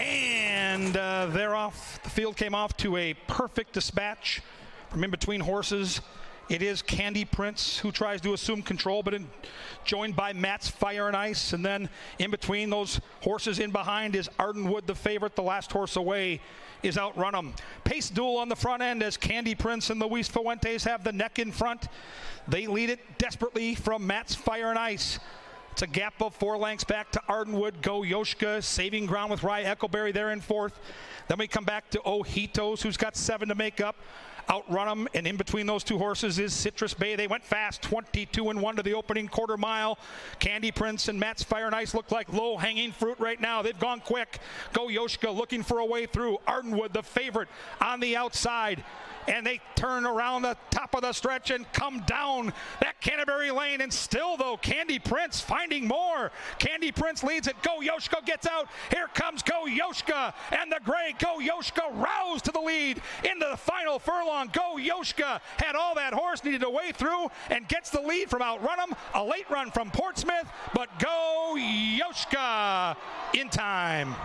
And they're off. The field came off to a perfect dispatch from in between horses. It is Candy Prince who tries to assume control, but joined by Matt's Fire and Ice. And then in between those horses in behind is Ardenwood, the favorite. The last horse away is Outrun 'em. Pace duel on the front end as Candy Prince and Luis Fuentes have the neck in front. They lead it desperately from Matt's Fire and Ice. It's a gap of 4 lengths back to Ardenwood. Go Yoshka saving ground with Rye Eccleberry there in 4th. Then we come back to Ojitos, who's got 7 to make up. Outrun 'em, and in between those 2 horses is Citrus Bay. They went fast, 22-1 to the opening quarter mile. Candy Prince and Matt's Fire and Ice look like low-hanging fruit right now. They've gone quick. Go Yoshka looking for a way through. Ardenwood, the favorite, on the outside. And they turn around the top of the stretch and come down that Canterbury lane. And still, though, Candy Prince finding more. Candy Prince leads it. Go Yoshka gets out. Here comes Go Yoshka. And the gray Go Yoshka roused to the lead into the final furlong. Go Yoshka had all that horse needed a way through and gets the lead from Outrun 'em. A late run from Portsmouth, but Go Yoshka in time.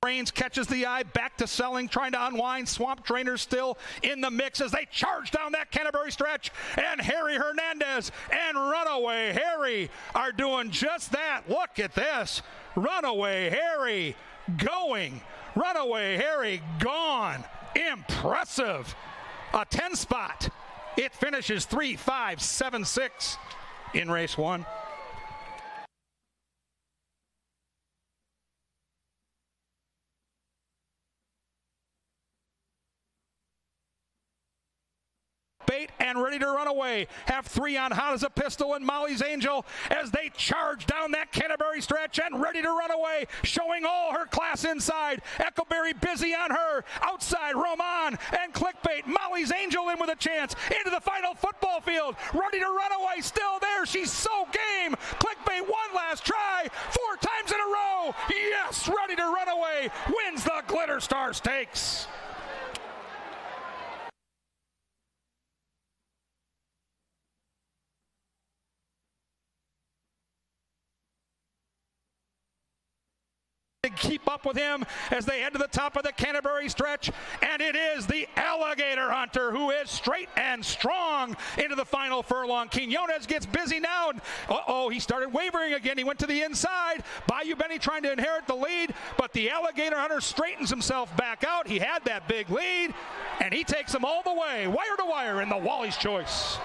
Reigns catches the eye, back to Selling, trying to unwind. Swamp Drainer still in the mix as they charge down that Canterbury stretch. And Harry Hernandez and Runaway Harry are doing just that. Look at this. Runaway Harry going. Runaway Harry gone. Impressive. A 10 spot. It finishes 3-5-7-6 in race 1. Bait and Ready to Run Away have 3 on Hot as a Pistol and Molly's Angel as they charge down that Canterbury stretch, and Ready to Run Away showing all her class inside. Echoberry busy on her. Outside, Roman and Clickbait. Molly's Angel in with a chance into the final football field. Ready to Run Away still there. She's so game. Clickbait one last try. 4 times in a row. Yes, Ready to Run Away wins the Glitter Star Stakes. To keep up with him as they head to the top of the Canterbury stretch, and it is the Alligator Hunter who is straight and strong into the final furlong. Quinones gets busy now, and he started wavering again. He went to the inside. Bayou Benny trying to inherit the lead, but the Alligator Hunter straightens himself back out. He had that big lead, and he takes him all the way, wire to wire, in the Wally's Choice.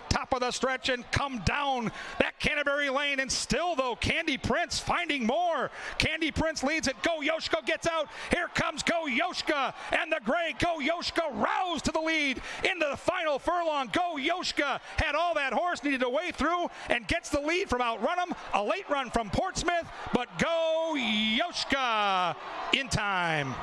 Top of the stretch and come down that Canterbury lane, and still though Candy Prince finding more. Candy Prince leads it. Go Yoshka gets out. Here comes Go Yoshka, and the gray Go Yoshka roused to the lead into the final furlong. Go Yoshka had all that horse needed to weigh through and gets the lead from Outrun 'em. A late run from Portsmouth, but Go Yoshka in time.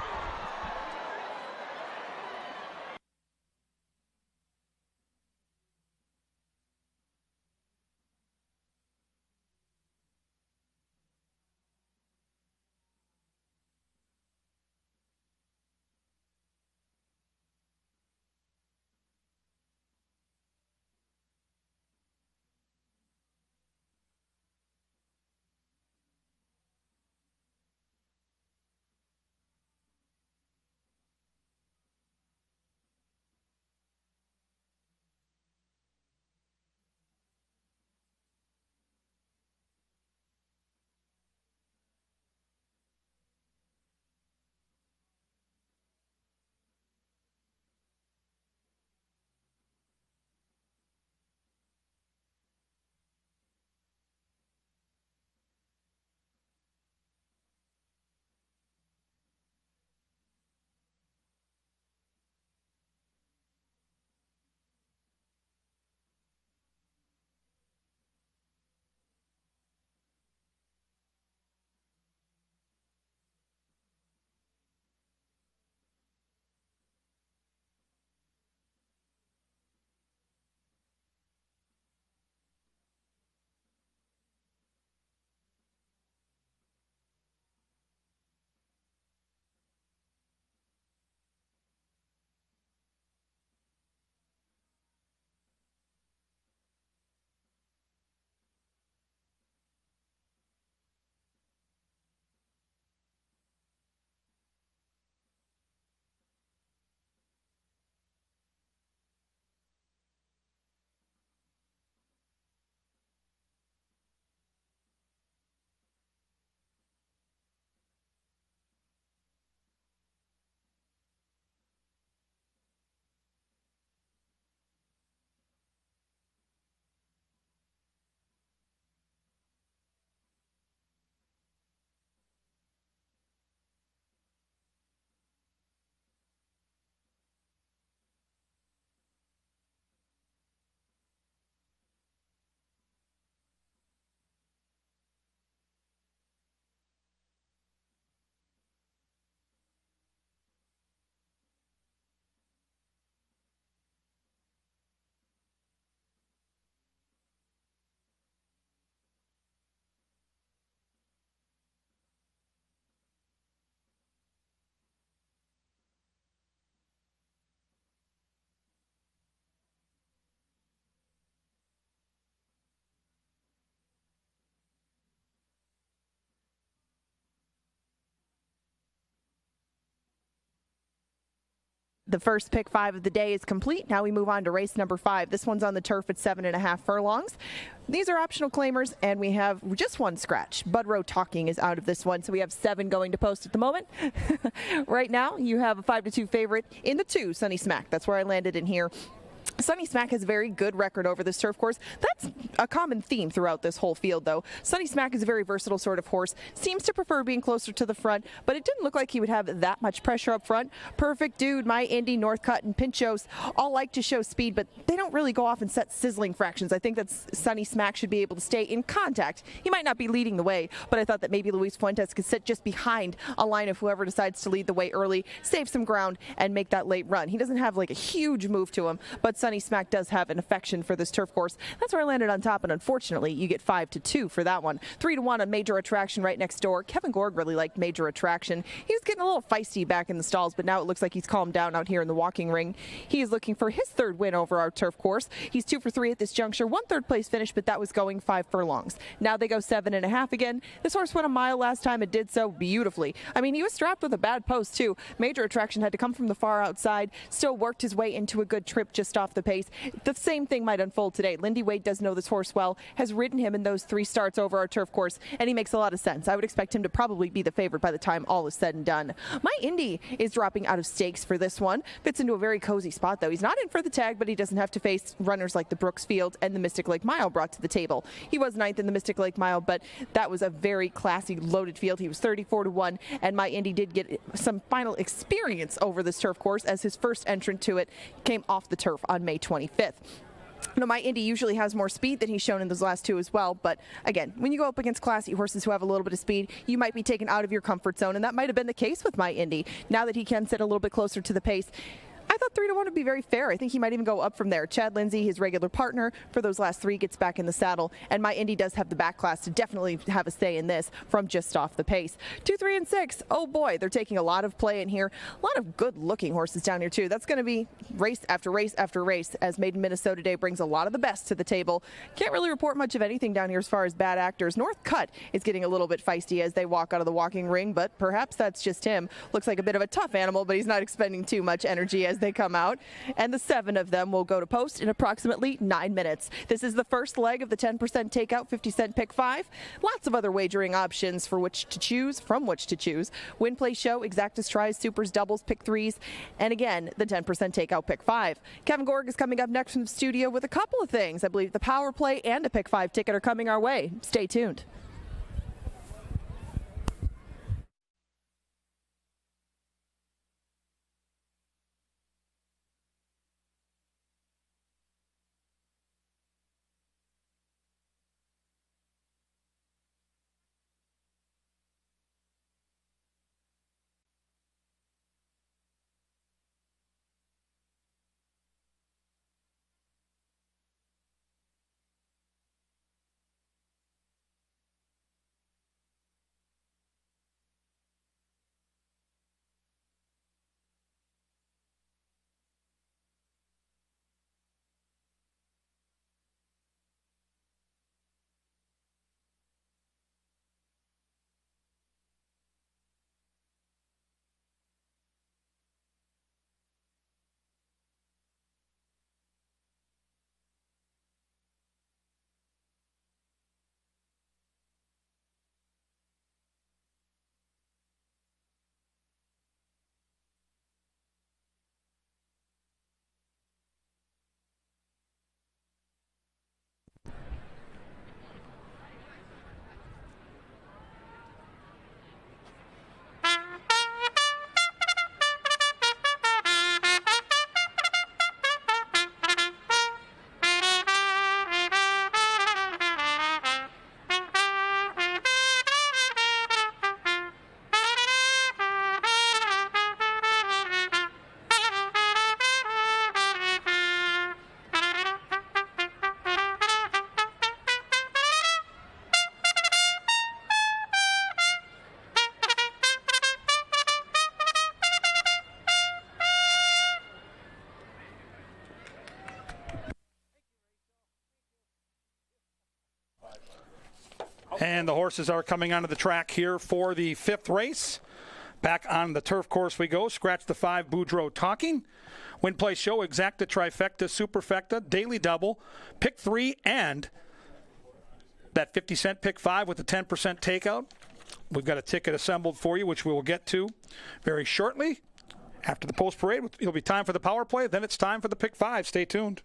The first pick 5 of the day is complete. Now we move on to race number 5. This one's on the turf at 7.5 furlongs. These are optional claimers, and we have just one scratch. Budrow Talking is out of this one, so we have 7 going to post at the moment. Right now, you have a 5-2 favorite in the 2, Sunny Smack. That's where I landed in here. Sunny Smack has a very good record over this turf course. That's a common theme throughout this whole field, though. Sunny Smack is a very versatile sort of horse. Seems to prefer being closer to the front, but it didn't look like he would have that much pressure up front. Perfect Dude, My Indy, Northcutt, and Pinchos all like to show speed, but they don't really go off and set sizzling fractions. I think that Sunny Smack should be able to stay in contact. He might not be leading the way, but I thought that maybe Luis Fuentes could sit just behind a line of whoever decides to lead the way early, save some ground, and make that late run. He doesn't have like a huge move to him, but Sunny Smack does have an affection for this turf course. That's where I landed on top, and unfortunately, you get 5-2 for that one. 3-1 on Major Attraction right next door. Kevin Gorg really liked Major Attraction. He was getting a little feisty back in the stalls, but now it looks like he's calmed down out here in the walking ring. He is looking for his 3rd win over our turf course. He's 2 for 3 at this juncture. 1 third place finish, but that was going 5 furlongs. Now they go 7.5 again. This horse went a mile last time. It did so beautifully. I mean, he was strapped with a bad post, too. Major Attraction had to come from the far outside, still worked his way into a good trip just off the pace. The same thing might unfold today. Lindy Wade does know this horse well, has ridden him in those 3 starts over our turf course, and he makes a lot of sense. I would expect him to probably be the favorite by the time all is said and done. My Indy is dropping out of stakes for this one. Fits into a very cozy spot, though. He's not in for the tag, but he doesn't have to face runners like the Brooks Field and the Mystic Lake Mile brought to the table. He was 9th in the Mystic Lake Mile, but that was a very classy, loaded field. He was 34-1, and My Indy did get some final experience over this turf course as his first entrant to it came off the turf on May 25th. Now, My Indy usually has more speed than he's shown in those last 2 as well, but again, when you go up against classy horses who have a little bit of speed, you might be taken out of your comfort zone, and that might have been the case with My Indy. Now that he can sit a little bit closer to the pace, I thought 3-1 would be very fair. I think he might even go up from there. Chad Lindsay, his regular partner for those last 3, gets back in the saddle, and My Indy does have the back class to definitely have a say in this from just off the pace. 2, 3, and 6. Oh boy, they're taking a lot of play in here. A lot of good-looking horses down here too. That's going to be race after race after race as Maiden Minnesota Day brings a lot of the best to the table. Can't really report much of anything down here as far as bad actors. Northcutt is getting a little bit feisty as they walk out of the walking ring, but perhaps that's just him. Looks like a bit of a tough animal, but he's not expending too much energy as they come out. And the 7 of them will go to post in approximately 9 minutes. This is the first leg of the 10% takeout 50-cent pick 5. Lots of other wagering options from which to choose. Win, play, show, exactas, tries, supers, doubles, pick 3s, and again, the 10% takeout pick 5. Kevin Gorg is coming up next from the studio with a couple of things. I believe the power play and a pick 5 ticket are coming our way. Stay tuned. And the horses are coming onto the track here for the 5th race. Back on the turf course we go. Scratch the 5, Boudreaux talking. Win, play, show, exacta, trifecta, superfecta, daily double, pick 3, and that 50-cent pick 5 with the 10% takeout. We've got a ticket assembled for you, which we will get to very shortly. After the post parade, it'll be time for the power play. Then it's time for the pick 5. Stay tuned.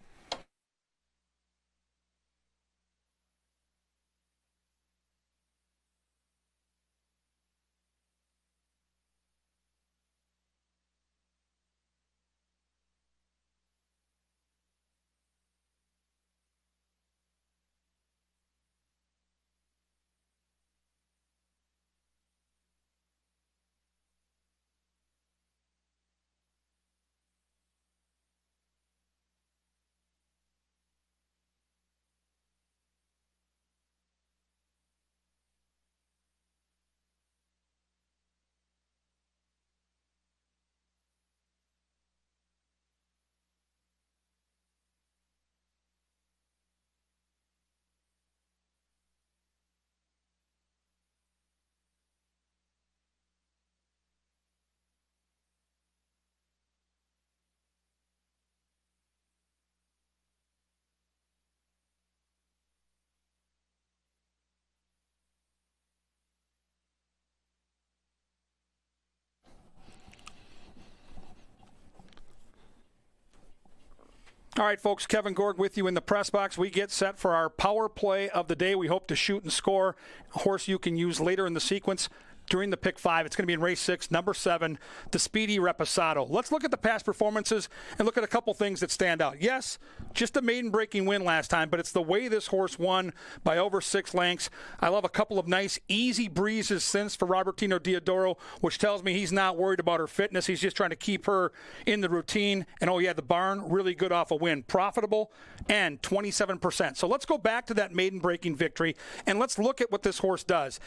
All right, folks, Kevin Gorg with you in the press box. We get set for our power play of the day. We hope to shoot and score a horse you can use later in the sequence during the pick 5. It's going to be in race 6, number 7, the Speedy Reposado. Let's look at the past performances and look at a couple things that stand out. Yes, just a maiden-breaking win last time, but it's the way this horse won by over 6 lengths. I love a couple of nice, easy breezes since for Robertino Diodoro, which tells me he's not worried about her fitness. He's just trying to keep her in the routine. And, oh, yeah, the barn, really good off a win. Profitable and 27%. So let's go back to that maiden-breaking victory, and let's look at what this horse does.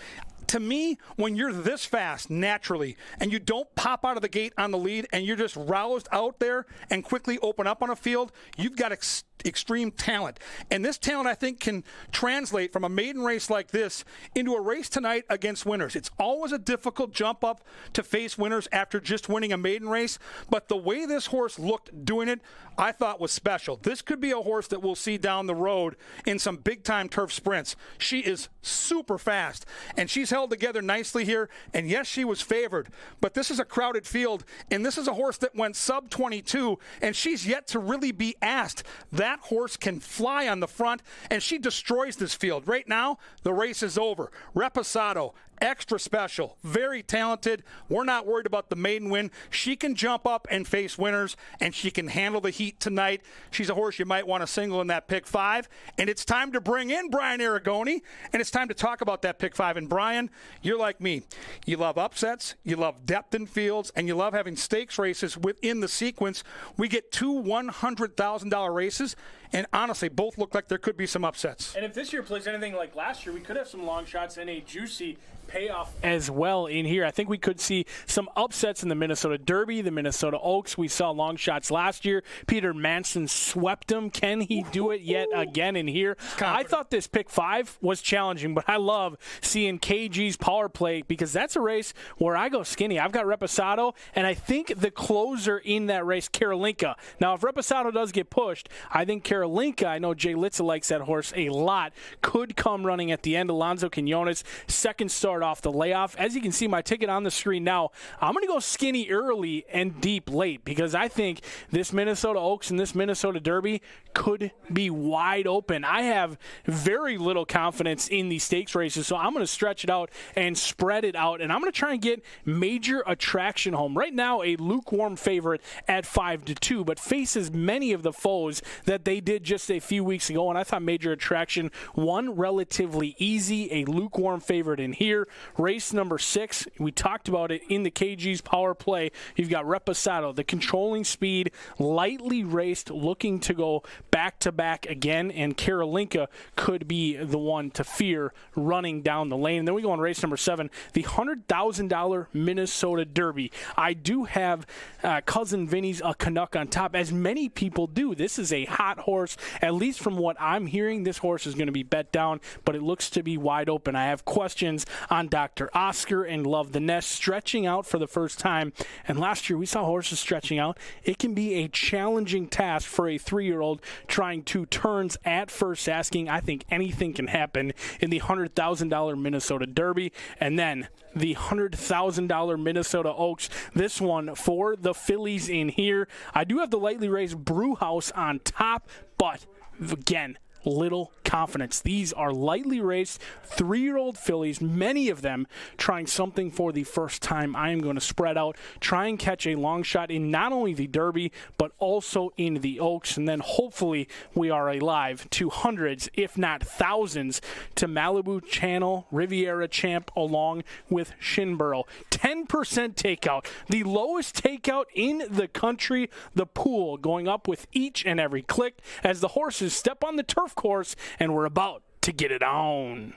To me, when you're this fast naturally and you don't pop out of the gate on the lead and you're just roused out there and quickly open up on a field, you've got extreme talent. And this talent, I think, can translate from a maiden race like this into a race tonight against winners. It's always a difficult jump up to face winners after just winning a maiden race, but the way this horse looked doing it, I thought was special. This could be a horse that we'll see down the road in some big-time turf sprints. She is super fast, and she's held together nicely here, and yes, she was favored, but this is a crowded field, and this is a horse that went sub-22, and she's yet to really be asked. That horse can fly on the front, and she destroys this field. Right now, the race is over. Reposado, extra special, very talented. We're not worried about the maiden win. She can jump up and face winners, and she can handle the heat tonight. She's a horse you might want to single in that pick 5. And it's time to bring in Brian Aragoni, and it's time to talk about that pick 5. And Brian, you're like me. You love upsets, you love depth in fields, and you love having stakes races within the sequence. We get 2 $100,000 races, and honestly, both look like there could be some upsets. And if this year plays anything like last year, we could have some long shots and a juicy payoff as well in here. I think we could see some upsets in the Minnesota Derby, the Minnesota Oaks. We saw long shots last year. Peter Manson swept them. Can he do it yet again in here? I thought this pick 5 was challenging, but I love seeing KG's power play because that's a race where I go skinny. I've got Reposado, and I think the closer in that race, Karolinka. Now, if Reposado does get pushed, I think Karolinka, I know Jay Litza likes that horse a lot, could come running at the end. Alonso Quinones, second start off the layoff. As you can see, my ticket on the screen now, I'm going to go skinny early and deep late because I think this Minnesota Oaks and this Minnesota Derby could be wide open. I have very little confidence in these stakes races, so I'm going to stretch it out and spread it out, and I'm going to try and get major attraction home. Right now, a lukewarm favorite at 5-2, but faces many of the foes that they did just a few weeks ago, and I thought major attraction won relatively easy, a lukewarm favorite in here. Race number 6, we talked about it in the KG's power play. You've got Reposado, the controlling speed, lightly raced, looking to go back-to-back again, and Karolinka could be the one to fear running down the lane. And then we go on race number 7, the $100,000 Minnesota Derby. I do have Cousin Vinny's a Canuck on top, as many people do. This is a hot horse horse. At least from what I'm hearing, this horse is going to be bet down, but it looks to be wide open. I have questions on Dr. Oscar and Love the Nest stretching out for the first time. And last year we saw horses stretching out. It can be a challenging task for a 3-year-old trying 2 turns at first asking. I think anything can happen in the $100,000 Minnesota Derby. And then the $100,000 Minnesota Oaks. This one for the fillies in here. I do have the lightly raised Brewhouse on top, but again, little confidence. These are lightly raced 3-year-old fillies, many of them trying something for the first time. I am going to spread out, try and catch a long shot in not only the Derby, but also in the Oaks, and then hopefully we are alive to hundreds, if not thousands, to Malibu Channel, Riviera Champ, along with Shinborough. 10% takeout, the lowest takeout in the country. The pool going up with each and every click as the horses step on the turf course, and we're about to get it on.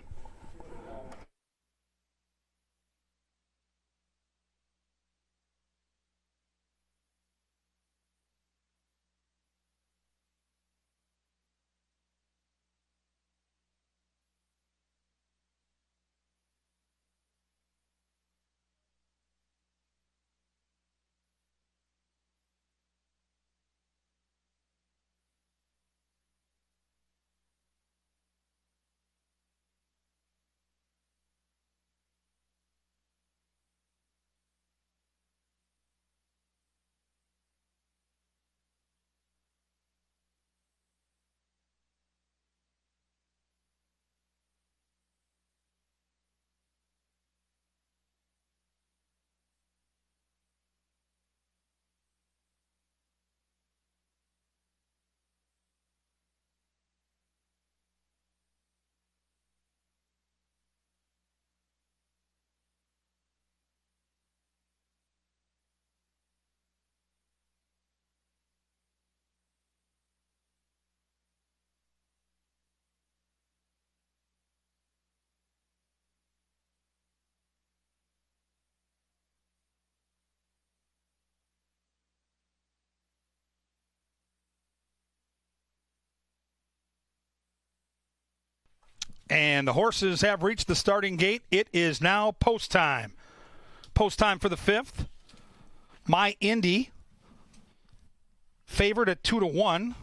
And the horses have reached the starting gate. It is now post time. Post time for the 5th. My Indy, favored at 2-1.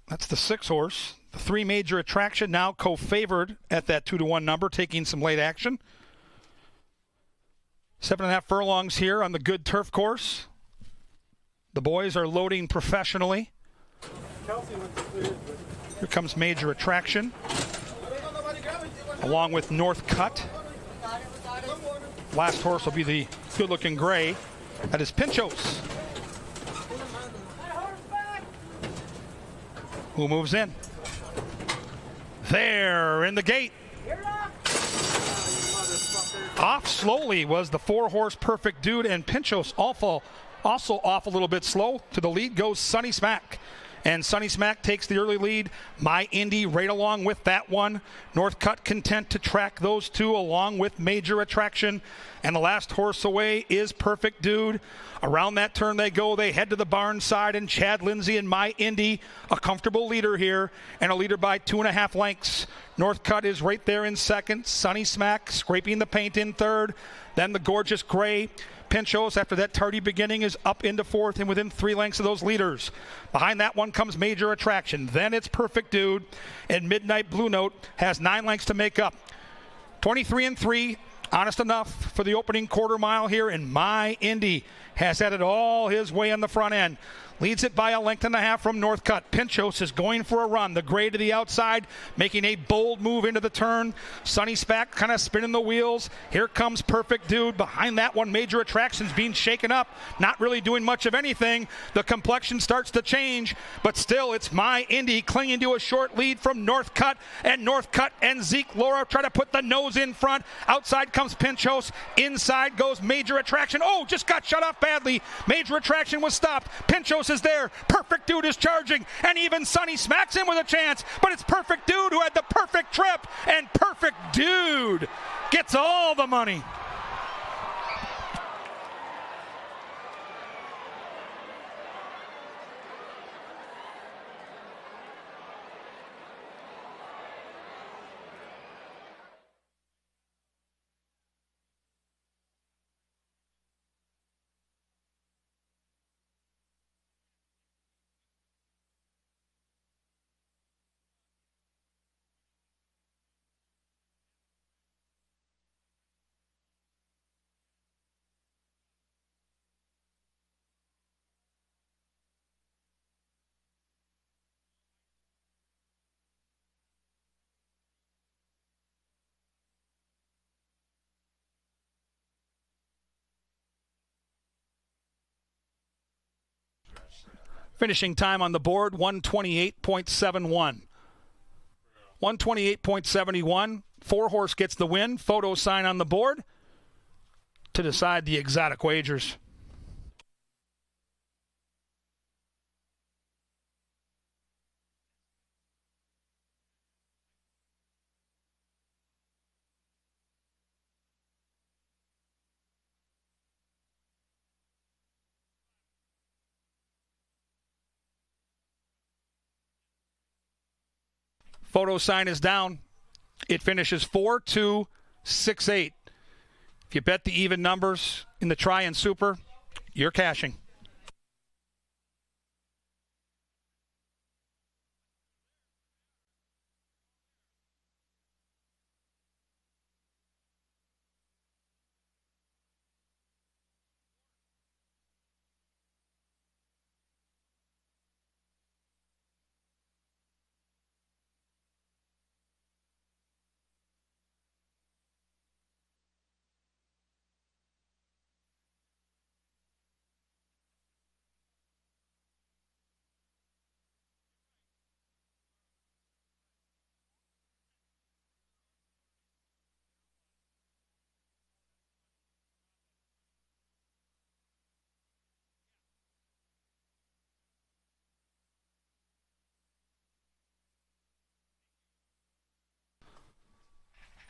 That's the 6 horse. The 3 Major Attraction now co-favored at that 2-1 number, taking some late action. 7.5 furlongs here on the good turf course. The boys are loading professionally. Here comes Major Attraction, along with North Cut. Last horse will be the good-looking gray. That is Pinchos, who moves in. There in the gate. Off slowly was the 4-horse Perfect Dude, and Pinchos also off a little bit slow. To the lead goes Sunny Smack. And Sunny Smack takes the early lead. My Indy right along with that one. North Cut content to track those 2 along with Major Attraction. And the last horse away is Perfect Dude. Around that turn they go. They head to the barn side, and Chad Lindsay and My Indy, a comfortable leader here, and a leader by 2.5 lengths. North Cut is right there in second. Sunny Smack scraping the paint in third. Then the gorgeous gray. Pinchos, after that tardy beginning, is up into 4th and within 3 lengths of those leaders. Behind that one comes Major Attraction. Then it's Perfect Dude, and Midnight Blue Note has 9 lengths to make up. 23-3, honest enough for the opening quarter mile here, and My Indy has had it all his way on the front end. Leads it by 1.5 lengths from North Cut. Pinchos is going for a run. The gray to the outside, making a bold move into the turn. Sunny Smack kind of spinning the wheels. Here comes Perfect Dude. Behind that one, Major Attractions being shaken up, not really doing much of anything. The complexion starts to change, but still it's My Indy clinging to a short lead from North Cut, and North Cut and Zeke Laura try to put the nose in front. Outside comes Pinchos. Inside goes Major Attraction. Oh, just got shut off badly. Major Attraction was stopped. Pinchos is there. Perfect Dude is charging, and even Sunny Smack's in with a chance, but it's Perfect Dude who had the perfect trip, and Perfect Dude gets all the money. Finishing time on the board, 128.71. 128.71. 4-horse gets the win. Photo sign on the board to decide the exotic wagers. Photo sign is down. It finishes 4-2, 6-8. If you bet the even numbers in the try and super, you're cashing.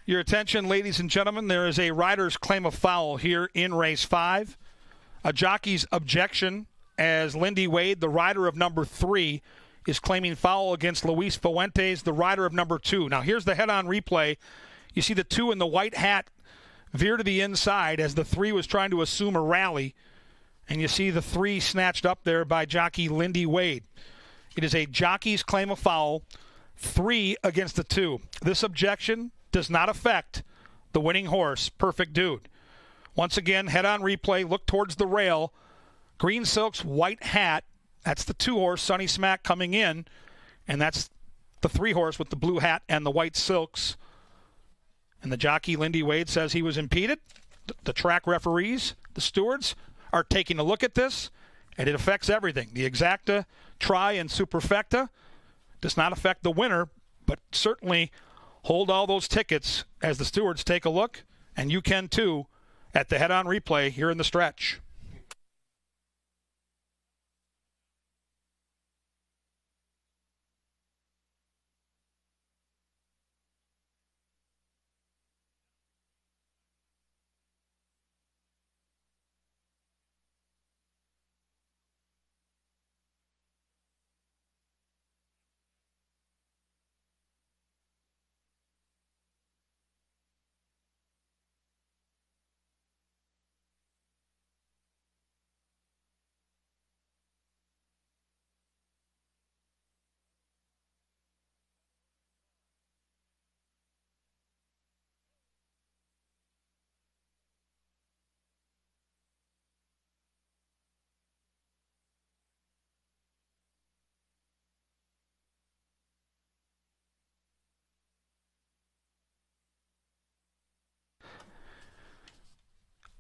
Your attention, ladies and gentlemen, there is a rider's claim of foul here in race 5. A jockey's objection as Lindy Wade, the rider of number 3, is claiming foul against Luis Fuentes, the rider of number 2. Now here's the head-on replay. You see the 2 in the white hat veer to the inside as the 3 was trying to assume a rally. And you see the 3 snatched up there by jockey Lindy Wade. It is a jockey's claim of foul, 3 against the 2. This objection does not affect the winning horse, Perfect Dude. Once again, head-on replay, look towards the rail. Green Silk's white hat, that's the 2-horse, Sunny Smack, coming in. And that's the 3-horse with the blue hat and the white silks. And the jockey, Lindy Wade, says he was impeded. The track referees, the stewards, are taking a look at this, and it affects everything. The exacta, try, and superfecta does not affect the winner, but certainly hold all those tickets as the stewards take a look, and you can too, at the head-on replay here in the stretch.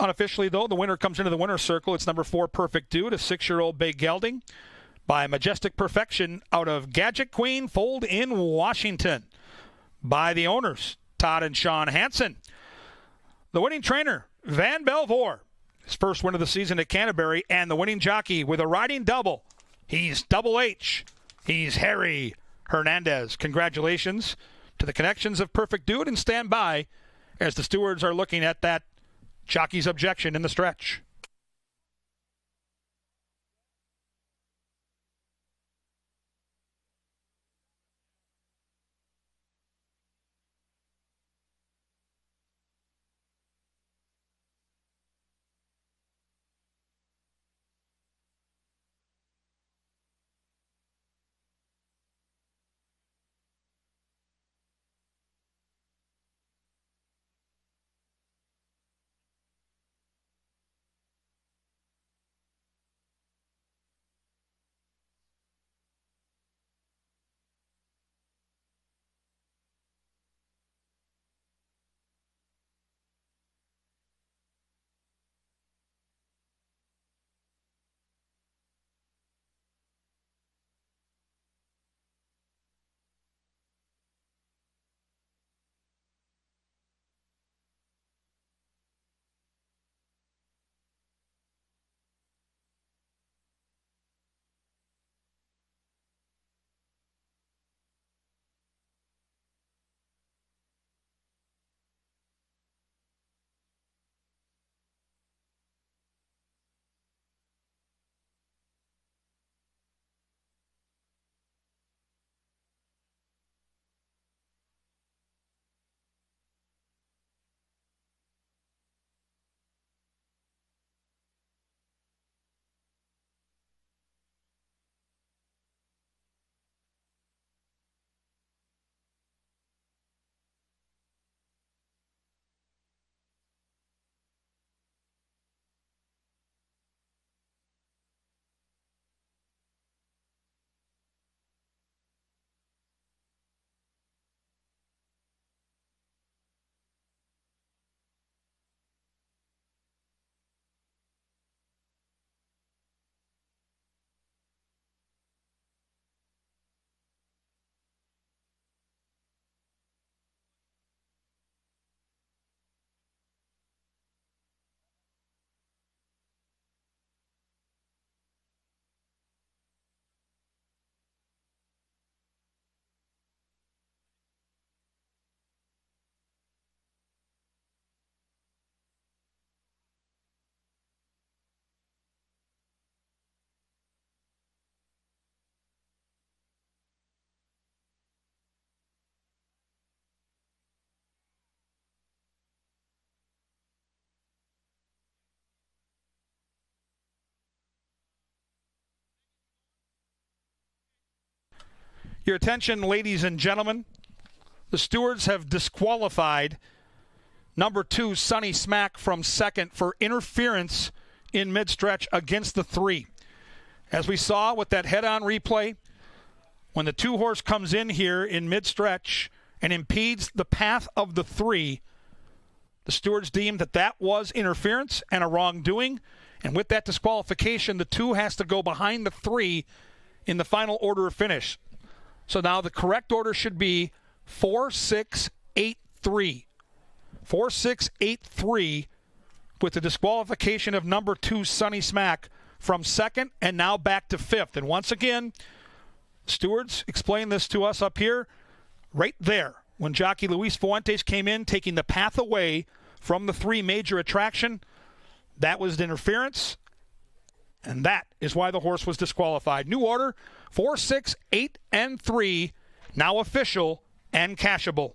Unofficially, though, the winner comes into the winner's circle. It's number 4, Perfect Dude, a 6-year-old bay gelding by Majestic Perfection out of Gadget Queen Fold in Washington by the owners, Todd and Sean Hansen. The winning trainer, Van Belvoor, his first win of the season at Canterbury, and the winning jockey with a riding double. He's Double H. He's Harry Hernandez. Congratulations to the connections of Perfect Dude, and stand by as the stewards are looking at that jockey's objection in the stretch. Your attention, ladies and gentlemen. The stewards have disqualified number 2, Sunny Smack, from second for interference in mid-stretch against the 3. As we saw with that head-on replay, when the 2 horse comes in here in mid-stretch and impedes the path of the 3, the stewards deemed that that was interference and a wrongdoing. And with that disqualification, the 2 has to go behind the 3 in the final order of finish. So now the correct order should be 4-6-8-3. 4-6-8-3 with the disqualification of number 2, Sunny Smack, from second and now back to fifth. And once again, stewards explained this to us up here right there when jockey Luis Fuentes came in taking the path away from the 3 Major Attraction. That was interference, and that is why the horse was disqualified. New order, 4, 6, 8, and 3, now official and cashable.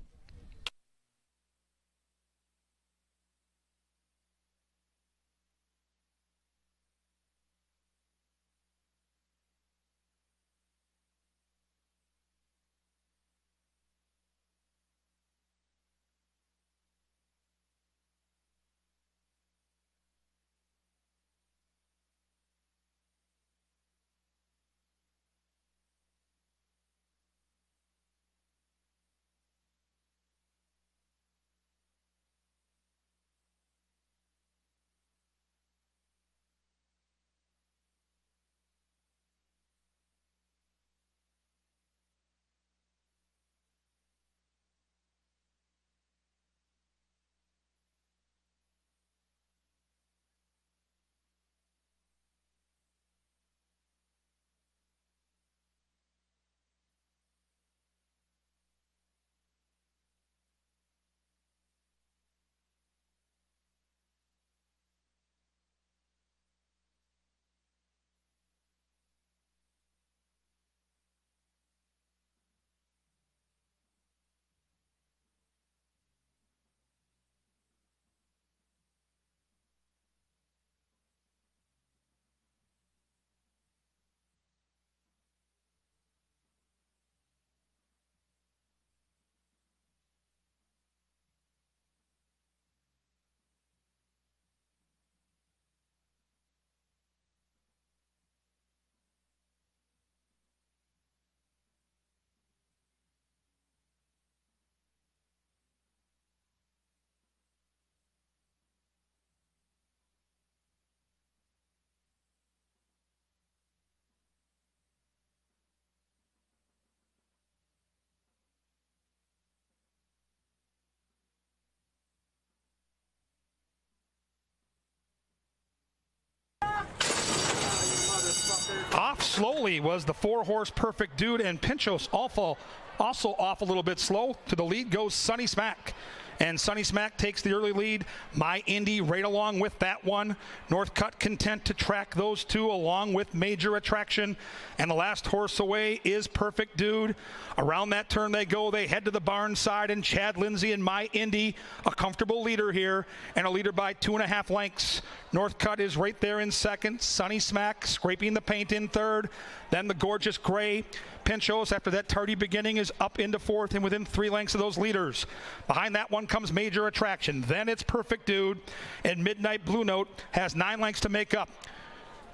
Off slowly was the 4-horse Perfect Dude, and Pinchos also off a little bit slow. To the lead goes Sunny Smack. And Sunny Smack takes the early lead. My Indy right along with that one. Northcutt content to track those 2 along with Major Attraction. And the last horse away is Perfect Dude. Around that turn they go. They head to the barn side, and Chad Lindsay and My Indy, a comfortable leader here, and a leader by 2.5 lengths. Northcutt is right there in second. Sunny Smack scraping the paint in third. Then the Gorgeous Gray. Pinchos, after that tardy beginning, is up into fourth and within 3 lengths of those leaders. Behind that one comes Major Attraction. Then it's Perfect Dude, and Midnight Blue Note has 9 lengths to make up.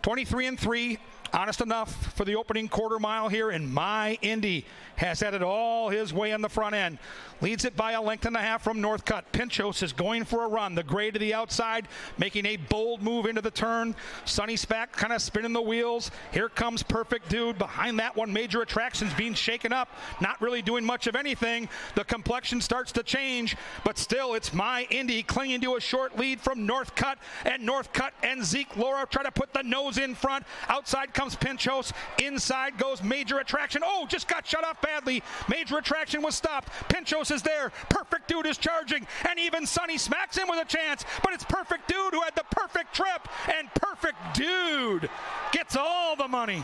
23-3, honest enough for the opening quarter mile here, and My Indy has had it all his way on the front end. Leads it by 1.5 lengths from Northcutt. Pinchos is going for a run. The Gray to the outside, making a bold move into the turn. Sunny Smack kind of spinning the wheels. Here comes Perfect Dude. Behind that one, Major Attraction's being shaken up, not really doing much of anything. The complexion starts to change, but still it's My Indy clinging to a short lead from Northcutt, and Zeke Laura try to put the nose in front. Outside comes Pinchos. Inside goes Major Attraction. Oh, just got shut off badly. Major Attraction was stopped. Pinchos is there. Perfect Dude is charging, and even Sunny Smack's in with a chance, but it's Perfect Dude who had the perfect trip, and Perfect Dude gets all the money.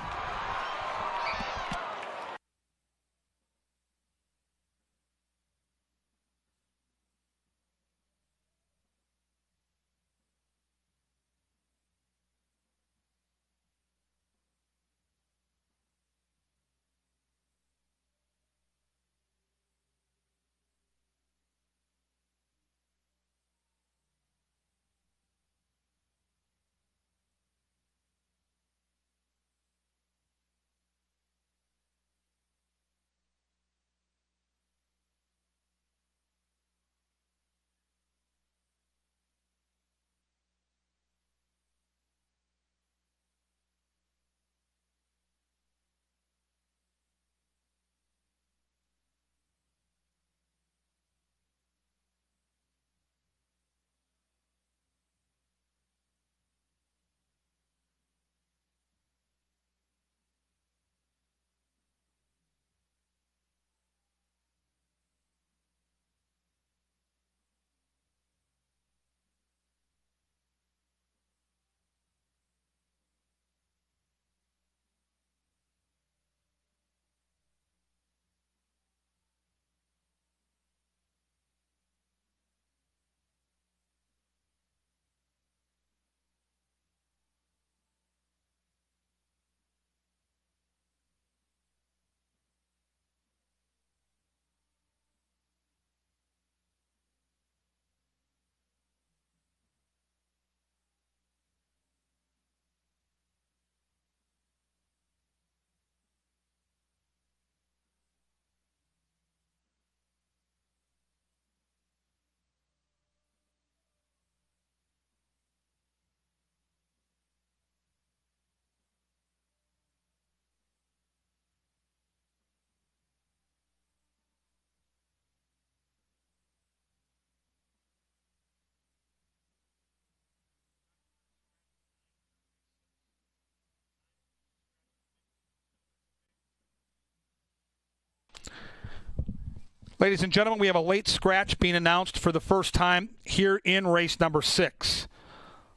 Ladies and gentlemen, we have a late scratch being announced for the first time here in race number 6.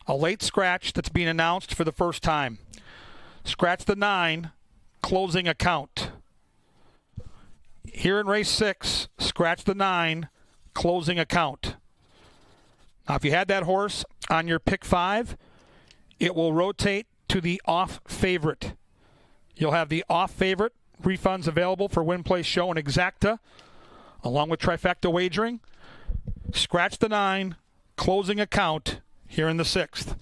A late scratch that's being announced for the first time. Scratch the 9, closing a count. Here in race 6, scratch the 9, closing a count. Now, if you had that horse on your pick 5, it will rotate to the off favorite. You'll have the off favorite refunds available for win, place, show, and exacta, along with trifecta wagering. Scratch the 9, closing a count here in the 6th.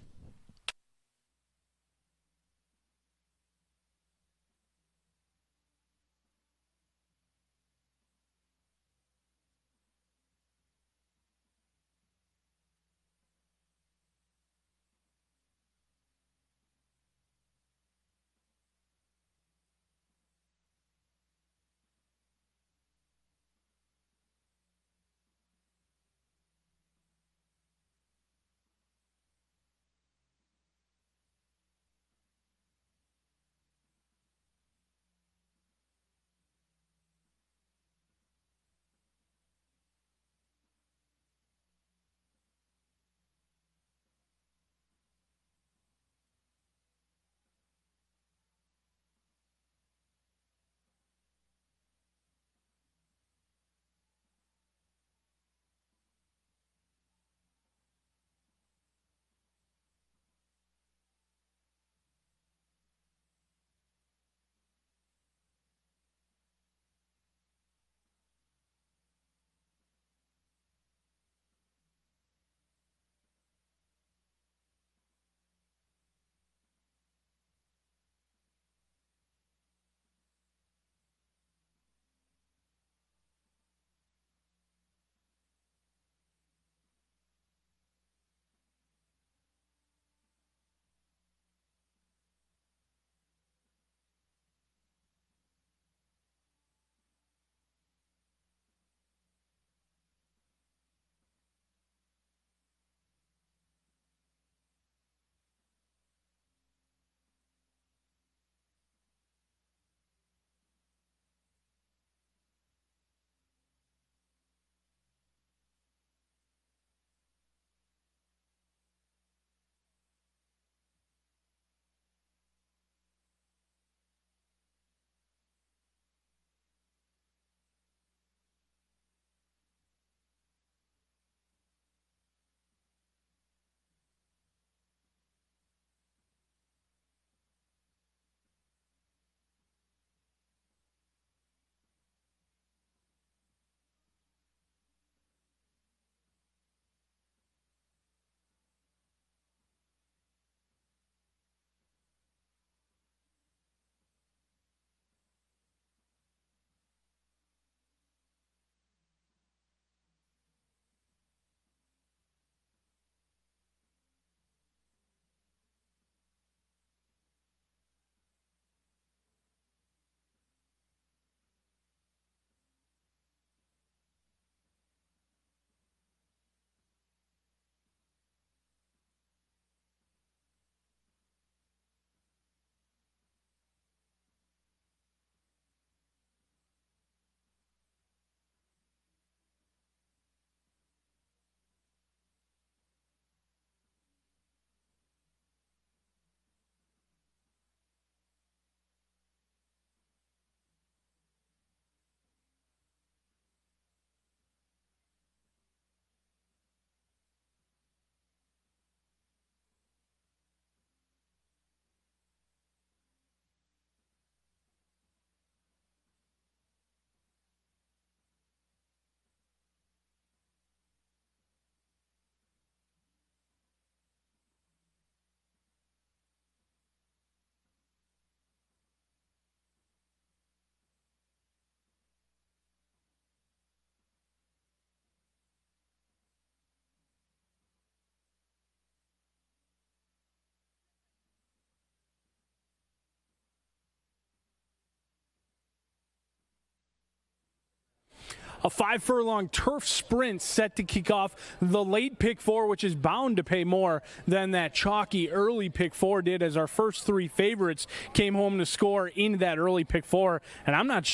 a 5-furlong turf sprint set to kick off the late pick 4, which is bound to pay more than that chalky early pick 4 did, as our first 3 favorites came home to score in that early pick 4. And I'm not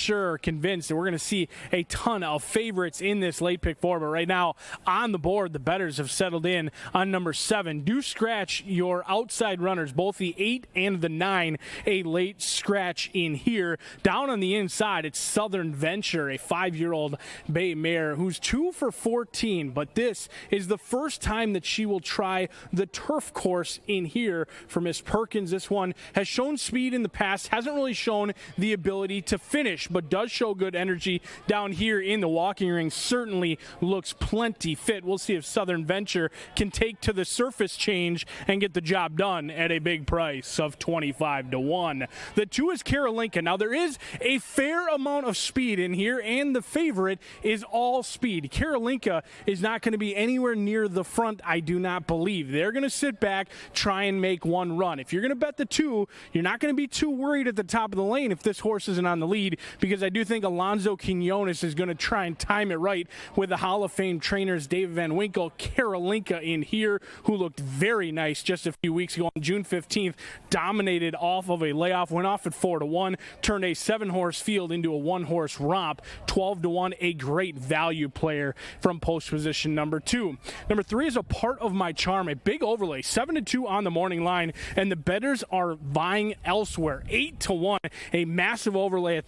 convinced that we're going to see a ton of favorites in this late pick 4. But right now on the board, the bettors have settled in on number 7. Do scratch your outside runners, both the 8 and the 9, a late scratch in here. Down on the inside, it's Southern Venture, a 5-year-old bay mare who's 2 for 14, but this is the first time that she will try the turf course in here for Miss Perkins. This one has shown speed in the past, hasn't really shown the ability to finish, but does show good energy down here in the walking ring. Certainly looks plenty fit. We'll see if Southern Venture can take to the surface change and get the job done at a big price of 25-1. The 2 is Karolinka. Now there is a fair amount of speed in here, and the favorite is all speed. Karolinka is not going to be anywhere near the front, I do not believe. They're going to sit back, try and make one run. If you're going to bet the 2, you're not going to be too worried at the top of the lane if this horse isn't on the lead, because I do think Alonzo Quinones is going to try and time it right with the Hall of Fame trainers David Van Winkle. Karolinka in here, who looked very nice just a few weeks ago on June 15th, dominated off of a layoff, went off at 4-1, turned a 7-horse field into a 1-horse romp, 12-1, a great value player from post position number 2. Number 3 is a part of my charm, a big overlay, 7-2 on the morning line, and the bettors are vying elsewhere, 8-1, a massive overlay at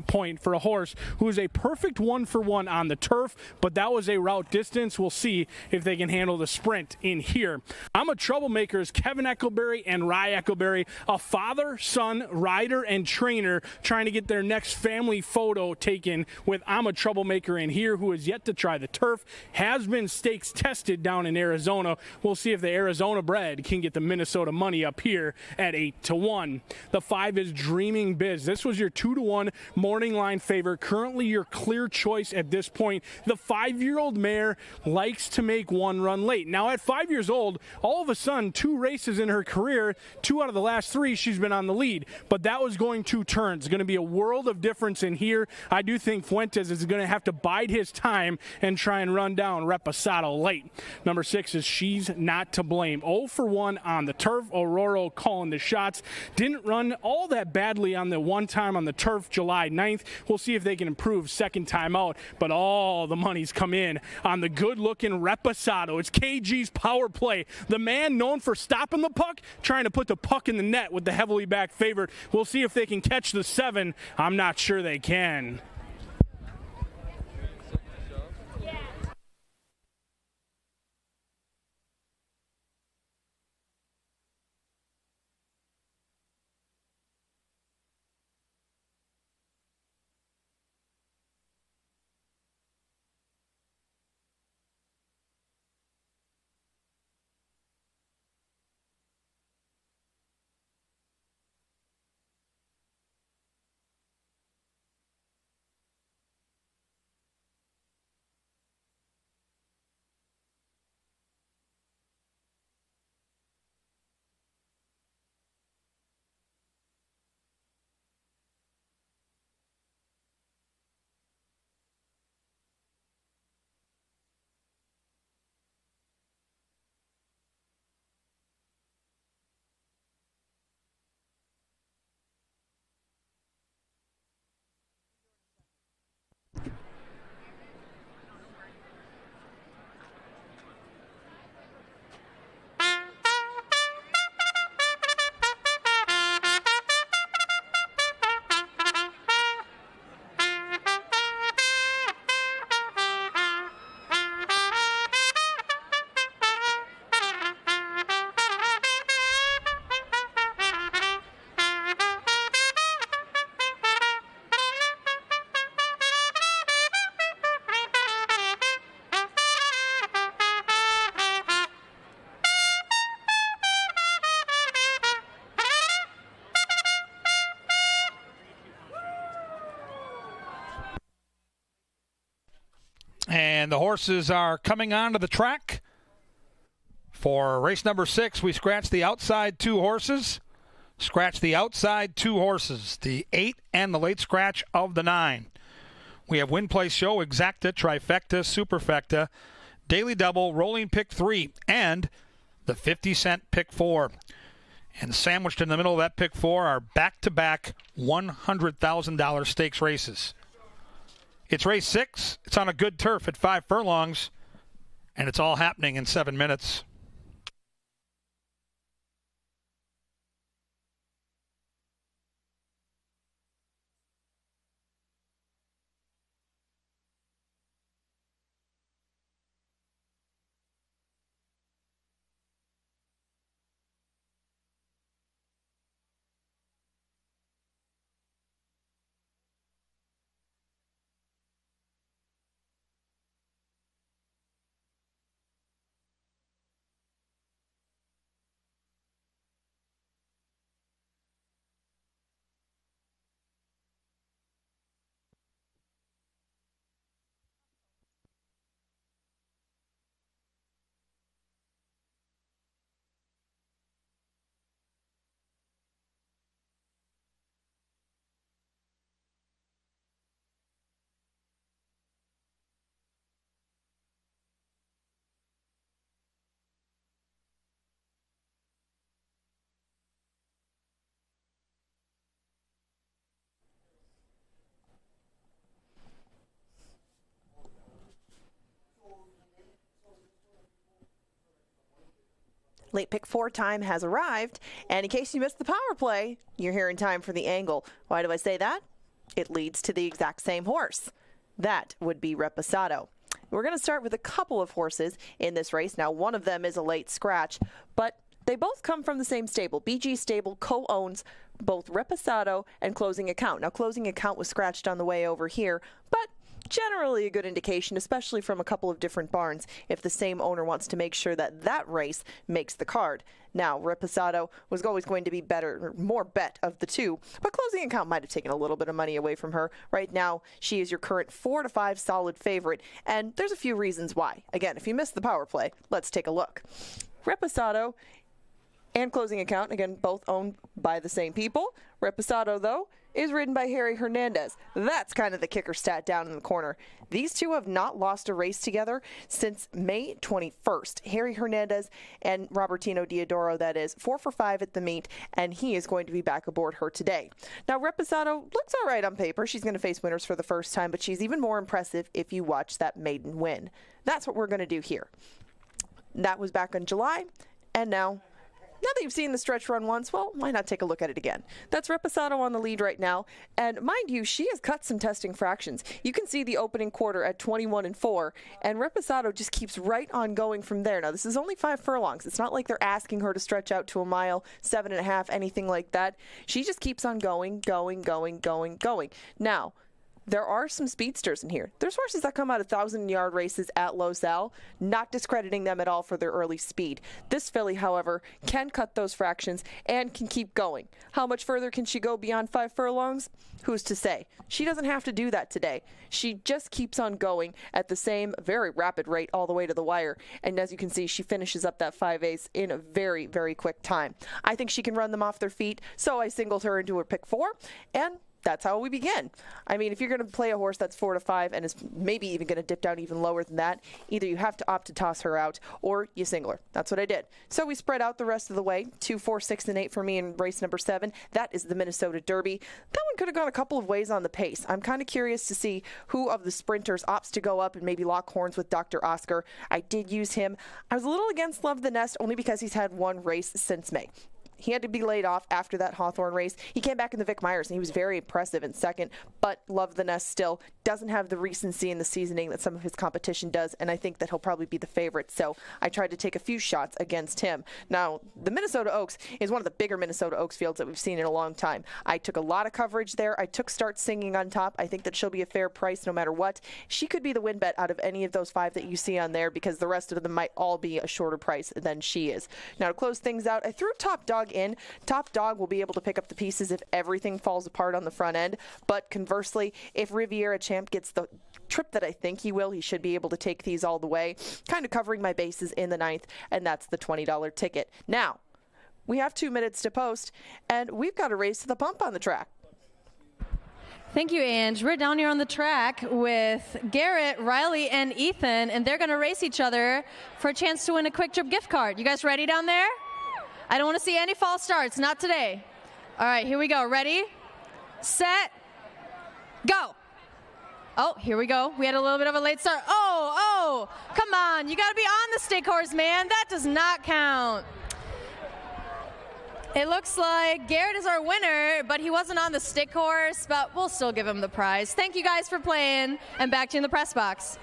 point for a horse who is a perfect 1-for-1 on the turf, but that was a route distance. We'll see if they can handle the sprint in here. I'm a Troublemaker's Kevin Eckelberry and Rye Eckelberry, a father, son, rider, and trainer trying to get their next family photo taken with I'm a Troublemaker in here, who is yet to try the turf, has been stakes tested down in Arizona. We'll see if the Arizona bred can get the Minnesota money up here at 8-1. The 5 is Dreaming Biz. This was your 2-1 morning line favorite, currently your clear choice at this point. The 5-year-old mare likes to make one run late. Now at 5 years old, all of a sudden 2 races in her career, 2 out of the last 3 she's been on the lead, but that was going 2 turns. Going to be a world of difference in here. I do think Fuentes is going to have to bide his time and try and run down Reposado late. Number 6 is She's Not to Blame, 0-for-1 on the turf. Aurora calling the shots, didn't run all that badly on the one time on the turf July 9th. We'll see if they can improve second time out, but all the money's come in on the good-looking Reposado. It's KG's power play. The man known for stopping the puck, trying to put the puck in the net with the heavily backed favorite. We'll see if they can catch the 7. I'm not sure they can. And the horses are coming onto the track. For race number 6, we scratch the outside 2 horses. Scratch the outside 2 horses, the 8 and the late scratch of the 9. We have win, play, show, exacta, trifecta, superfecta, daily double, rolling pick 3, and the 50-cent pick 4. And sandwiched in the middle of that pick 4 are back-to-back $100,000 stakes races. It's race 6. It's on a good turf at 5 furlongs, and it's all happening in 7 minutes. Late pick 4 time has arrived, and in case you missed the power play, you're here in time for the angle. Why do I say that? It leads to the exact same horse. That would be Reposado. We're going to start with a couple of horses in this race. Now, one of them is a late scratch, but they both come from the same stable. BG Stable co-owns both Reposado and Closing Account. Now, Closing Account was scratched on the way over here, but generally a good indication, especially from a couple of different barns, if the same owner wants to make sure that that race makes the card. Now, Reposado was always going to be better, more bet of the two, but Closing Account might have taken a little bit of money away from her. Right now, she is your current 4-5 solid favorite, and there's a few reasons why. Again, if you missed the power play, let's take a look. Reposado and Closing Account, again, both owned by the same people. Reposado, though, is ridden by Harry Hernandez. That's kind of the kicker stat down in the corner. These two have not lost a race together since May 21st. Harry Hernandez and Robertino Diodoro, that is, 4 for 5 at the meet, and he is going to be back aboard her today. Now, Reposado looks all right on paper. She's going to face winners for the first time, but she's even more impressive if you watch that maiden win. That's what we're going to do here. That was back in July, and now that you've seen the stretch run once, well, why not take a look at it again? That's Reposado on the lead right now. And mind you, she has cut some testing fractions. You can see the opening quarter at 21-4, and Reposado just keeps right on going from there. Now, this is only 5 furlongs. It's not like they're asking her to stretch out to a mile, 7.5, anything like that. She just keeps on going. Now, there are some speedsters in here. There's horses that come out of 1,000-yard races at Los Al, not discrediting them at all for their early speed. This filly, however, can cut those fractions and can keep going. How much further can she go beyond 5 furlongs? Who's to say? She doesn't have to do that today. She just keeps on going at the same very rapid rate all the way to the wire. And as you can see, she finishes up that 5/8 in a very, very quick time. I think she can run them off their feet, so I singled her into her pick 4, and that's how we begin. I mean, if you're going to play a horse that's 4-5 and is maybe even going to dip down even lower than that, either you have to opt to toss her out or you single her. That's what I did. So we spread out the rest of the way. 2, 4, 6, and 8 for me in race number 7. That is the Minnesota Derby. That one could have gone a couple of ways on the pace. I'm kind of curious to see who of the sprinters opts to go up and maybe lock horns with Dr. Oscar. I did use him. I was a little against Love the Nest only because he's had one race since May. He had to be laid off after that Hawthorne race. He came back in the Vic Myers, and he was very impressive in second, but Love the Nest still doesn't have the recency and the seasoning that some of his competition does, and I think that he'll probably be the favorite, so I tried to take a few shots against him. Now, the Minnesota Oaks is one of the bigger Minnesota Oaks fields that we've seen in a long time. I took a lot of coverage there. I took Start Singing on top. I think that she'll be a fair price no matter what. She could be the win bet out of any of those 5 that you see on there because the rest of them might all be a shorter price than she is. Now, to close things out, I threw Top Dog in. Top Dog will be able to pick up the pieces if everything falls apart on the front end, but conversely, if Riviera Champ gets the trip that I think he will, he should be able to take these all the way, kind of covering my bases in the 9th, and that's the $20 ticket. Now, we have 2 minutes to post, and we've got a race to the pump on the track. Thank you, Ange. We're down here on the track with Garrett, Riley, and Ethan, and they're going to race each other for a chance to win a Quick Trip gift card. You guys ready down there? I don't want to see any false starts, not today. All right, here we go. Ready, set, go. Oh, here we go. We had a little bit of a late start. Oh, come on. You got to be on the stick horse, man. That does not count. It looks like Garrett is our winner, but he wasn't on the stick horse, but we'll still give him the prize. Thank you guys for playing, and back to you in the press box.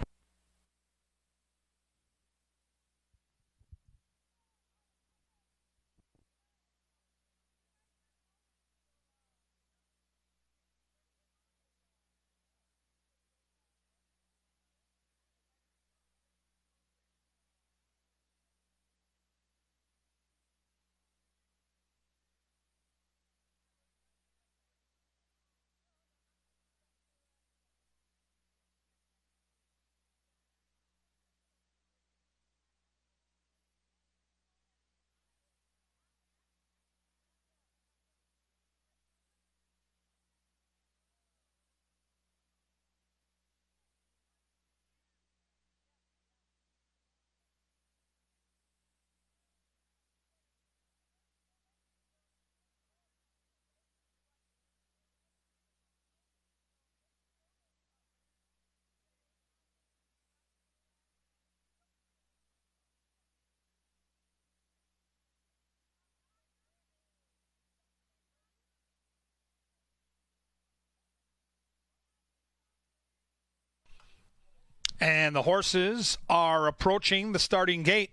And the horses are approaching the starting gate.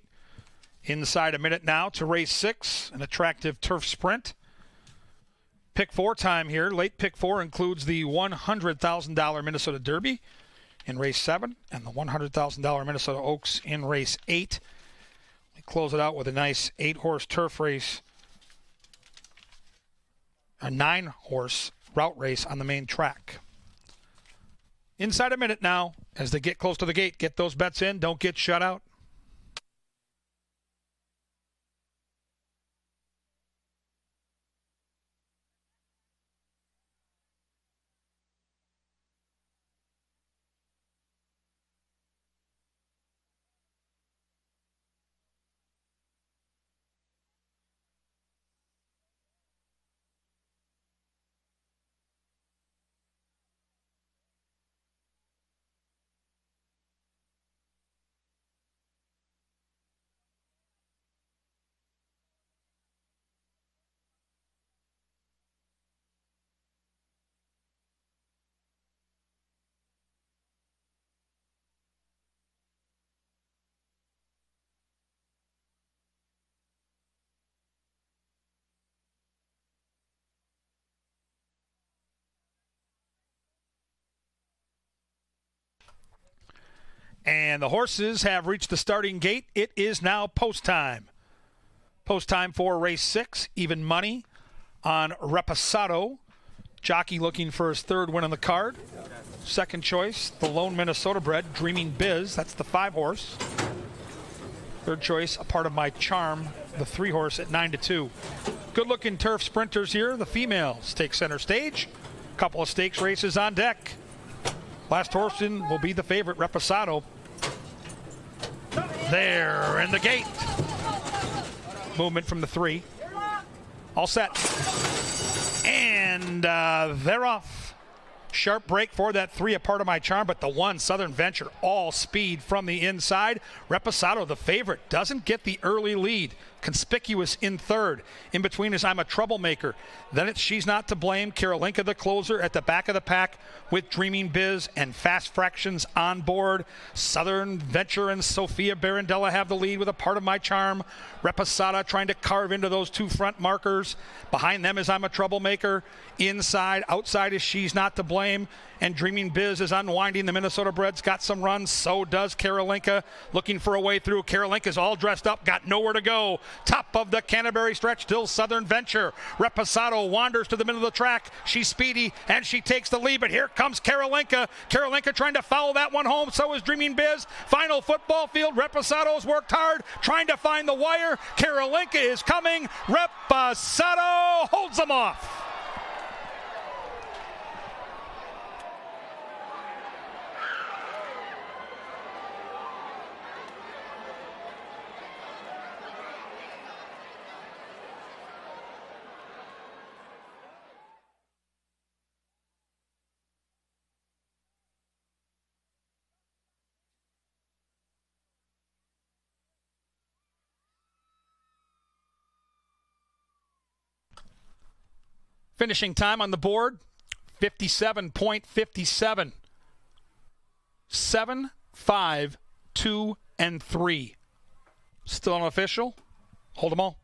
Inside a minute now to race 6, an attractive turf sprint. Pick 4 time here. Late pick 4 includes the $100,000 Minnesota Derby in race 7 and the $100,000 Minnesota Oaks in race 8. We close it out with a nice 8-horse turf race, a 9-horse route race on the main track. Inside a minute now as they get close to the gate. Get those bets in. Don't get shut out. And the horses have reached the starting gate. It is now post time. Post time for race 6, even money on Reposado. Jockey looking for his 3rd win on the card. Second choice, the lone Minnesota bred, Dreaming Biz. That's the 5-horse. Third choice, a part of my charm, the 3-horse at 9-2. Good looking turf sprinters here. The females take center stage. Couple of stakes races on deck. Last horse in will be the favorite, Reposado. There in the gate. Movement from the 3. All set. And they're off. Sharp break for that 3, a part of my charm, but the 1, Southern Venture, all speed from the inside. Reposado, the favorite, doesn't get the early lead. Conspicuous in 3rd. In between is I'm a Troublemaker. Then it's She's Not to Blame. Karolinka, the closer, at the back of the pack with Dreaming Biz and Fast Fractions on board. Southern Venture and Sophia Barandella have the lead with a part of my charm. Reposado trying to carve into those 2 front markers. Behind them is I'm a Troublemaker. Inside, outside is She's Not to Blame. And Dreaming Biz is unwinding. The Minnesota bred's got some runs. So does Karolinka. Looking for a way through. Karolinka's all dressed up. Got nowhere to go. Top of the Canterbury stretch, still Southern Venture. Reposado wanders to the middle of the track. She's speedy, and she takes the lead. But here comes Karolinka. Karolinka trying to foul that one home. So is Dreaming Biz. Final football field. Reposado's worked hard, trying to find the wire. Karolinka is coming. Reposado holds them off. Finishing time on the board, 57.57. 7, 5, 2, and 3. Still unofficial. Hold them all.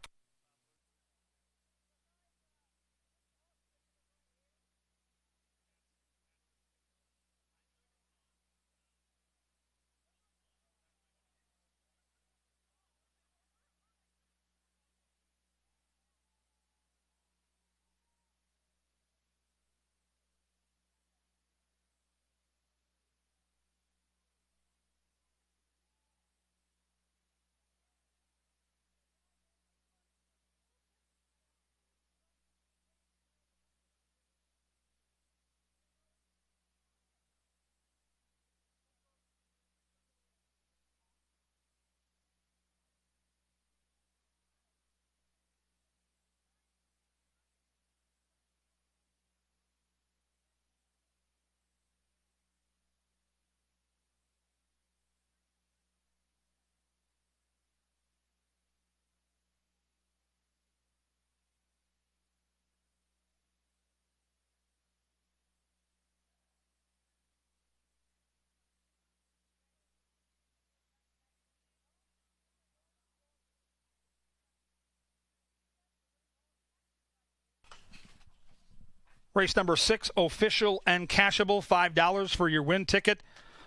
Race number 6, official and cashable, $5 for your win ticket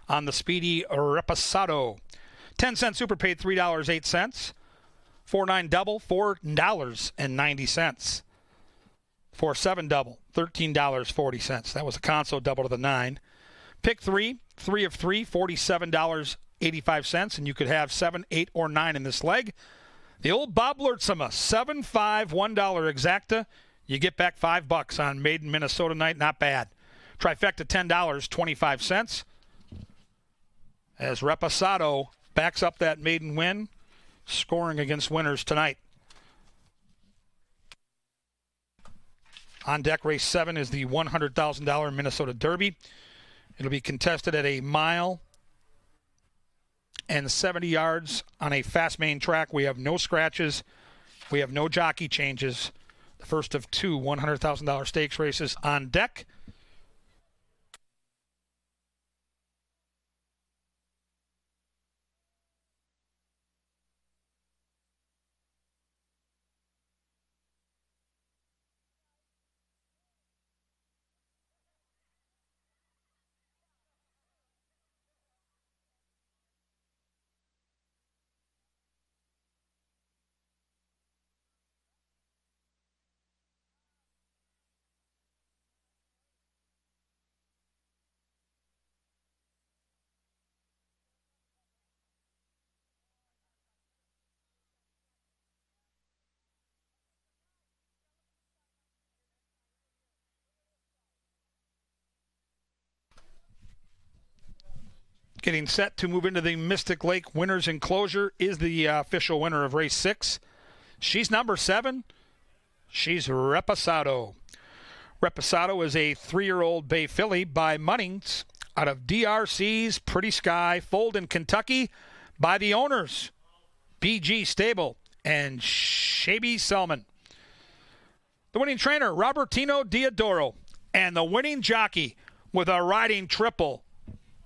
on the Speedy Reposado. 10-cent super paid $3.08. 4-9 double, $4.90. 4-7 double, $13.40. That was a console double to the 9. Pick 3, 3 of 3, $47.85, and you could have 7, 8, or 9 in this leg. The old Bob Lurtsema, 7, 5, $1 exacta. You get back $5 on Maiden Minnesota night. Not bad. Trifecta, $10.25. As Reposado backs up that maiden win, scoring against winners tonight. On deck, race 7 is the $100,000 Minnesota Derby. It'll be contested at a mile and 70 yards on a fast main track. We have no scratches. We have no jockey changes. The first of 2 $100,000 stakes races on deck. Getting set to move into the Mystic Lake Winners Enclosure is the official winner of race 6. She's number 7. She's Reposado. Reposado is a 3-year-old bay filly by Munnings out of DRC's Pretty Sky, foaled in Kentucky by the owners, BG Stable and Shaby Selman. The winning trainer, Robertino Diodoro, and the winning jockey with a riding triple,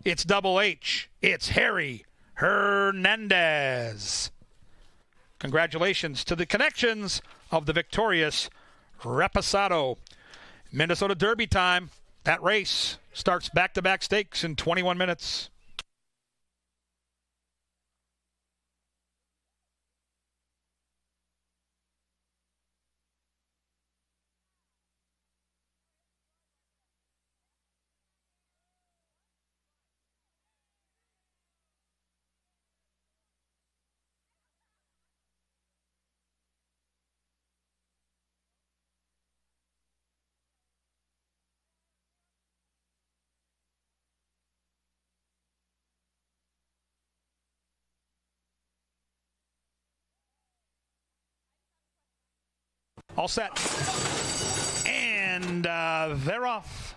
it's Double H. It's Harry Hernandez. Congratulations to the connections of the victorious Reposado. Minnesota Derby time. That race starts back-to-back stakes in 21 minutes. All set. And they're off.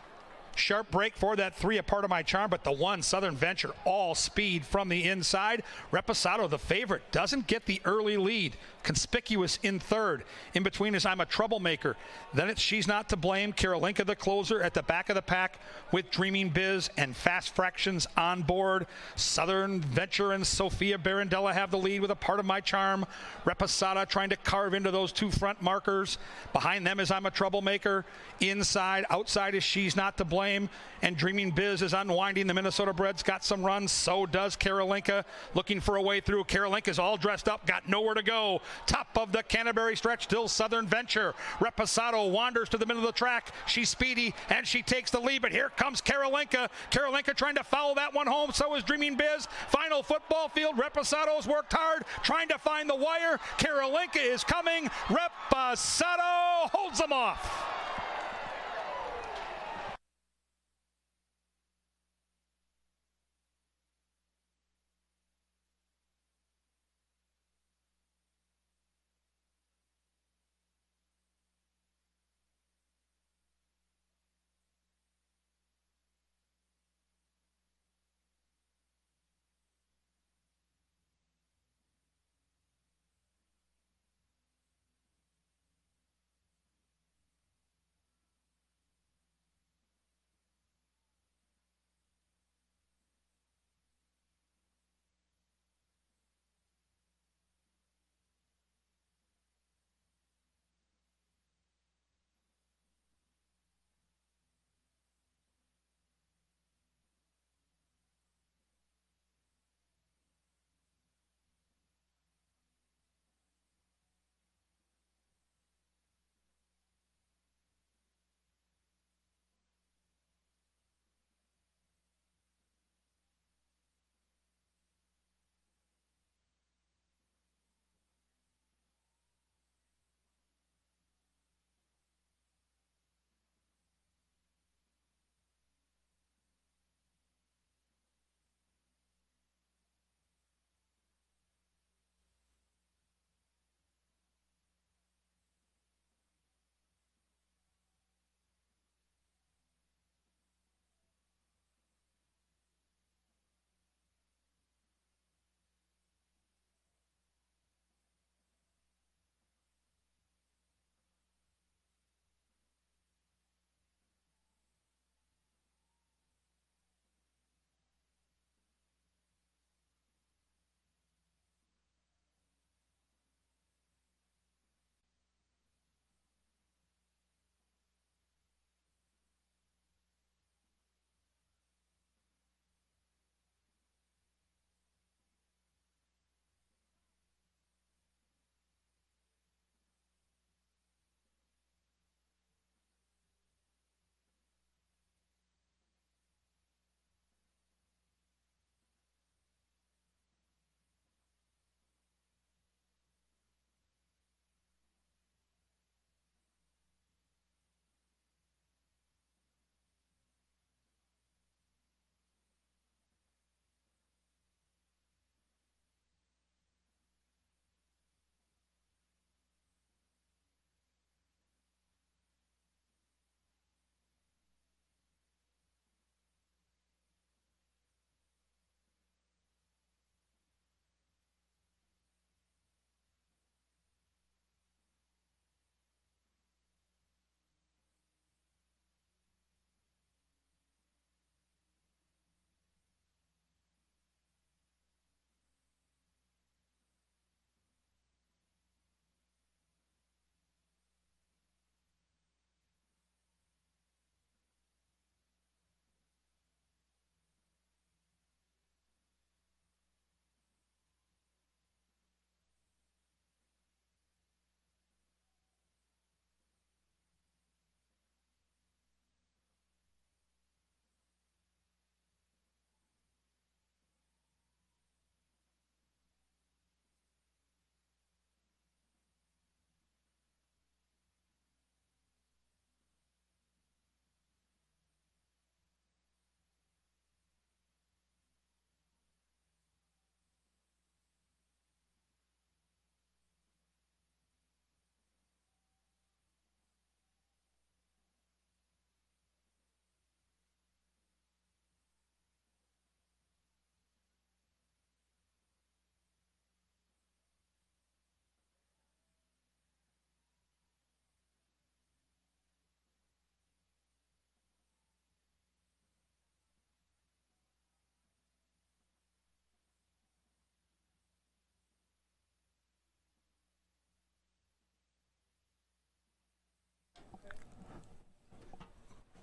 Sharp break for that 3, a part of my charm, but the 1, Southern Venture, all speed from the inside. Reposado, the favorite, doesn't get the early lead. conspicuous in third. In between is I'm a Troublemaker. Then it's She's Not to Blame, Karolinka the closer at the back of the pack with Dreaming Biz and Fast Fractions on board. Southern Venture and Sophia Barandella have the lead with A Part of My Charm. Reposada trying to carve into those two front markers. Behind them is I'm a Troublemaker. Inside, outside is She's Not to Blame. And Dreaming Biz is unwinding. The Minnesota Bred's got some runs. So does Karolinka. Looking for a way through. Karolinka's all dressed up. Got nowhere to go. Top of the Canterbury stretch, still Southern Venture. Reposado wanders to the middle of the track. She's speedy, and she takes the lead. But here comes Karolinka. Karolinka trying to foul that one home. So is Dreaming Biz. Final football field. Reposado's worked hard, trying to find the wire. Karolinka is coming. Reposado holds them off.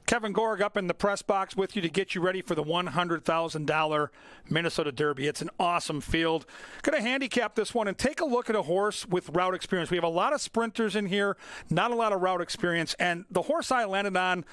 Kevin Gorg up in the press box with you to get you ready for the $100,000 Minnesota Derby. It's an awesome field. Going to handicap this one and take a look at a horse with route experience. We have a lot of sprinters in here, not a lot of route experience. And the horse I landed on,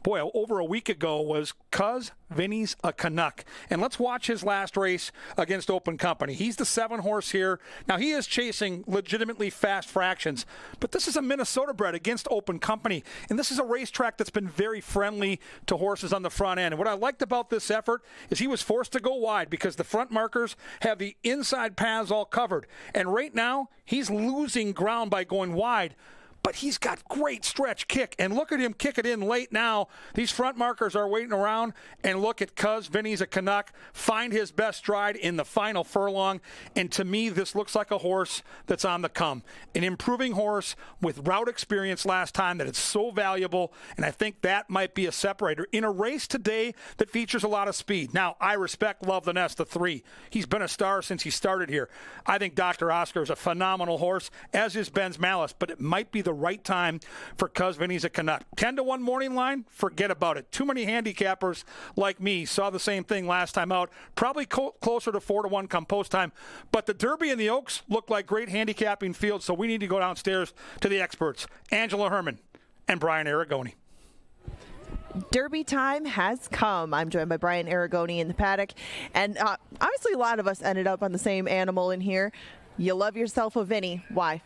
over a week ago was Cuz Vinny's a Canuck. And let's watch his last race against Open Company. He's the 7 horse here. Now, he is chasing legitimately fast fractions, but this is a Minnesota bred against Open Company. And this is a racetrack that's been very friendly to horses on the front end. And what I liked about this effort is he was forced to go wide because the front markers have the inside paths all covered. And right now, he's losing ground by going wide. But he's got great stretch kick. And look at him kick it in late now. These front markers are waiting around. And look at Cuz Vinny's a Canuck find his best stride in the final furlong. And to me, this looks like a horse that's on the come. An improving horse with route experience last time that is so valuable. And I think that might be a separator in a race today that features a lot of speed. Now, I respect Love the Nest, the 3. He's been a star since he started here. I think Dr. Oscar is a phenomenal horse, as is Ben's Malice. But it might be the right time for Cuz Vinny's a Canuck. 10-1 morning line, forget about it. Too many handicappers like me saw the same thing last time out. Probably closer to 4-1 come post time. But the Derby and the Oaks look like great handicapping fields, so we need to go downstairs to the experts, Angela Herman and Brian Aragoni. Derby time has come. I'm joined by Brian Aragoni in the paddock. And obviously a lot of us ended up on the same animal in here. You love yourself a Vinny. Why?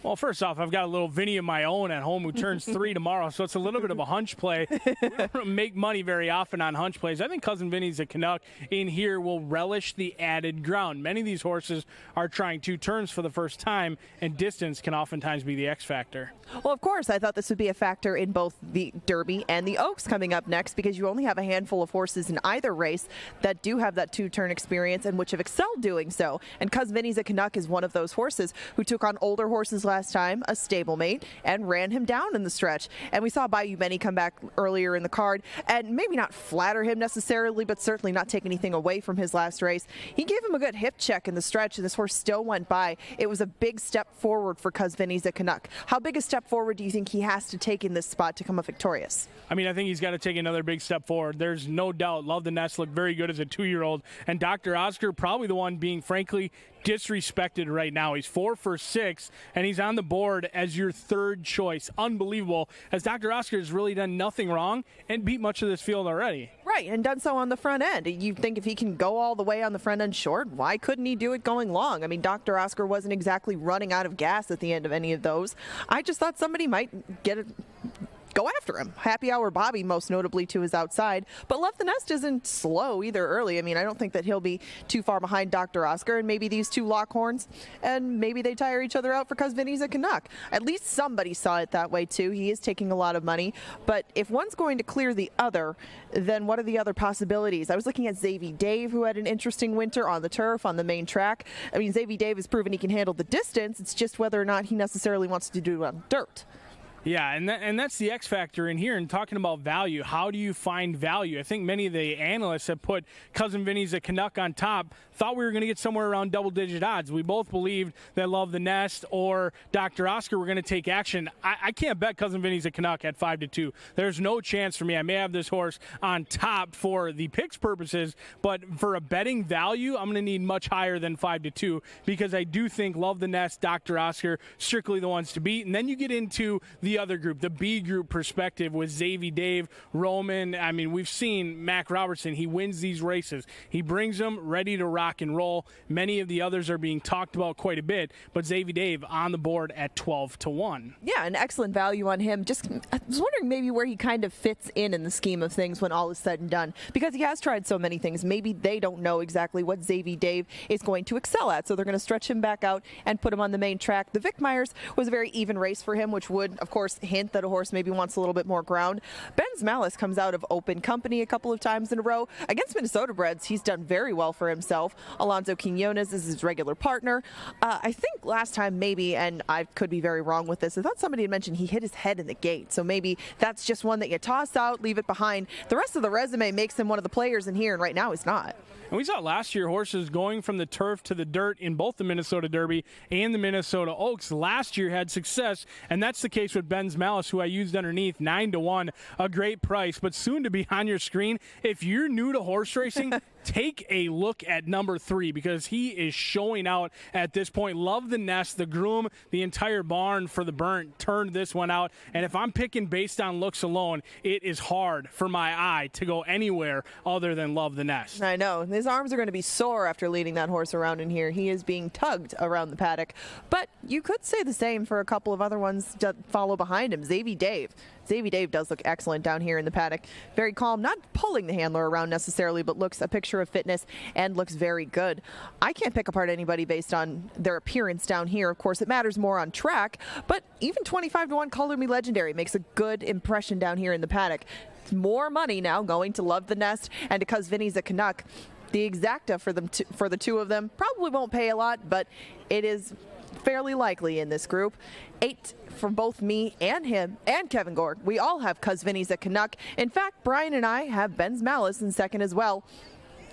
Well, first off, I've got a little Vinny of my own at home who turns 3 tomorrow, so it's a little bit of a hunch play. We don't make money very often on hunch plays. I think Cousin Vinny's a Canuck in here will relish the added ground. Many of these horses are trying 2 turns for the first time, and distance can oftentimes be the X factor. Well, of course, I thought this would be a factor in both the Derby and the Oaks coming up next because you only have a handful of horses in either race that do have that 2-turn experience and which have excelled doing so. And Cousin Vinny's a Canuck is one of those horses who took on older horses last time, a stablemate, and ran him down in the stretch. And we saw Bayou Benny come back earlier in the card and maybe not flatter him necessarily, but certainly not take anything away from his last race. He gave him a good hip check in the stretch, and this horse still went by. It was a big step forward for Cuz Vinny's a Canuck. How big a step forward do you think he has to take in this spot to come up victorious? I mean, I think he's got to take another big step forward. There's no doubt. Love the Nest looked very good as a 2-year-old. And Dr. Oscar, probably the one being, frankly, disrespected right now. He's 4 for 6, and he's on the board as your 3rd choice. Unbelievable, as Dr. Oscar has really done nothing wrong and beat much of this field already. Right, and done so on the front end. You think if he can go all the way on the front end short, why couldn't he do it going long? I mean, Dr. Oscar wasn't exactly running out of gas at the end of any of those. I just thought somebody might get it. Go after him. Happy Hour Bobby, most notably, to his outside. But Love the Nest isn't slow either early. I mean, I don't think that he'll be too far behind Dr. Oscar, and maybe these 2 lock horns, and maybe they tire each other out for Cuz Vinny's a Canuck. At least somebody saw it that way, too. He is taking a lot of money. But if one's going to clear the other, then what are the other possibilities? I was looking at Xavier Dave, who had an interesting winter on the turf, on the main track. I mean, Xavier Dave has proven he can handle the distance. It's just whether or not he necessarily wants to do it on dirt. Yeah, and that's the X factor in here. And talking about value, how do you find value? I think many of the analysts have put Cousin Vinny's a Canuck on top, thought we were going to get somewhere around double-digit odds. We both believed that Love the Nest or Dr. Oscar were going to take action. I can't bet Cousin Vinny's a Canuck at 5-2. There's no chance for me. I may have this horse on top for the picks purposes, but for a betting value, I'm going to need much higher than 5-2 because I do think Love the Nest, Dr. Oscar, strictly the ones to beat. And then you get into the other group, the B group perspective with Xavier Dave, Roman. I mean, we've seen Mac Robertson. He wins these races. He brings them ready to rock and roll. Many of the others are being talked about quite a bit, but Xavier Dave on the board at 12-1. Yeah, an excellent value on him. Just, I was wondering maybe where he kind of fits in the scheme of things when all is said and done, because he has tried so many things. Maybe they don't know exactly what Xavier Dave is going to excel at, so they're going to stretch him back out and put him on the main track. The Vic Myers was a very even race for him, which would, of course, hint that a horse maybe wants a little bit more ground. Ben's Malice comes out of Open Company a couple of times in a row. Against Minnesota breds, he's done very well for himself. Alonso Quinones is his regular partner. I think last time maybe, and I could be very wrong with this, I thought somebody had mentioned he hit his head in the gate. So maybe that's just one that you toss out, leave it behind. The rest of the resume makes him one of the players in here, and right now he's not. And we saw last year horses going from the turf to the dirt in both the Minnesota Derby and the Minnesota Oaks. Last year had success, and that's the case with Ben's Malice, who I used underneath, 9-1, a great price, but soon to be on your screen. If you're new to horse racing, take a look at number 3 because he is showing out at this point. Love the Nest, the groom, the entire barn for the burnt turned this one out. And if I'm picking based on looks alone, it is hard for my eye to go anywhere other than Love the Nest. I know. His arms are going to be sore after leading that horse around in here. He is being tugged around the paddock. But you could say the same for a couple of other ones that follow behind him. Xavier Dave. Xavier Dave does look excellent down here in the paddock. Very calm, not pulling the handler around necessarily, but looks a picture of fitness and looks very good. I can't pick apart anybody based on their appearance down here. Of course, it matters more on track, but even 25-1 Color Me Legendary makes a good impression down here in the paddock. It's more money now going to Love the Nest and because Vinny's a Canuck. The exacta for the two of them probably won't pay a lot, but it is fairly likely in this group. 8 for both me and him and Kevin Gord. We all have Cuz Vinny's a Canuck. In fact, Brian and I have Ben's Malice in second as well.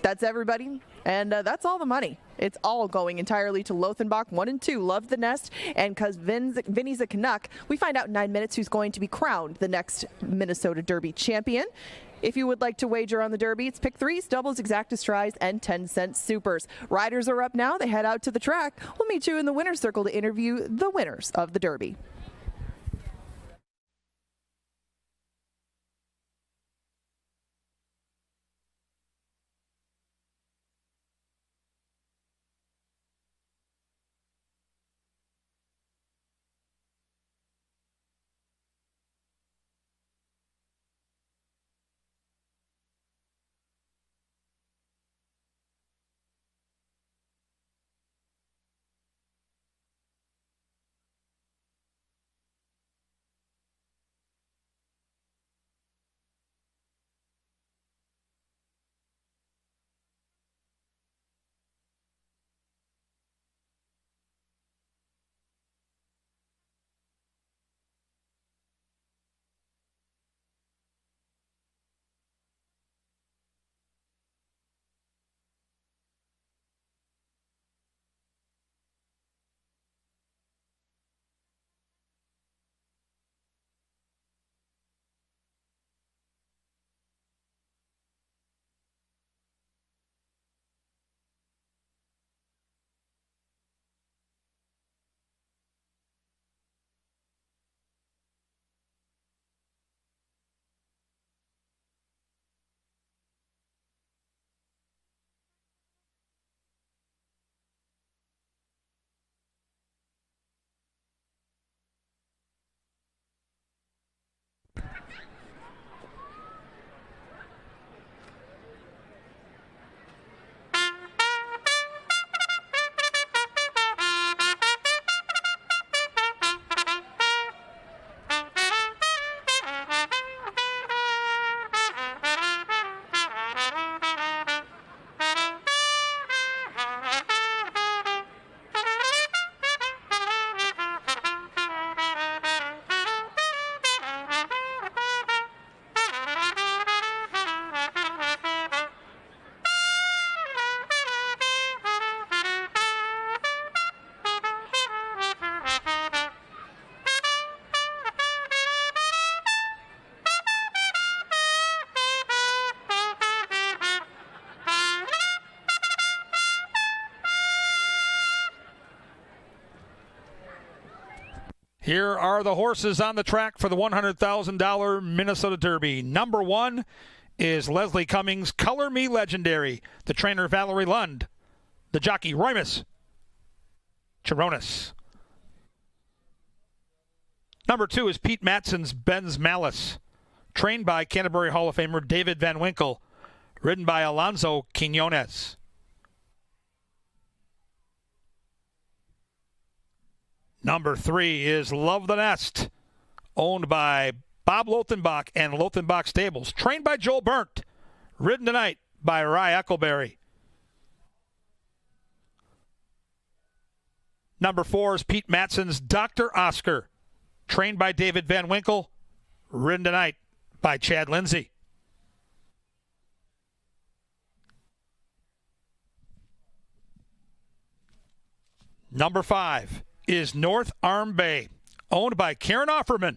That's everybody, and that's all the money. It's all going entirely to Lothenbach, 1 and 2, Love the Nest, and because Vinny's a Canuck, we find out in 9 minutes who's going to be crowned the next Minnesota Derby champion. If you would like to wager on the Derby, it's pick 3s, doubles, exacta tries, and 10-cent supers. Riders are up now. They head out to the track. We'll meet you in the winner's circle to interview the winners of the Derby. Here are the horses on the track for the $100,000 Minnesota Derby. Number 1 is Leslie Cummings, Color Me Legendary. The trainer, Valerie Lund. The jockey, Roymus Chironis. Number 2 is Pete Matson's Ben's Malice, trained by Canterbury Hall of Famer David Van Winkle, ridden by Alonso Quinones. Number 3 is Love the Nest, owned by Bob Lothenbach and Lothenbach Stables, trained by Joel Burnt, ridden tonight by Rye Eccleberry. Number 4 is Pete Matson's Dr. Oscar, trained by David Van Winkle, ridden tonight by Chad Lindsay. Number 5 is North Arm Bay, owned by Karen Offerman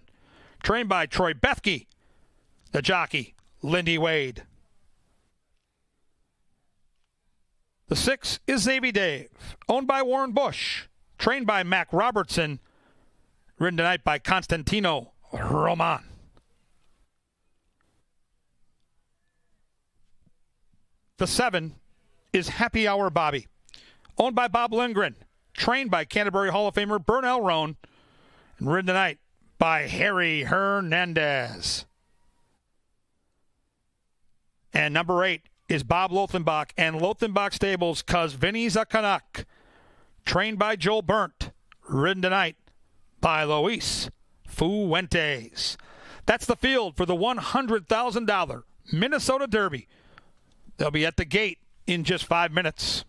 trained by Troy Bethke. The jockey, Lindy Wade. The 6 is Navy Dave, owned by Warren Bush, trained by Mac Robertson, ridden tonight by Constantino Roman. The 7 is Happy Hour Bobby, owned by Bob Lindgren, trained by Canterbury Hall of Famer Bernal Roan, and ridden tonight by Harry Hernandez. And number 8 is Bob Lothenbach and Lothenbach Stables, cause Vinny's a Canuck, trained by Joel Burnt, ridden tonight by Luis Fuentes. That's the field for the $100,000 Minnesota Derby. They'll be at the gate in just 5 minutes.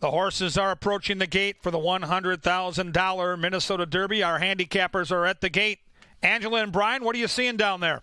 The horses are approaching the gate for the $100,000 Minnesota Derby. Our handicappers are at the gate. Angela and Brian, what are you seeing down there?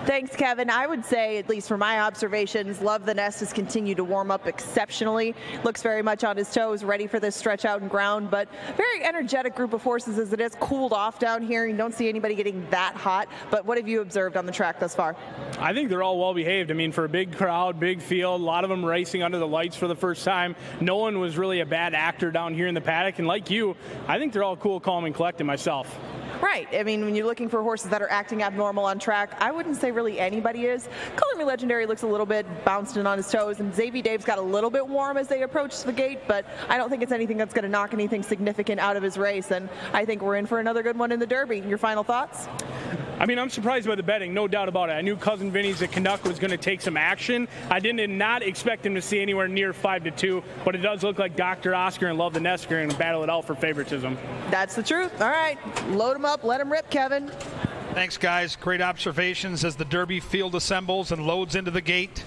Thanks, Kevin. I would say, at least from my observations, Love the Nest has continued to warm up exceptionally. Looks very much on his toes, ready for this stretch out in ground, but very energetic group of horses as it is. Cooled off down here. You don't see anybody getting that hot, but what have you observed on the track thus far? I think they're all well behaved. I mean, for a big crowd, big field, a lot of them racing under the lights for the first time. No one was really a bad actor down here in the paddock, and like you, I think they're all cool, calm, and collected myself. Right. I mean, when you're looking for horses that are acting abnormal on track, I wouldn't say really anybody is. Color Me Legendary looks a little bit bounced in on his toes, and Xavier Dave's got a little bit warm as they approach the gate, but I don't think it's anything that's going to knock anything significant out of his race, and I think we're in for another good one in the Derby. Your final thoughts? I mean, I'm surprised by the betting, no doubt about it. I knew Cousin Vinny's a Canuck was going to take some action. I did not expect him to see anywhere near 5-2, but it does look like Dr. Oscar and Love the Nest are going to battle it out for favoritism. That's the truth. All right, load him up, let him rip, Kevin. Thanks, guys. Great observations as the Derby field assembles and loads into the gate.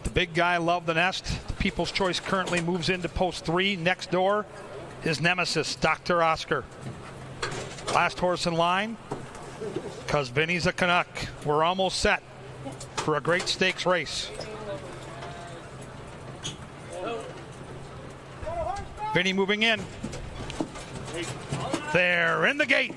The big guy, Love the Nest. The People's Choice currently moves into post 3. Next door, his nemesis, Dr. Oscar. Last horse in line, because Vinny's a Canuck. We're almost set for a great stakes race. Vinny moving in. They're in the gate.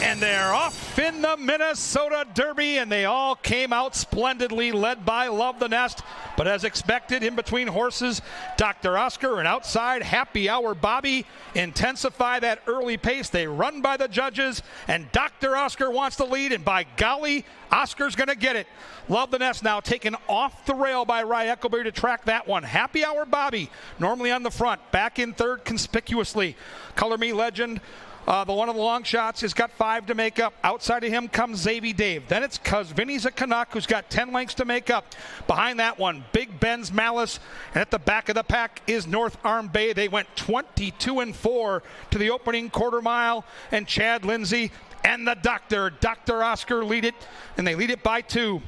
And they're off in the Minnesota Derby, and they all came out splendidly, led by Love the Nest. But as expected, in between horses, Dr. Oscar and outside Happy Hour Bobby intensify that early pace. They run by the judges, and Dr. Oscar wants the lead, and by golly, Oscar's going to get it. Love the Nest now taken off the rail by Rye Eccleberry to track that one. Happy Hour Bobby, normally on the front, back in third conspicuously. Color Me Legend, the one of the long shots, has got 5 to make up. Outside of him comes Xavier Dave. Then it's Cuz Vinny's a Canuck, who's got 10 lengths to make up. Behind that one, Big Ben's Malice. And at the back of the pack is North Arm Bay. They went 22-4 to the opening quarter mile. And Chad Lindsay and the Dr. Oscar lead it, and they lead it by 2.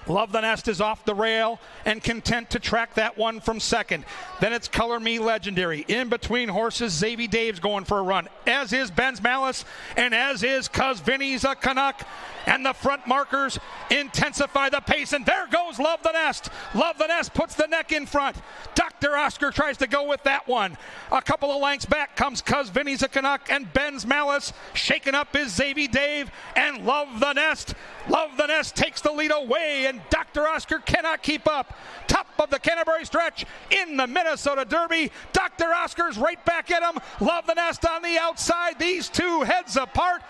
Love the Nest is off the rail and content to track that one from second. Then it's Color Me Legendary. In between horses, Xavier Dave's going for a run, as is Ben's Malice, and as is Cuz Vinny's a Canuck. And the front markers intensify the pace, and there goes Love the Nest. Love the Nest puts the neck in front. Dr. Oscar tries to go with that one. A couple of lengths back comes Cuz Vinny's a Canuck, and Ben's Malice. Shaken up is Xavier Dave, and Love the Nest. Love the Nest takes the lead away, and Dr. Oscar cannot keep up. Top of the Canterbury stretch in the Minnesota Derby. Dr. Oscar's right back at him. Love the Nest on the outside. These two heads apart.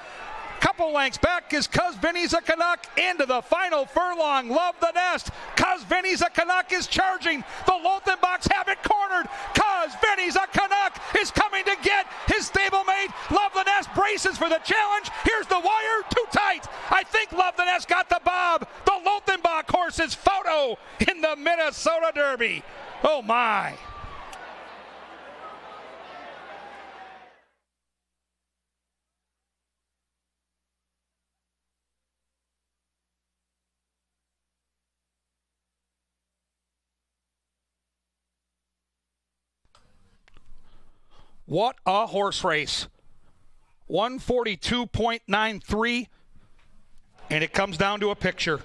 Couple lengths back is Cuz Vinny's a Canuck into the final furlong. Love the Nest. Cuz Vinny's a Canuck is charging. The Lothenbachs have it cornered. Cuz Vinny's a Canuck is coming to get his stablemate. Love the Nest braces for the challenge. Here's the wire. Too tight. I think Love the Nest got the bob. The Lothenbach horse's photo in the Minnesota Derby. Oh my. What a horse race. 142.93, and it comes down to a picture.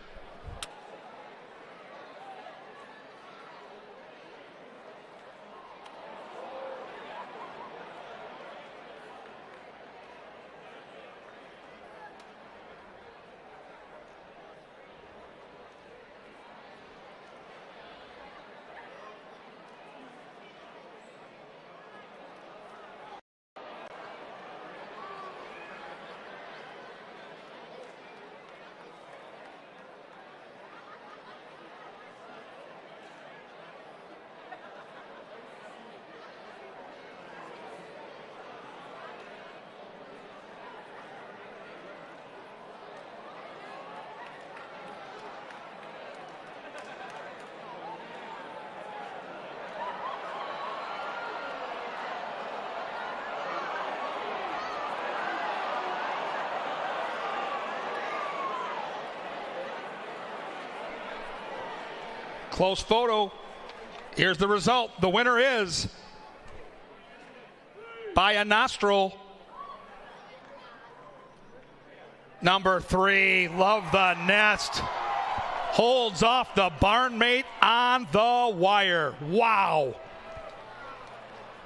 Close photo. Here's the result. The winner is by a nostril. Number 3, Love the Nest, holds off the barnmate on the wire. Wow.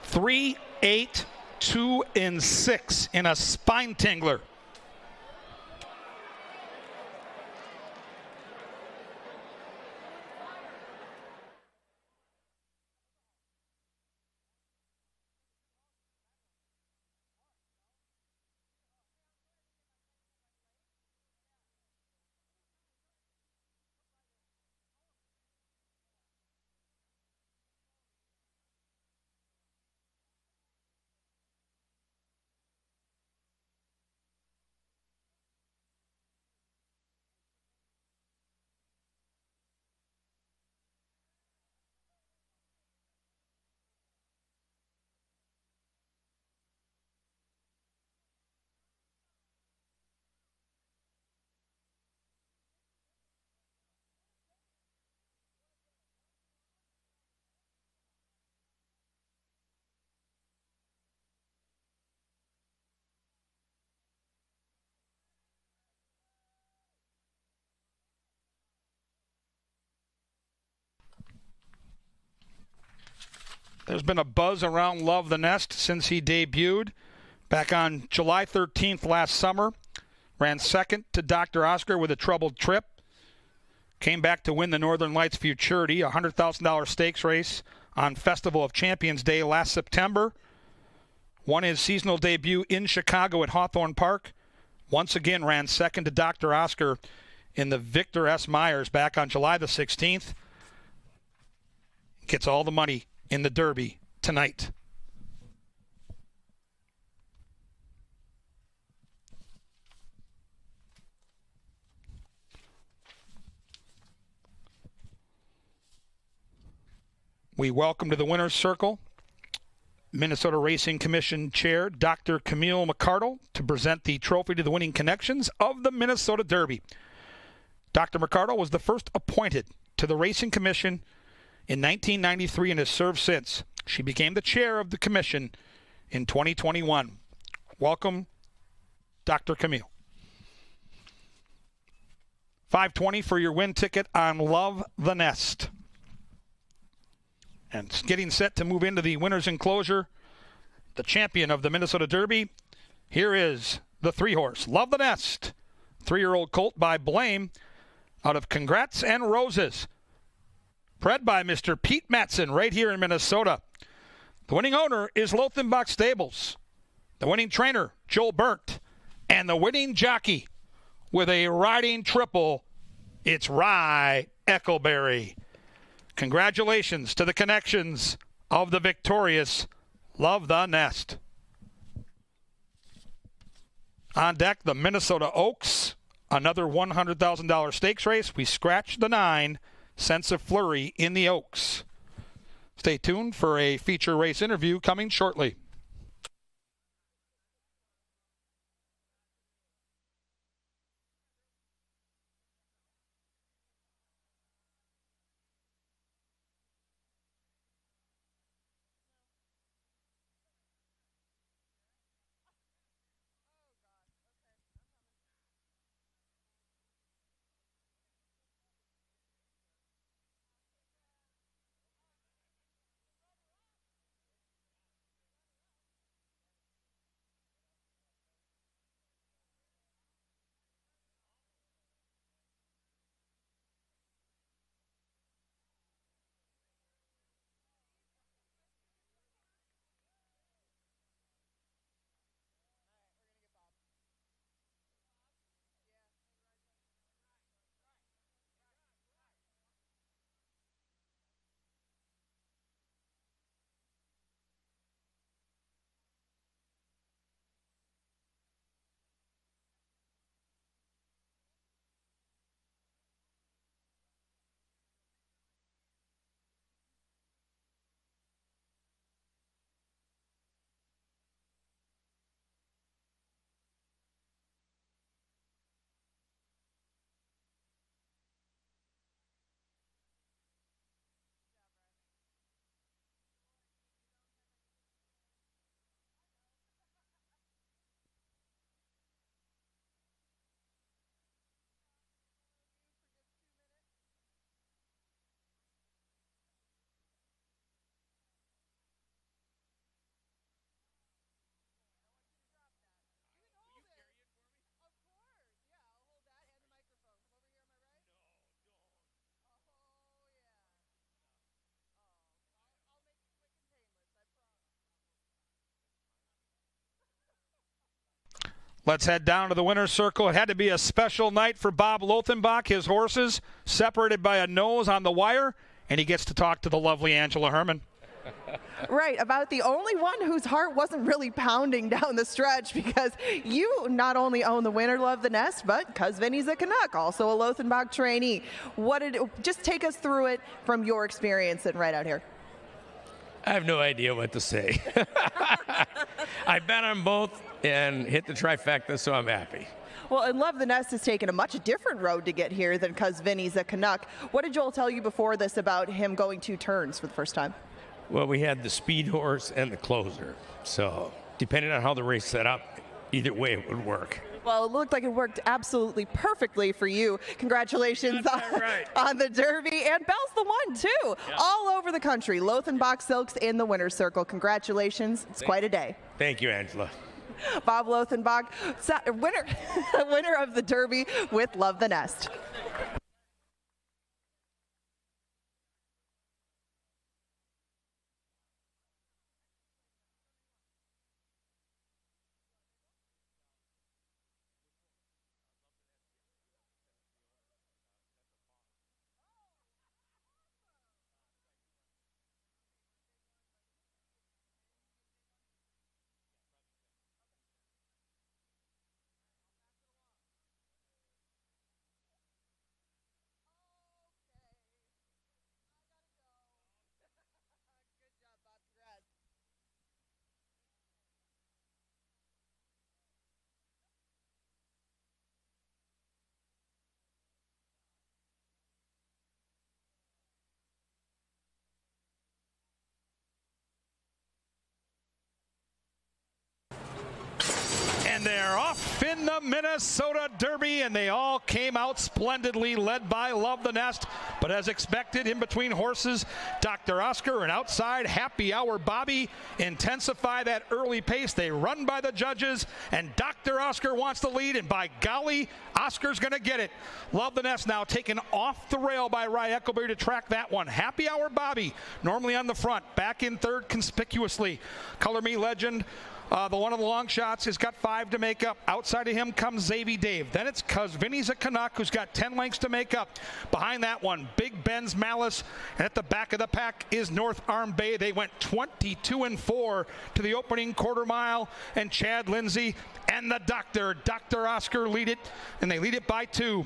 3, 8, 2, and 6 in a spine tingler. There's been a buzz around Love the Nest since he debuted back on July 13th last summer. Ran second to Dr. Oscar with a troubled trip. Came back to win the Northern Lights Futurity, a $100,000 stakes race on Festival of Champions Day last September. Won his seasonal debut in Chicago at Hawthorne Park. Once again ran second to Dr. Oscar in the Victor S. Myers back on July the 16th. Gets all the money in the Derby tonight. We welcome to the winner's circle Minnesota Racing Commission Chair Dr. Camille McCardle to present the trophy to the winning connections of the Minnesota Derby. Dr. McCardle was the first appointed to the Racing Commission in 1993 and has served since. She became the chair of the commission in 2021. Welcome, Dr. Camille. $520 for your win ticket on Love the Nest. And getting set to move into the winner's enclosure, the champion of the Minnesota Derby. Here is the 3-horse, Love the Nest. 3-year-old colt by Blame out of Congrats and Roses. Bred by Mr. Pete Matson right here in Minnesota. The winning owner is Lothenbach Stables. The winning trainer, Joel Burnt. And the winning jockey with a riding triple, it's Rye Eckleberry. Congratulations to the connections of the victorious Love the Nest. On deck, the Minnesota Oaks. Another $100,000 stakes race. We scratched the 9. Sense of Flurry in the Oaks. Stay tuned for a feature race interview coming shortly. Let's head down to the winner's circle. It had to be a special night for Bob Lothenbach. His horses separated by a nose on the wire, and he gets to talk to the lovely Angela Herman. Right, about the only one whose heart wasn't really pounding down the stretch, because you not only own the winner, Love the Nest, but Cuz Vinny's a Canuck, also a Lothenbach trainee. Just take us through it from your experience and right out here. I have no idea what to say. I bet on both and hit the trifecta, so I'm happy. Well, and Love the Nest has taken a much different road to get here than Cuz Vinny's a Canuck. What did Joel tell you before this about him going 2 turns for the first time? Well, we had the speed horse and the closer. So depending on how the race set up, either way it would work. Well, it looked like it worked absolutely perfectly for you. Congratulations on the Derby. And Belle's the one, too. Yeah. All over the country. Lothenbach Silks in the winner's circle. Congratulations. It's quite a day. Thank you, Angela. Bob Lothenbach, winner of the Derby with Love the Nest. And they're off in the Minnesota Derby, and they all came out splendidly, led by Love the Nest. But as expected, in between horses, Dr. Oscar and outside Happy Hour Bobby intensify that early pace. They run by the judges, and Dr. Oscar wants the lead, and by golly, Oscar's going to get it. Love the Nest now taken off the rail by Rye Eccleberry to track that one. Happy Hour Bobby, normally on the front, back in third conspicuously. Color Me Legend, the one of the long shots, has got 5 to make up. Outside of him comes Xavier Dave. Then it's Cuz Vinny's a Canuck, who's got 10 lengths to make up. Behind that one, Big Ben's Malice. And at the back of the pack is North Arm Bay. They went 22-4 to the opening quarter mile. And Chad Lindsay and the Dr. Oscar lead it, and they lead it by 2.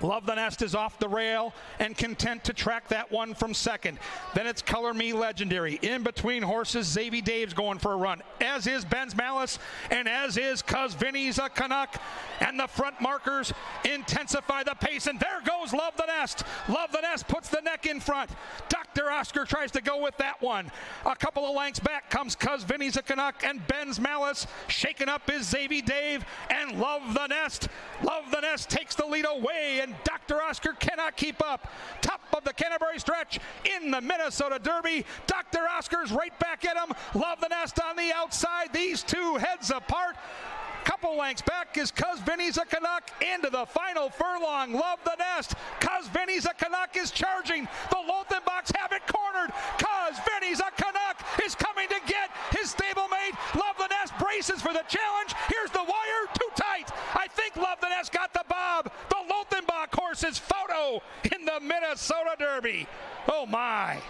Love the Nest is off the rail and content to track that one from second. Then it's Color Me Legendary. In between horses, Xavier Dave's going for a run, as is Ben's Malice, and as is Cuz Vinny's a Canuck. And the front markers intensify the pace, and there goes Love the Nest. Love the Nest puts the neck in front. Dr. Oscar tries to go with that one. A couple of lengths back comes Cuz Vinny's a Canuck and Ben's Malice. Shaken up is Xavier Dave and Love the Nest. Love the Nest takes the lead away, and Dr. Oscar cannot keep up. Top of the Canterbury stretch in the Minnesota Derby. Dr. Oscar's right back at him. Love the Nest on the outside. These two heads apart. Couple lengths back is Cuz Vinny's a Canuck into the final furlong. Love the Nest. Cuz Vinny's a Canuck is charging. The Lothenbachs have it cornered. Cuz Vinny's a Canuck is coming to get his stablemate. Love the Nest braces for the challenge. Here's the wire, too tight. I think Love the Nest got the bob. The Lothenbach horse's photo in the Minnesota Derby. Oh my.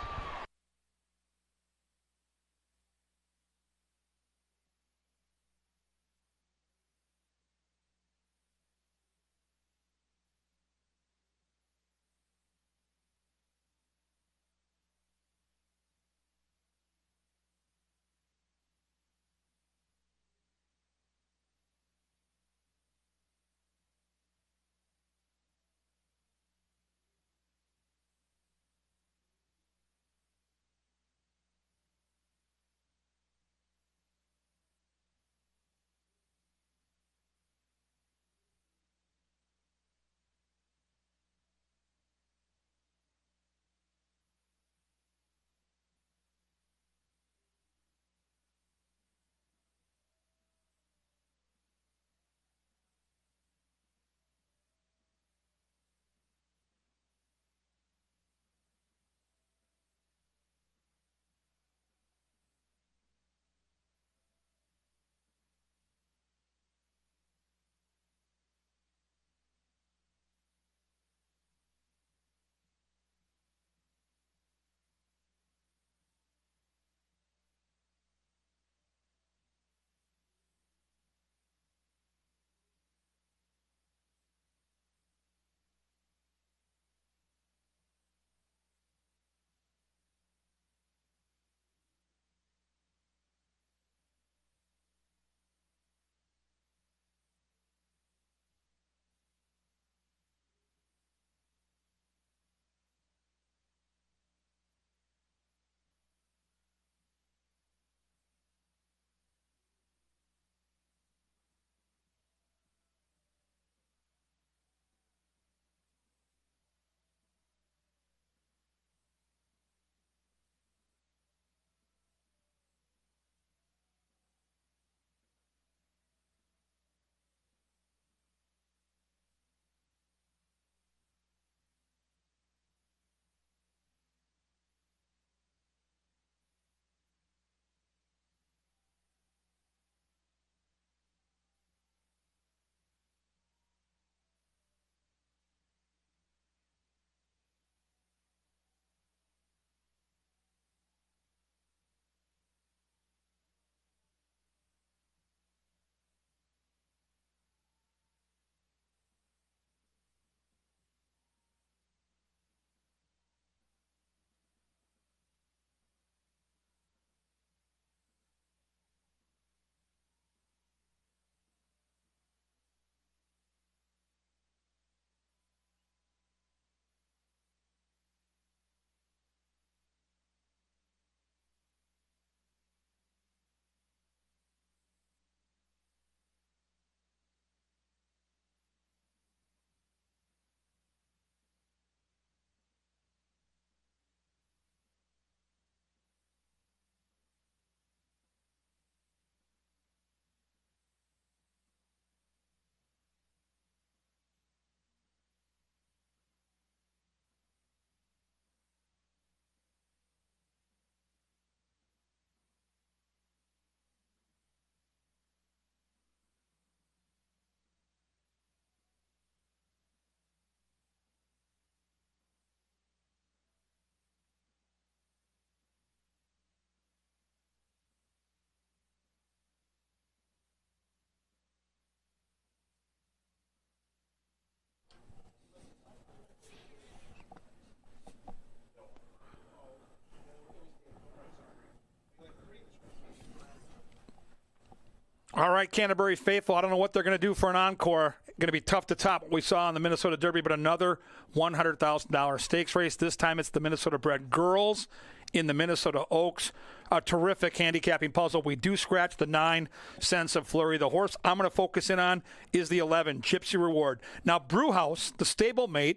All right, Canterbury faithful. I don't know what they're going to do for an encore. Going to be tough to top what we saw in the Minnesota Derby, but another $100,000 stakes race. This time it's the Minnesota bred girls in the Minnesota Oaks. A terrific handicapping puzzle. We do scratch the 9 cents of Flurry. The horse I'm going to focus in on is the 11, Gypsy Reward. Now, Brewhouse, the stablemate,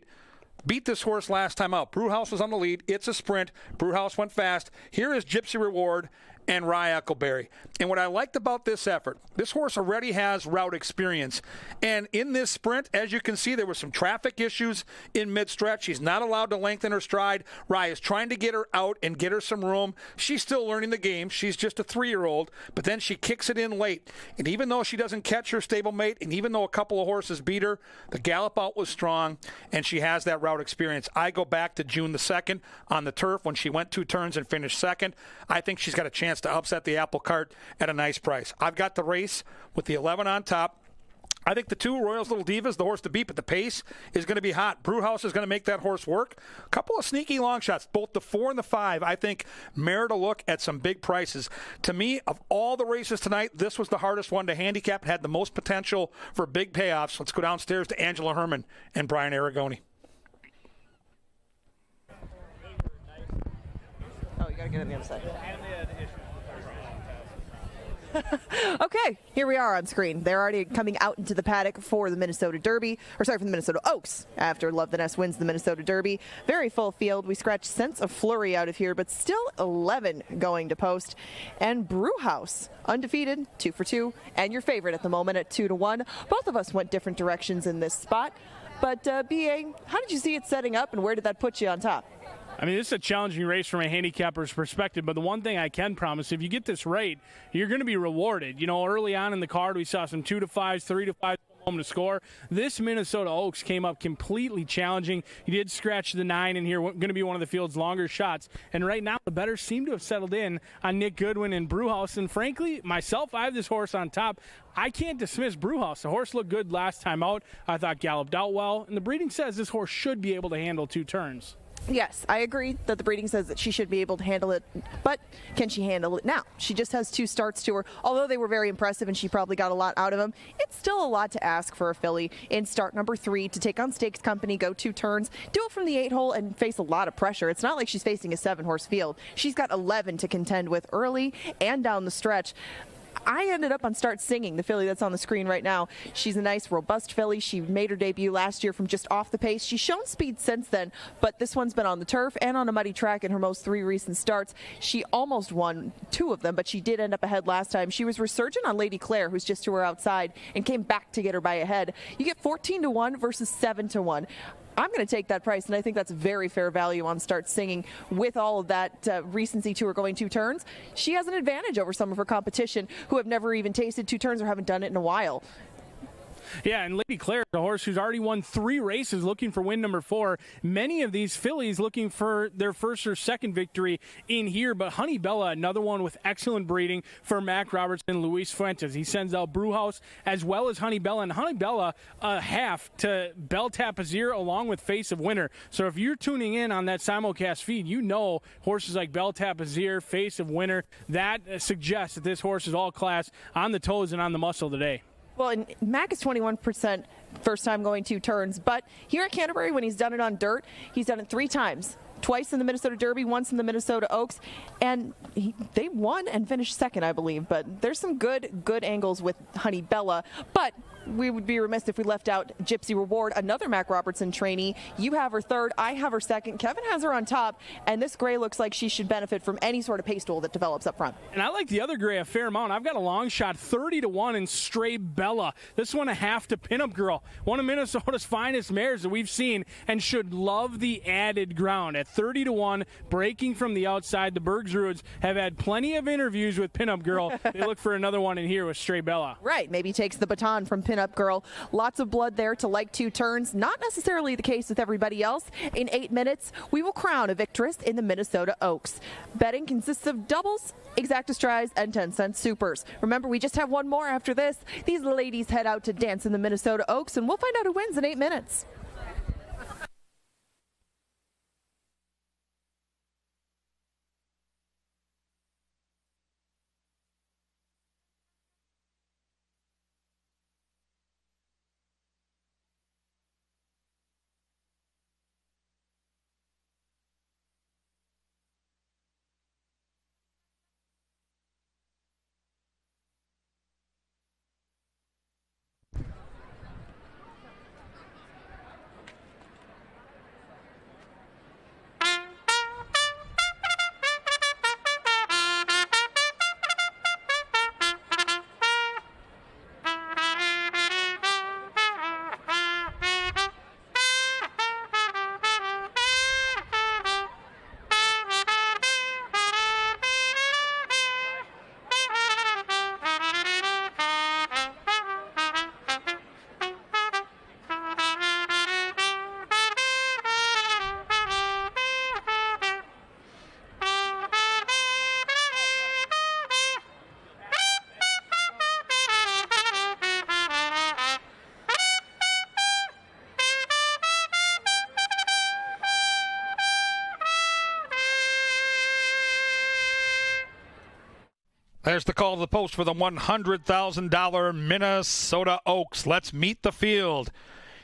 beat this horse last time out. Brewhouse was on the lead. It's a sprint. Brewhouse went fast. Here is Gypsy Reward and Rye Eccleberry. And what I liked about this effort, this horse already has route experience. And in this sprint, as you can see, there were some traffic issues in mid-stretch. She's not allowed to lengthen her stride. Rye is trying to get her out and get her some room. She's still learning the game. She's just a 3-year-old, but then she kicks it in late. And even though she doesn't catch her stablemate, and even though a couple of horses beat her, the gallop out was strong, and she has that route experience. I go back to June the 2nd on the turf when she went 2 turns and finished second. I think she's got a chance to upset the apple cart at a nice price. I've got the race with the 11 on top. I think the 2, Royals Little Divas, the horse to beat, but the pace is going to be hot. Brewhouse is going to make that horse work. A couple of sneaky long shots, both the 4 and the 5, I think merit a look at some big prices. To me, of all the races tonight, this was the hardest one to handicap. It had the most potential for big payoffs. Let's go downstairs to Angela Herman and Brian Aragoni. Oh, you got to get on the other side. Okay, here we are on screen. They're already coming out into the paddock for the Minnesota Derby, for the Minnesota Oaks, after Love the Nest wins the Minnesota Derby. Very full field. We scratched Sense of Flurry out of here, but still 11 going to post. And Brewhouse, undefeated, 2 for 2, and your favorite at the moment at 2-1. Both of us went different directions in this spot. But, B.A., how did you see it setting up, and where did that put you on top? I mean, this is a challenging race from a handicapper's perspective, but the one thing I can promise, if you get this right, you're going to be rewarded. You know, early on in the card, we saw some 2-5s, 3-5s home to score. This Minnesota Oaks came up completely challenging. He did scratch the 9 in here, going to be one of the field's longer shots. And right now, the bettors seem to have settled in on Nick Goodwin and Brewhouse. And frankly, myself, I have this horse on top. I can't dismiss Brewhouse. The horse looked good last time out. I thought galloped out well. And the breeding says this horse should be able to handle 2 turns. Yes, I agree that the breeding says that she should be able to handle it, but can she handle it now? She just has 2 starts to her. Although they were very impressive and she probably got a lot out of them, it's still a lot to ask for a filly in start number 3 to take on Stakes Company, go 2 turns, do it from the 8 hole and face a lot of pressure. It's not like she's facing a 7-horse field. She's got 11 to contend with early and down the stretch. I ended up on Start Singing, the filly that's on the screen right now. She's a nice, robust filly. She made her debut last year from just off the pace. She's shown speed since then, but this one's been on the turf and on a muddy track in her most 3 recent starts. She almost won 2 of them, but she did end up ahead last time. She was resurgent on Lady Claire, who's just to her outside, and came back to get her by a head. You get 14-1 versus 7-1. I'm going to take that price, and I think that's very fair value on Start Singing. With all of that recency to her going 2 turns, she has an advantage over some of her competition who have never even tasted 2 turns or haven't done it in a while. Yeah, and Lady Claire, the horse who's already won 3 races looking for win number 4. Many of these fillies looking for their first or second victory in here. But Honey Bella, another one with excellent breeding for Mac Roberts and Luis Fuentes. He sends out Brewhouse as well as Honey Bella. And Honey Bella, a half to Belle Tapazir along with Face of Winter. So if you're tuning in on that simulcast feed, you know horses like Belle Tapazir, Face of Winter, that suggests that this horse is all class on the toes and on the muscle today. Well, and Mac is 21% first time going 2 turns, but here at Canterbury, when he's done it on dirt, he's done it 3 times. Twice in the Minnesota Derby, once in the Minnesota Oaks, and they won and finished second, I believe. But there's some good angles with Honey Bella. But we would be remiss if we left out Gypsy Reward, another Mac Robertson trainee. You have her third, I have her second. Kevin has her on top, and this gray looks like she should benefit from any sort of pace duel that develops up front. And I like the other gray a fair amount. I've got a long shot, 30-1 in Stray Bella. This one a half to Pinup Girl, one of Minnesota's finest mares that we've seen, and should love the added ground. At 30-1, breaking from the outside, the Bergsruds have had plenty of interviews with Pinup Girl. They look for another one in here with Stray Bella. Right, maybe takes the baton from Pinup Girl. Lots of blood there to like 2 turns. Not necessarily the case with everybody else. In 8 minutes, we will crown a victoress in the Minnesota Oaks. Betting consists of doubles, exacta strides, and 10-cent supers. Remember, we just have one more after this. These ladies head out to dance in the Minnesota Oaks, and we'll find out who wins in 8 minutes. There's the call to the post for the $100,000 Minnesota Oaks. Let's meet the field.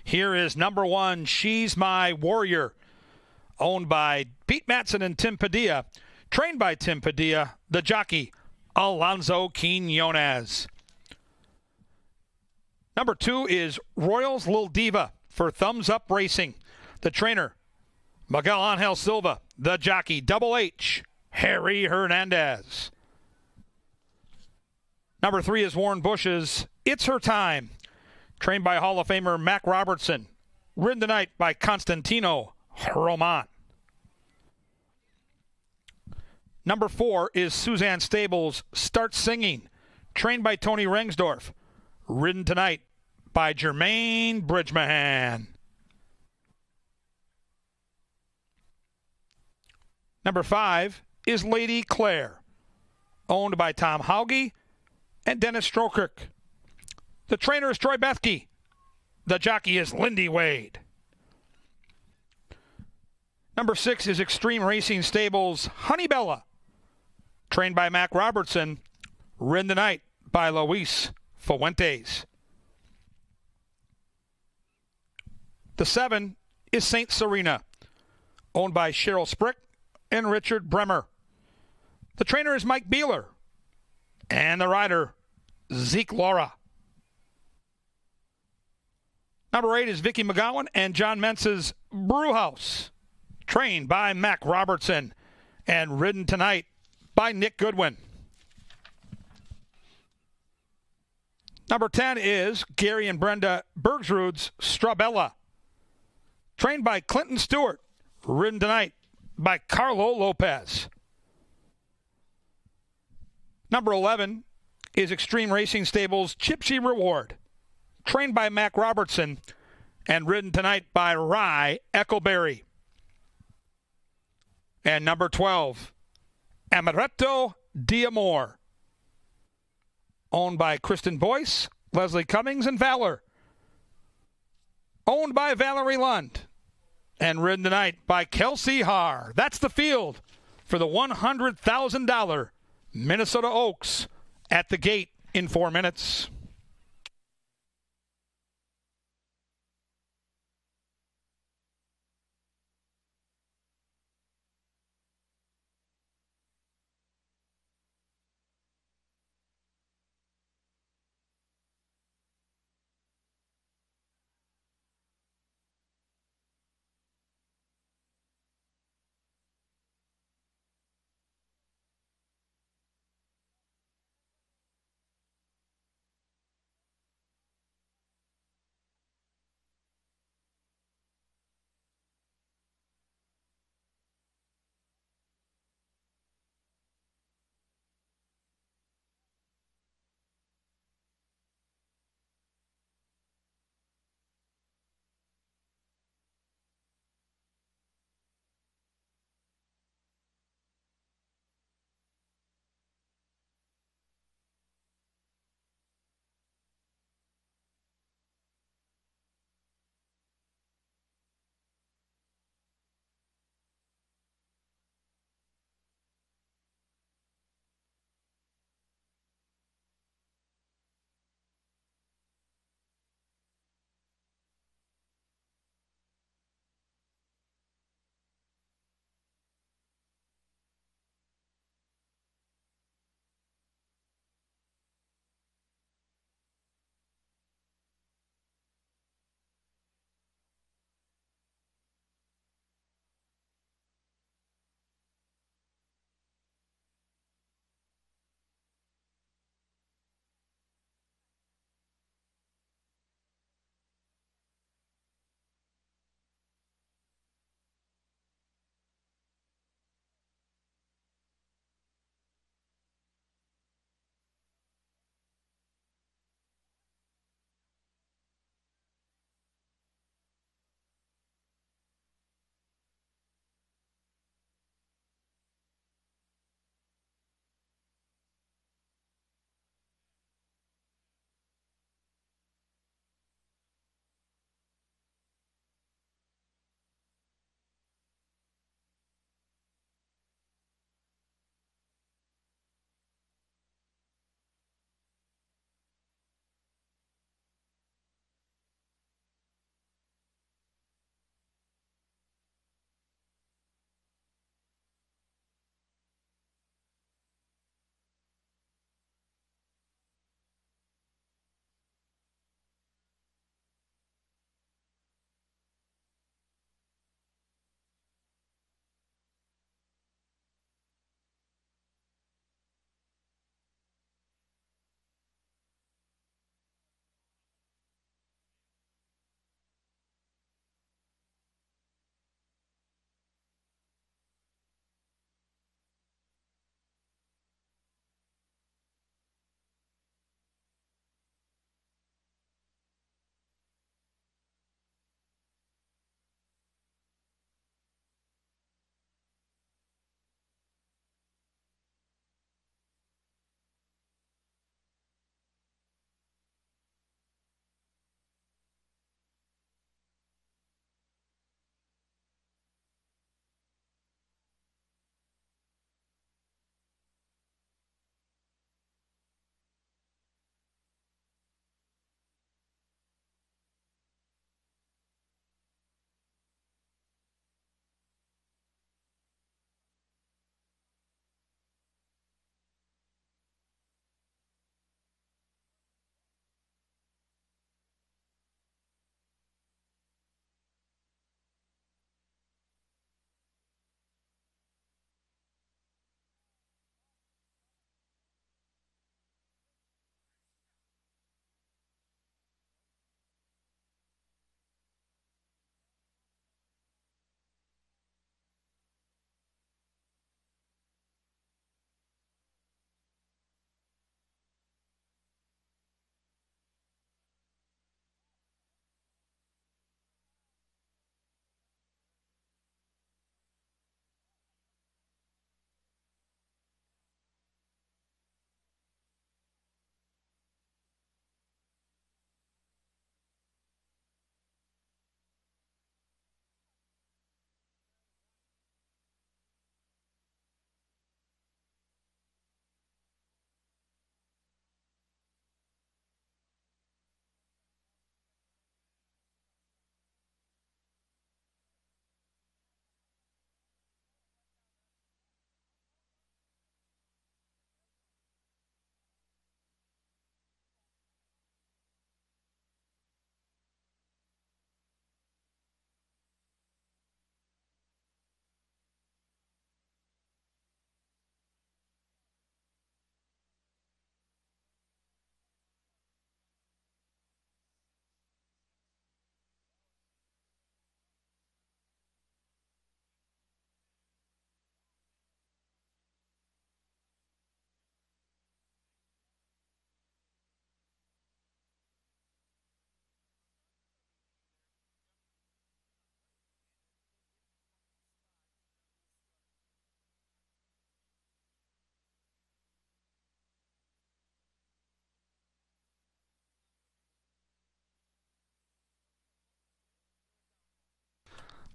Here is number 1, She's My Warrior, owned by Pete Matson and Tim Padilla, trained by Tim Padilla, the jockey, Alonzo Quinones. Number 2 is Royals Lil Diva for Thumbs Up Racing, the trainer, Miguel Angel Silva, the jockey, Double H, Harry Hernandez. Number 3 is Warren Bush's It's Her Time, trained by Hall of Famer Mac Robertson, ridden tonight by Constantino Roman. Number 4 is Suzanne Stable's Start Singing, trained by Tony Rengsdorf, ridden tonight by Jermaine Bridgman. Number 5 is Lady Claire, owned by Tom Hauge and Dennis Strokirk. The trainer is Troy Bethke. The jockey is Lindy Wade. Number 6 is Extreme Racing Stables Honey Bella, trained by Mac Robertson, ridden tonight by Luis Fuentes. The 7 is Saint Serena, owned by Cheryl Sprick and Richard Bremer. The trainer is Mike Beeler, and the rider, Zeke Laura. Number 8 is Vicky McGowan and John Mentz's Brewhouse, trained by Mac Robertson and ridden tonight by Nick Goodwin. Number 10 is Gary and Brenda Bergsrud's Strabella, trained by Clinton Stewart, ridden tonight by Carlo Lopez. Number 11 is Extreme Racing Stables Gypsy Reward, trained by Mac Robertson and ridden tonight by Rye Eccleberry. And number 12, Amaretto D'Amore, owned by Kristen Boyce, Leslie Cummings, and Valor. Owned by Valerie Lund and ridden tonight by Kelsey Haar. That's the field for the $100,000 Minnesota Oaks at the gate in 4 minutes.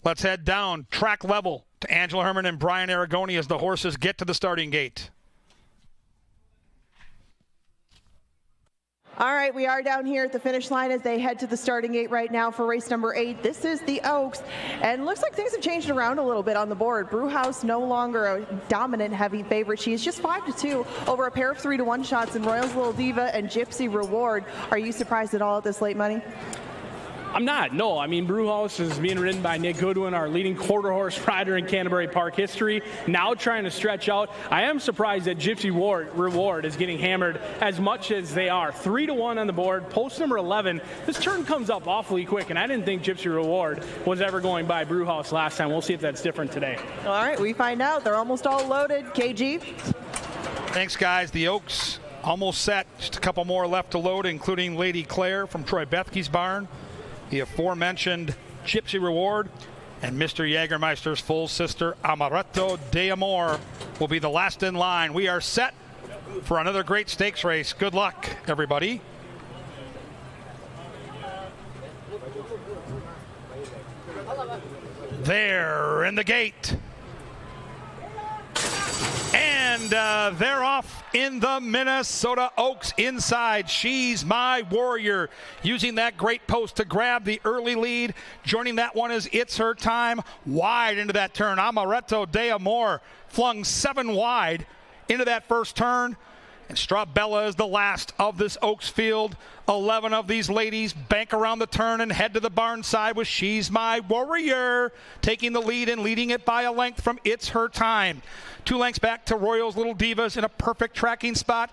Let's head down track level to Angela Herman and Brian Aragoni as the horses get to the starting gate. All right, we are down here at the finish line as they head to the starting gate right now for race number 8. This is the Oaks, and looks like things have changed around a little bit on the board. Brewhouse no longer a dominant heavy favorite. She is just 5-2 over a pair of 3-1 shots in Royals Little Diva and Gypsy Reward. Are you surprised at all at this late money? I'm not, no. I mean, Brewhouse is being ridden by Nick Goodwin, our leading quarter horse rider in Canterbury Park history, now trying to stretch out. I am surprised that Gypsy Reward is getting hammered as much as they are. 3-1 on the board, post number 11. This turn comes up awfully quick, and I didn't think Gypsy Reward was ever going by Brewhouse last time. We'll see if that's different today. All right, we find out. They're almost all loaded. KG? Thanks, guys. The Oaks almost set. Just a couple more left to load, including Lady Claire from Troy Bethke's barn, the aforementioned Gypsy Reward, and Mr. Jägermeister's full sister, Amaretto de Amor, will be the last in line. We are set for another great stakes race. Good luck, everybody. There in the gate. And they're off in the Minnesota Oaks inside. She's My Warrior, using that great post to grab the early lead. Joining that one is It's Her Time, wide into that turn. Amaretto de Amor flung 7 wide into that first turn. And Strawbella is the last of this Oaks field. 11 of these ladies bank around the turn and head to the barn side with She's My Warrior taking the lead and leading it by a length from It's Her Time. 2 lengths back to Royals Little Divas in a perfect tracking spot.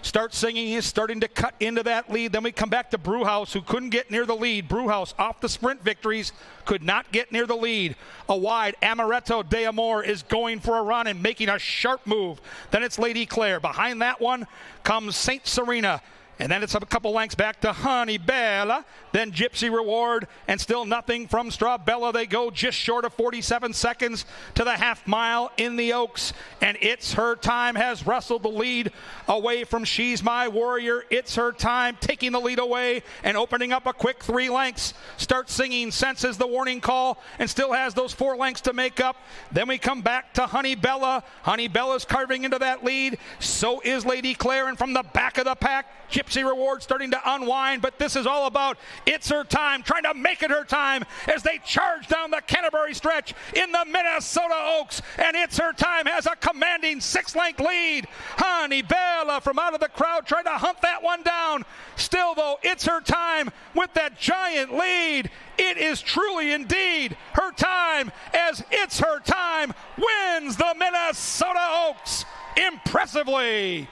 Start Singing is starting to cut into that lead. Then we come back to Brewhouse, who couldn't get near the lead. Brewhouse off the sprint victories, could not get near the lead. A wide Amaretto de Amor is going for a run and making a sharp move. Then it's Lady Claire. Behind that one comes Saint Serena. And then it's a couple lengths back to Honey Bella, then Gypsy Reward, and still nothing from Strawbella. They go just short of 47 seconds to the half mile in the Oaks. And It's Her Time has wrestled the lead away from She's My Warrior. It's Her Time taking the lead away and opening up a quick 3 lengths. Start Singing, senses the warning call, and still has those 4 lengths to make up. Then we come back to Honey Bella. Honey Bella's carving into that lead. So is Lady Claire, and from the back of the pack, Gypsy Reward starting to unwind, but this is all about It's Her Time, trying to make it her time as they charge down the Canterbury stretch in the Minnesota Oaks, and It's Her Time has a commanding 6-length lead. Honey Bella from out of the crowd trying to hunt that one down. Still, though, It's Her Time with that giant lead. It is truly indeed her time, as It's Her Time wins the Minnesota Oaks impressively.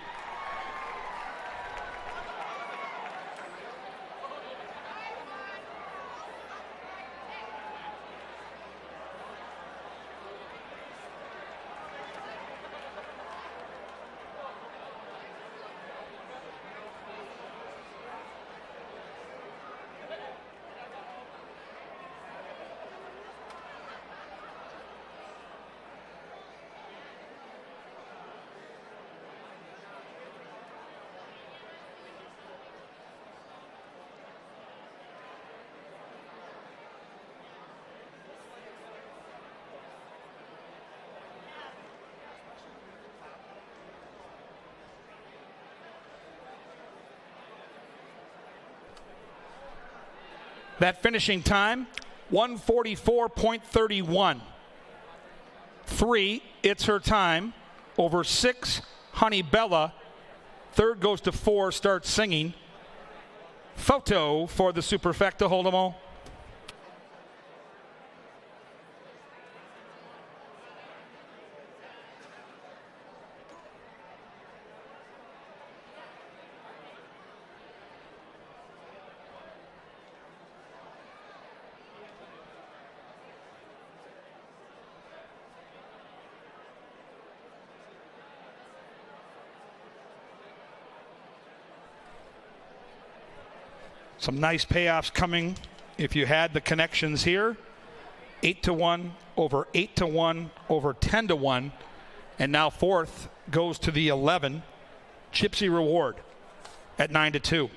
That finishing time, 1:44.31. 3, It's Her Time. Over 6, Honey Bella. Third goes to 4, Start Singing. Photo for the Superfecta Hold'em. Some nice payoffs coming if you had the connections here. 8-1 over 8-1 over 10-1. And now fourth goes to the 11, Gypsy Reward at 9-2.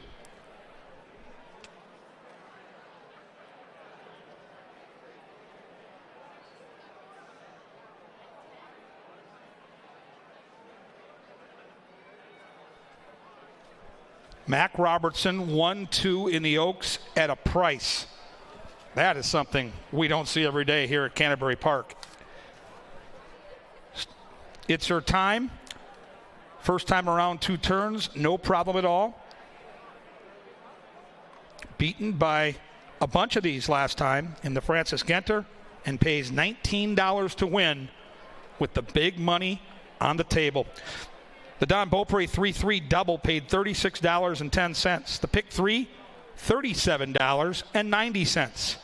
Mac Robertson, 1-2 in the Oaks at a price. That is something we don't see every day here at Canterbury Park. It's her time. First time around 2 turns, no problem at all. Beaten by a bunch of these last time in the Francis Genter, and pays $19 to win with the big money on the table. The Don Beaupre 3-3 double paid $36.10. The pick 3, $37.90.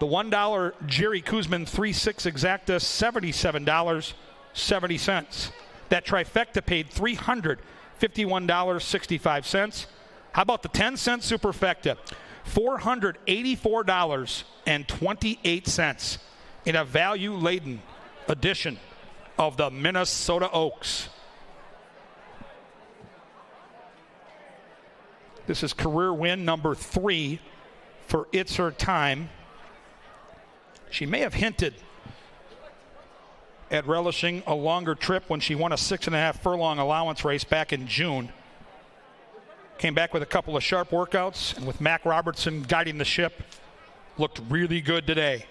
The $1 Jerry Kuzman 3-6 exacta, $77.70. That trifecta paid $351.65. How about the 10-cent superfecta? $484.28 in a value-laden edition of the Minnesota Oaks. This is career win number 3 for It's Her Time. She may have hinted at relishing a longer trip when she won a 6.5 furlong allowance race back in June. Came back with a couple of sharp workouts, and with Mac Robertson guiding the ship, looked really good today.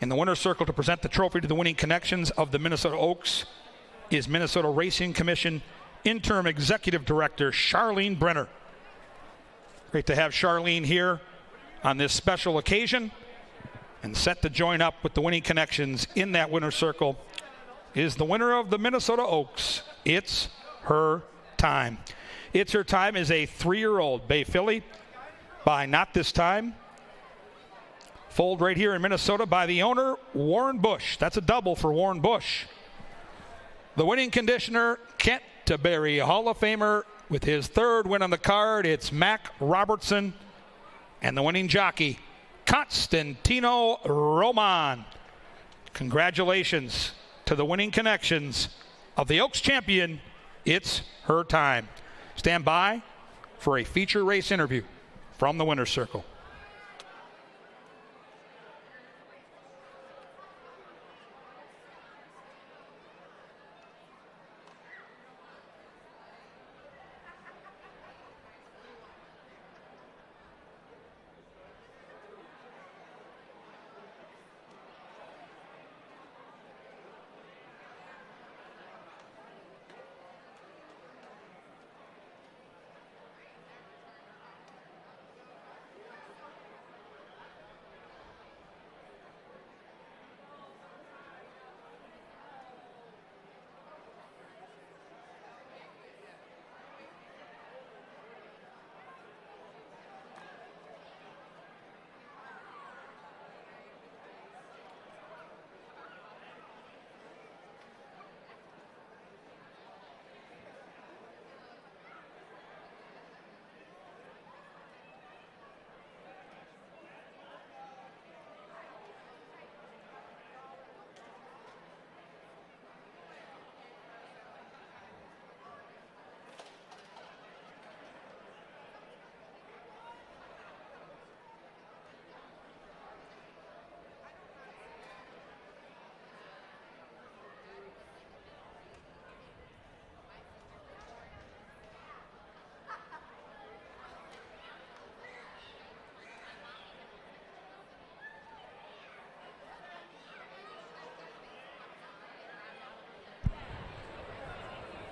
In the winner's circle to present the trophy to the winning connections of the Minnesota Oaks is Minnesota Racing Commission Interim Executive Director Charlene Brenner. Great to have Charlene here on this special occasion, and set to join up with the winning connections in that winner's circle is the winner of the Minnesota Oaks. It's Her Time. It's Her Time is a 3-year-old Bay filly by Not This Time. Foaled right here in Minnesota by the owner, Warren Bush. That's a double for Warren Bush. The winning conditioner, Canterbury Hall of Famer, with his 3rd win on the card. It's Mac Robertson. And the winning jockey, Constantino Roman. Congratulations to the winning connections of the Oaks champion. It's Her Time. Stand by for a feature race interview from the winner's circle.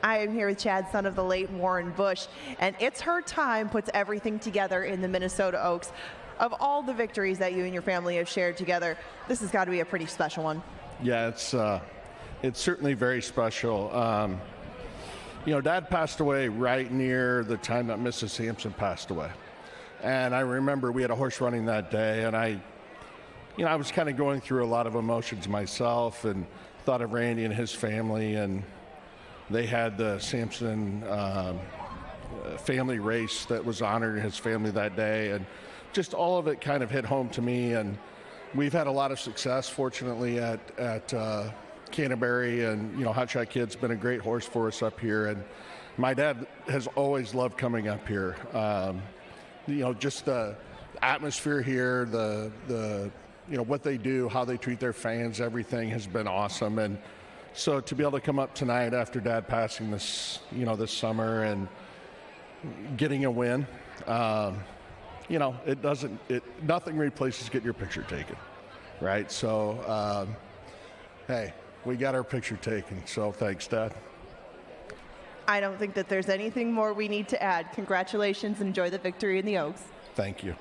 I am here with Chad, son of the late Warren Bush, and It's Her Time puts everything together in the Minnesota Oaks. Of all the victories that you and your family have shared together, this has got to be a pretty special one. Yeah, it's certainly very special. Dad passed away right near the time that Mrs. Sampson passed away. And I remember we had a horse running that day, and I was kind of going through a lot of emotions myself and thought of Randy and his family, and they had the Sampson family race that was honoring his family that day, and just all of it kind of hit home to me. And we've had a lot of success, fortunately, at Canterbury, and Hot Shot Kid's been a great horse for us up here, and my dad has always loved coming up here. Just the atmosphere here, the what they do, how they treat their fans, everything has been awesome. And So to be able to come up tonight after Dad passing this, this summer and getting a win, nothing replaces getting your picture taken, right? So, hey, we got our picture taken. So thanks, Dad. I don't think that there's anything more we need to add. Congratulations and enjoy the victory in the Oaks. Thank you.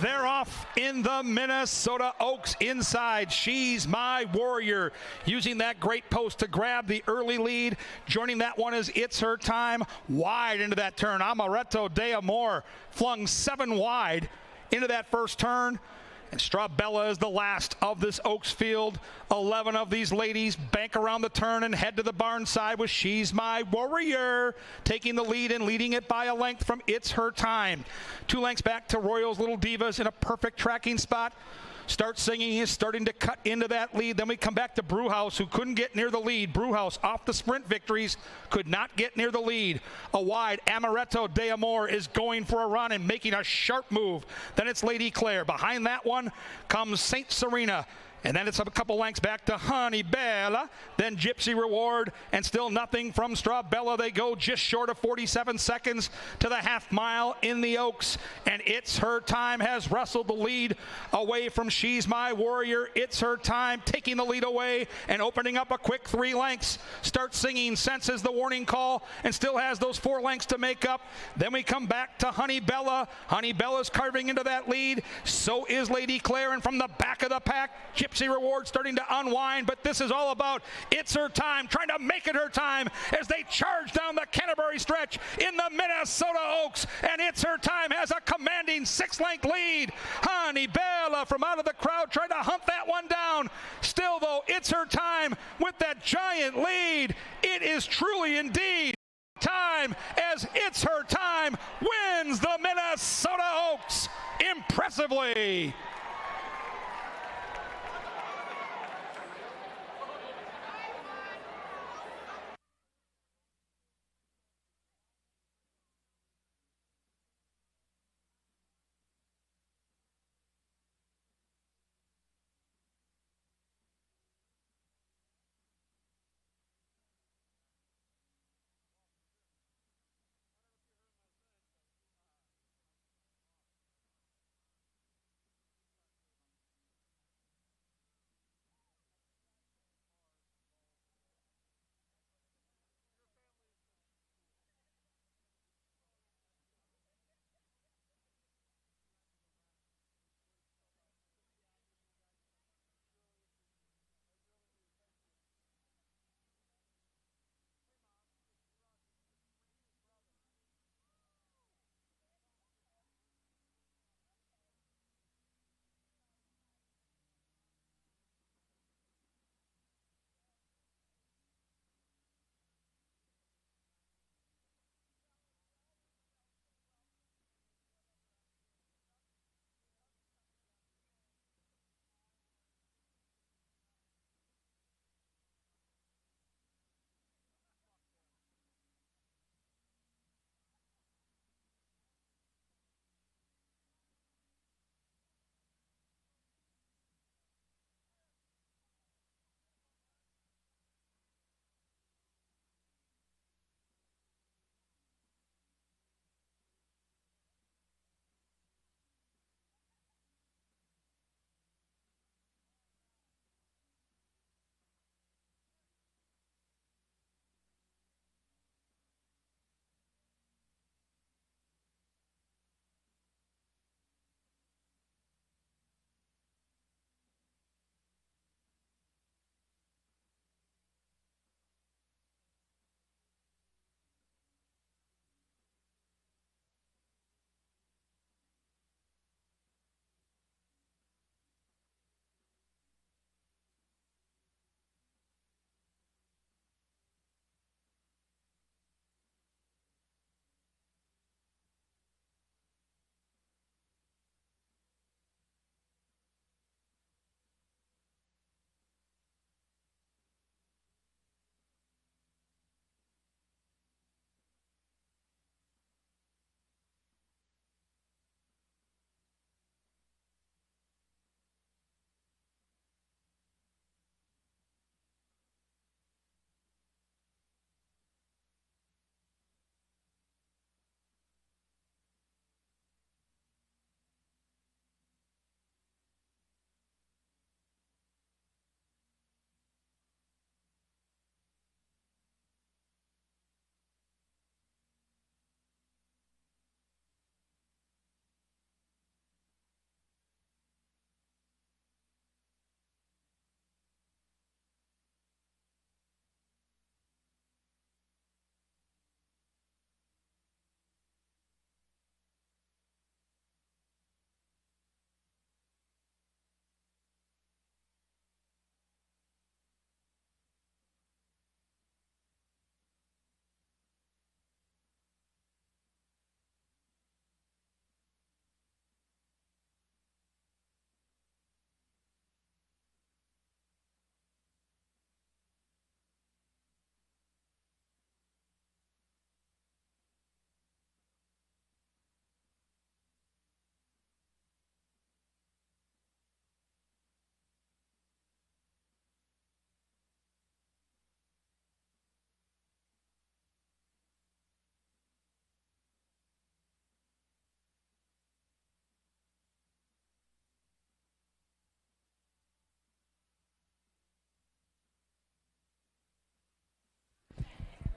They're off in the Minnesota Oaks inside. She's My Warrior using that great post to grab the early lead. Joining that one is It's Her Time. Wide into that turn. Amaretto de Amor flung 7 wide into that first turn. And Strawbella is the last of this Oaks field. 11 of these ladies bank around the turn and head to the barn side with She's My Warrior taking the lead and leading it by a length from It's Her Time. 2 lengths back to Royals Little Divas in a perfect tracking spot. Start Singing is starting to cut into that lead. Then we come back to Brewhouse, who couldn't get near the lead. Brewhouse off the sprint victories, could not get near the lead. A wide Amaretto de Amor is going for a run and making a sharp move. Then it's Lady Claire. Behind that one comes Saint Serena. And then it's a couple lengths back to Honey Bella, then Gypsy Reward, and still nothing from Strawbella. They go just short of 47 seconds to the half mile in the Oaks, and It's Her Time has wrestled the lead away from She's My Warrior. It's Her Time taking the lead away and opening up a quick 3 lengths. Start Singing, senses the warning call, and still has those 4 lengths to make up. Then we come back to Honey Bella. Honey Bella's carving into that lead. So is Lady Claire, and from the back of the pack, Gypsy Reward starting to unwind, but this is all about It's Her Time, trying to make it her time as they charge down the Canterbury stretch in the Minnesota Oaks, and It's Her Time has a commanding 6-length lead. Honey Bella from out of the crowd trying to hunt that one down. Still, though, It's Her Time with that giant lead. It is truly indeed time as It's Her Time wins the Minnesota Oaks impressively.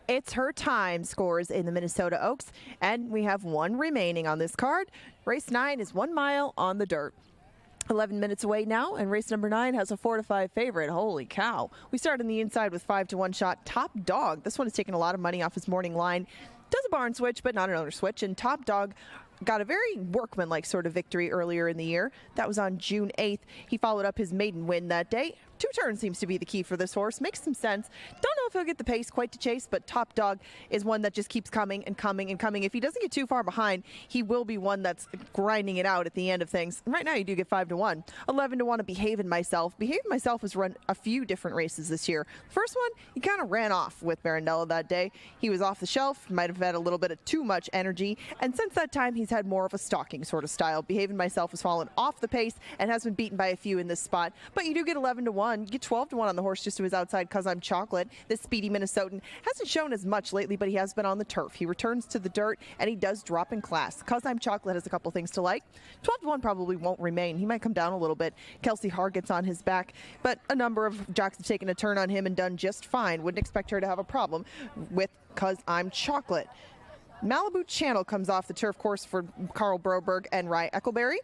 It's her time scores in the Minnesota Oaks, and we have one remaining on this card. Race 9 is 1 mile on the dirt. 11 minutes away now, and race number 9 has a 4-5 favorite. Holy cow. We start on the inside with 5-1 shot Top Dog. This one is taking a lot of money off his morning line. Does a barn switch, but not an owner switch, and Top Dog got a very workmanlike sort of victory earlier in the year. That was on June 8th. He followed up his maiden win that day. 2 turns seems to be the key for this horse. Makes some sense. Don't know if he'll get the pace quite to chase, but Top Dog is one that just keeps coming and coming and coming. If he doesn't get too far behind, he will be one that's grinding it out at the end of things. And right now you do get 5-1. 11-1 to Behaving Myself. Behaving Myself has run a few different races this year. First one, he kind of ran off with Medalla that day. He was off the shelf, might have had a little bit of too much energy, and since that time he's had more of a stalking sort of style. Behaving Myself has fallen off the pace and has been beaten by a few in this spot, but you do get 11-1. You get 12-1 on the horse just to his outside, 'Cause I'm Chocolate. This speedy Minnesotan hasn't shown as much lately, but he has been on the turf. He returns to the dirt, and he does drop in class. 'Cause I'm Chocolate has a couple things to like. 12-1 probably won't remain. He might come down a little bit. Kelsey Haar gets on his back, but a number of jocks have taken a turn on him and done just fine. Wouldn't expect her to have a problem with 'Cause I'm Chocolate. Malibu Channel comes off the turf course for Carl Broberg and Rye Eccleberry.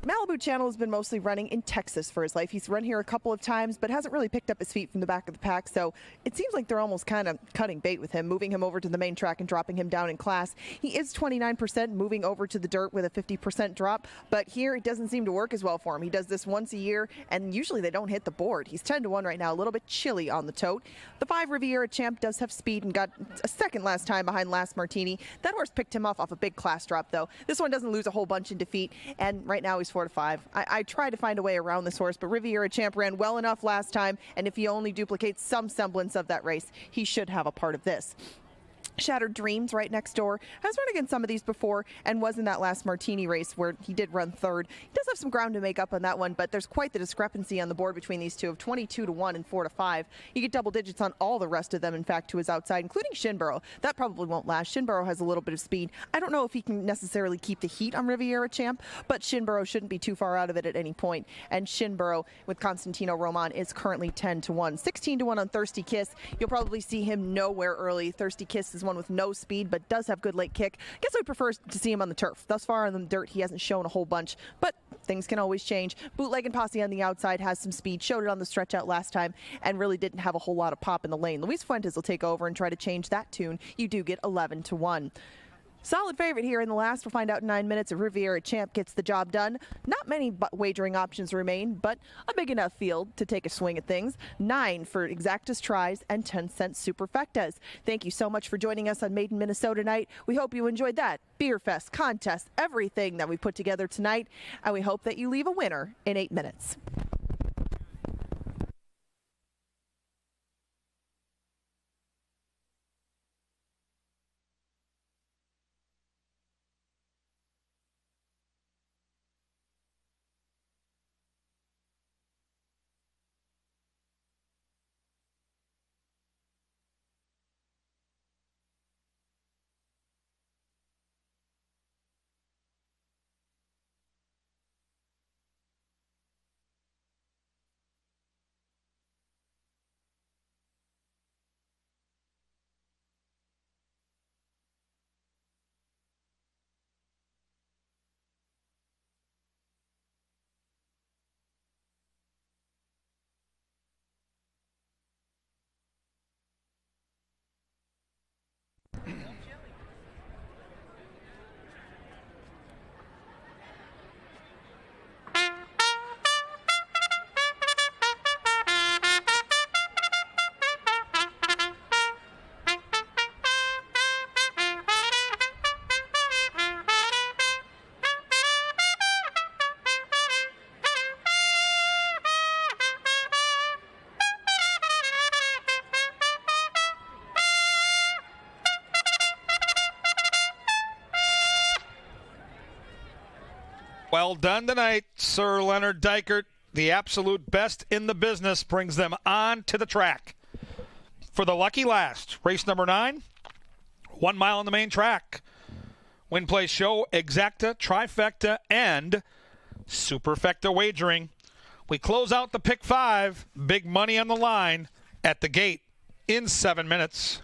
Malibu Channel has been mostly running in Texas for his life. He's run here a couple of times, but hasn't really picked up his feet from the back of the pack, so it seems like they're almost kind of cutting bait with him, moving him over to the main track and dropping him down in class. He is 29% moving over to the dirt with a 50% drop, but here it doesn't seem to work as well for him. He does this once a year, and usually they don't hit the board. He's 10-1 right now, a little bit chilly on the tote. The 5 Riviera Champ does have speed and got a second last time behind Last Martini. That horse picked him off a big class drop, though. This one doesn't lose a whole bunch in defeat, and right now he's 4-5. I try to find a way around this horse, but Riviera Champ ran well enough last time, and if he only duplicates some semblance of that race, he should have a part of this. Shattered Dreams right next door has run against some of these before and was in that Last Martini race where he did run third. He does have some ground to make up on that one, but there's quite the discrepancy on the board between these two of 22-1 and 4-5. You get double digits on all the rest of them, in fact, to his outside, including Shinborough. That probably won't last. Shinborough has a little bit of speed. I don't know if he can necessarily keep the heat on Riviera Champ, but Shinborough shouldn't be too far out of it at any point. And Shinborough with Constantino Roman is currently 10-1. 16-1 on Thirsty Kiss. You'll probably see him nowhere early. Thirsty Kiss is one with no speed, but does have good late kick. I guess I prefer to see him on the turf. Thus far on the dirt, he hasn't shown a whole bunch, but things can always change. Bootleg and Posse on the outside has some speed, showed it on the stretch out last time, and really didn't have a whole lot of pop in the lane. Luis Fuentes will take over and try to change that tune. You do get 11-1. Solid favorite here in the last. We'll find out in 9 minutes if Riviera Champ gets the job done. Not many wagering options remain, but a big enough field to take a swing at things. 9 for Exactus Tries and 10-cent Superfectas. Thank you so much for joining us on Made in Minnesota night. We hope you enjoyed that. Beer Fest, contest, everything that we put together tonight, and we hope that you leave a winner in 8 minutes. Well done tonight, Sir Leonard Dykert. The absolute best in the business brings them on to the track. For the lucky last, race number 9, 1 mile on the main track. Win, play, show, exacta, trifecta, and superfecta wagering. We close out the pick 5, big money on the line at the gate in 7 minutes.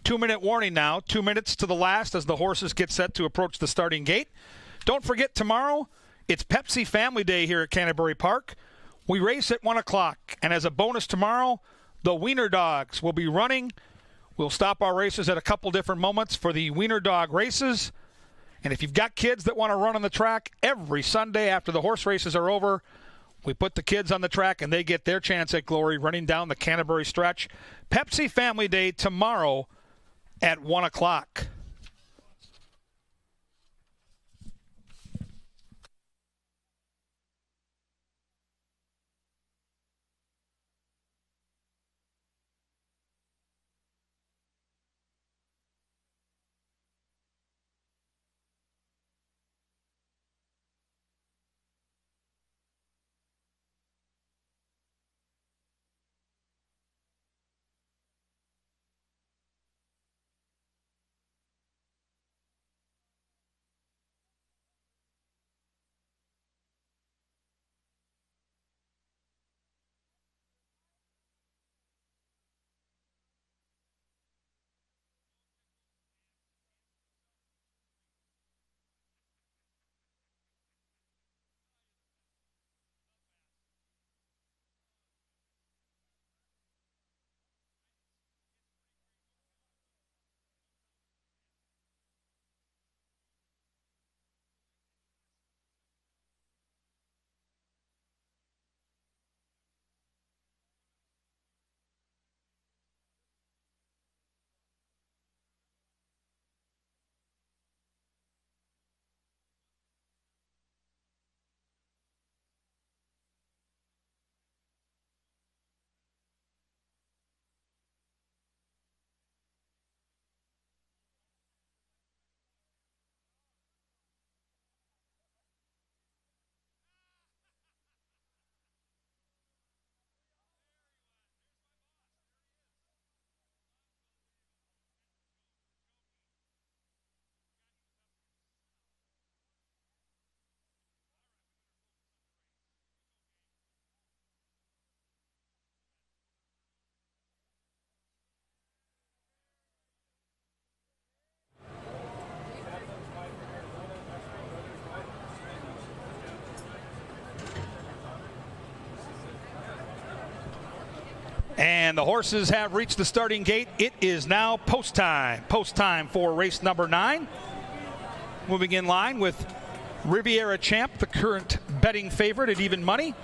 2-minute warning now. 2 minutes to the last as the horses get set to approach the starting gate. Don't forget, tomorrow, it's Pepsi Family Day here at Canterbury Park. We race at 1 o'clock. And as a bonus tomorrow, the Wiener Dogs will be running. We'll stop our races at a couple different moments for the Wiener Dog races. And if you've got kids that want to run on the track, every Sunday after the horse races are over, we put the kids on the track and they get their chance at glory running down the Canterbury stretch. Pepsi Family Day tomorrow at 1 o'clock. And the horses have reached the starting gate. It is now post time. Post time for race number 9. Moving in line with Riviera Champ, the current betting favorite at even money.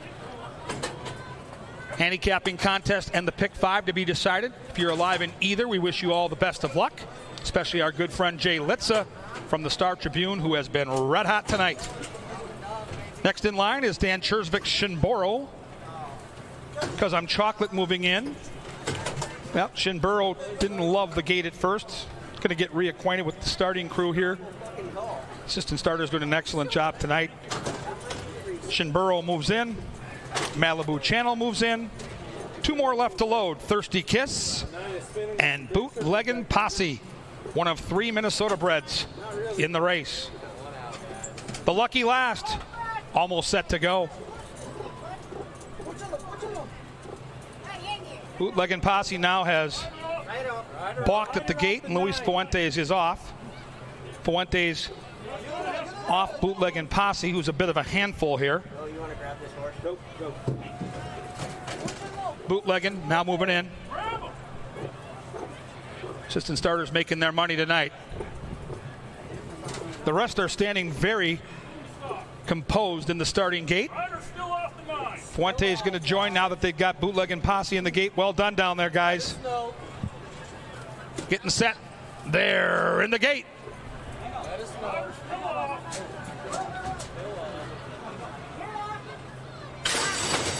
Handicapping contest and the pick 5 to be decided. If you're alive in either, we wish you all the best of luck, especially our good friend Jay Litza from the Star Tribune, who has been red hot tonight. Next in line is Dan Chersvik Shinboro. Because I'm chocolate moving in. Well, Shinboro didn't love the gate at first. Going to get reacquainted with the starting crew here. Assistant starter's doing an excellent job tonight. Shinboro moves in. Malibu Channel moves in. 2 more left to load. Thirsty Kiss and Bootleggin' Posse, one of 3 Minnesota breds in the race. The lucky last, almost set to go. Bootleggin' Posse now has balked at the gate, and Luis Fuentes is off. Fuentes off Bootleggin' Posse, who's a bit of a handful here. Bootleggin' now moving in. Assistant starters making their money tonight. The rest are standing very composed in the starting gate. Fuentes going to join now that they've got Bootleggin' Posse in the gate. Well done down there, guys. Getting set. They're in the gate.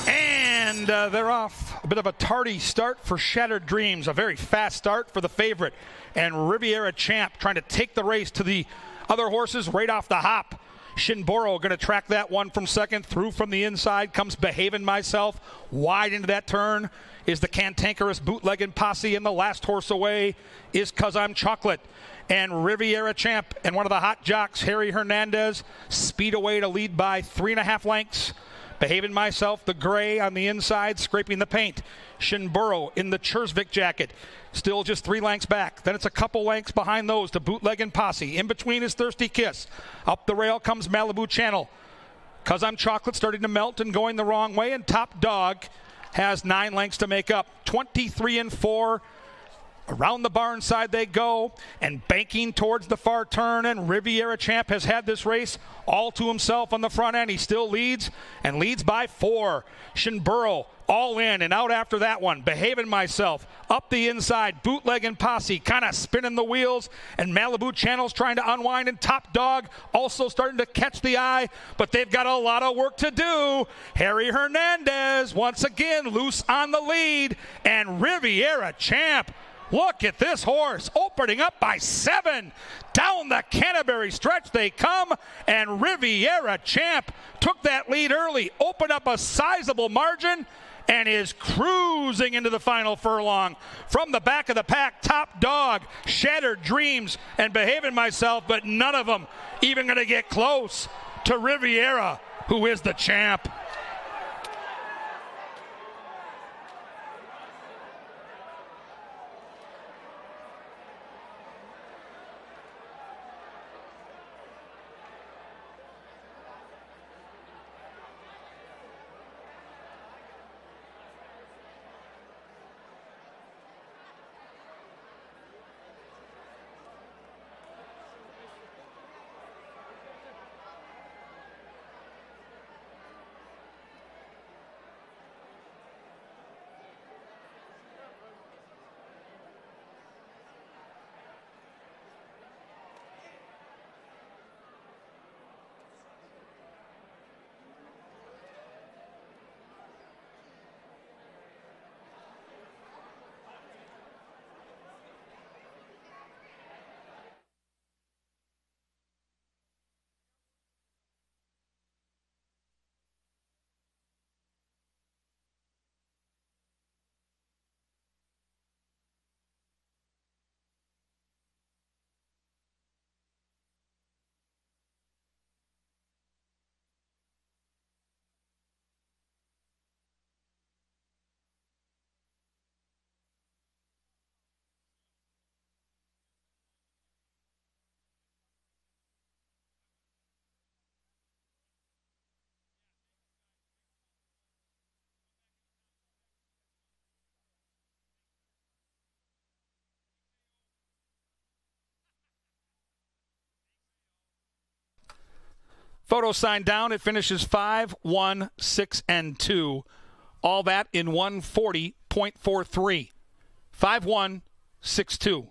And they're off. A bit of a tardy start for Shattered Dreams. A very fast start for the favorite. And Riviera Champ trying to take the race to the other horses right off the hop. Shinboro going to track that one from second. Through from the inside comes Behavin' Myself. Wide into that turn is the cantankerous Bootleggin' Posse. And the last horse away is 'Cause I'm Chocolate. And Riviera Champ and one of the hot jocks, Harry Hernandez, speed away to lead by 3.5 lengths. Behaving Myself, the gray on the inside, scraping the paint. Shinburo in the Chersvik jacket, still just 3 lengths back. Then it's a couple lengths behind those to Bootleg and Posse. In between is Thirsty Kiss. Up the rail comes Malibu Channel. 'Cause I'm Chocolate starting to melt and going the wrong way, and Top Dog has 9 lengths to make up. 23 and 4. Around the barn side they go, and banking towards the far turn, and Riviera Champ has had this race all to himself on the front end. He still leads, and leads by 4. Shinburo all in and out after that one. Behaving Myself up the inside. Bootleg and Posse kind of spinning the wheels, and Malibu Channel's trying to unwind, and Top Dog also starting to catch the eye, but they've got a lot of work to do. Harry Hernandez once again loose on the lead, and Riviera Champ. Look at this horse opening up by 7. Down the Canterbury stretch they come, and Riviera Champ took that lead early, opened up a sizable margin, and is cruising into the final furlong. From the back of the pack, Top Dog, Shattered Dreams, and Behaving Myself, but none of them even going to get close to Riviera, who is the champ. Photo sign down. It finishes 5, 1, 6, and 2. All that in 140.43. 5, 1, 6, 2.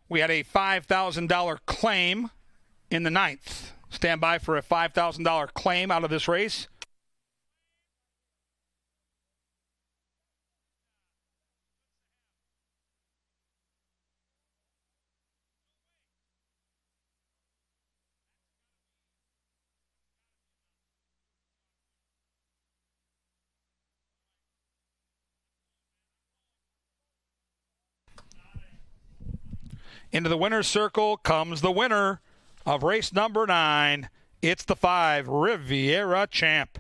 We had a $5,000 claim in the 9th. Stand by for a $5,000 claim out of this race. Into the winner's circle comes the winner of race number 9. It's the 5, Riviera Champ.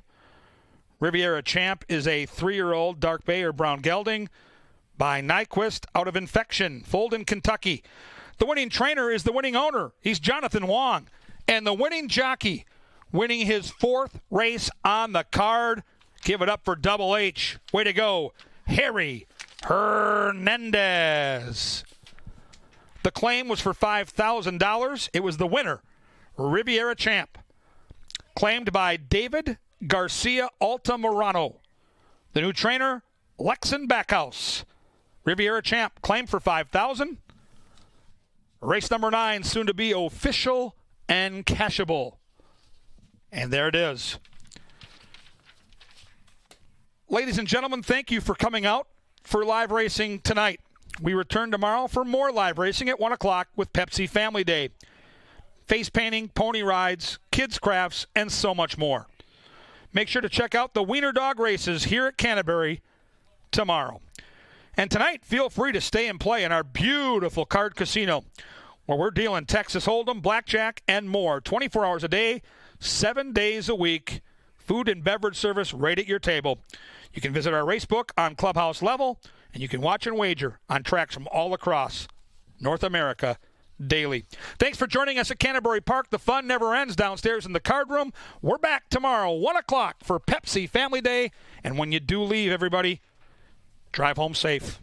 Riviera Champ is a 3-year-old dark bay or brown gelding by Nyquist out of Infection, Fulton, Kentucky. The winning trainer is the winning owner. He's Jonathan Wong. And the winning jockey, winning his 4th race on the card. Give it up for Double H. Way to go, Harry Hernandez. The claim was for $5,000. It was the winner, Riviera Champ. Claimed by David Garcia Altamirano. The new trainer, Lexan Backhouse. Riviera Champ claimed for $5,000. Race number 9, soon to be official and cashable. And there it is. Ladies and gentlemen, thank you for coming out for live racing tonight. We return tomorrow for more live racing at 1 o'clock with Pepsi Family Day. Face painting, pony rides, kids crafts, and so much more. Make sure to check out the Wiener Dog races here at Canterbury tomorrow. And tonight, feel free to stay and play in our beautiful card casino, where we're dealing Texas Hold'em, blackjack, and more 24 hours a day, 7 days a week. Food and beverage service right at your table. You can visit our racebook on clubhouse level, and you can watch and wager on tracks from all across North America daily. Thanks for joining us at Canterbury Park. The fun never ends downstairs in the card room. We're back tomorrow, 1 o'clock for Pepsi Family Day. And when you do leave, everybody, drive home safe.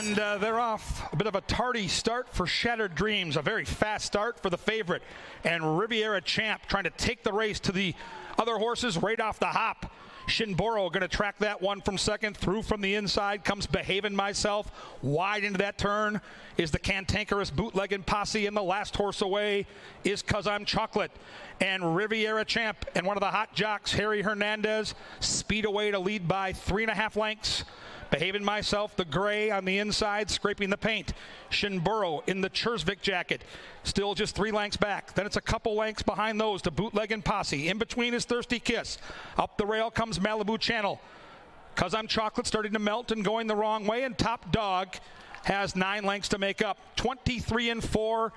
And they're off. A bit of a tardy start for Shattered Dreams. A very fast start for the favorite. And Riviera Champ trying to take the race to the other horses right off the hop. Shinboro going to track that one from second. Through from the inside comes Behavin' Myself. Wide into that turn is the Cantankerous Bootlegging Posse. And the last horse away is 'Cause I'm Chocolate. And Riviera Champ and one of the hot jocks, Harry Hernandez, speed away to lead by 3.5 lengths. Behaving Myself, the gray on the inside, scraping the paint. Shinboro in the Chersvik jacket, still just 3 lengths back. Then it's a couple lengths behind those to Bootlegging Posse. In between is Thirsty Kiss. Up the rail comes Malibu Channel. 'Cause I'm Chocolate starting to melt and going the wrong way. And Top Dog has 9 lengths to make up. 23 and 4.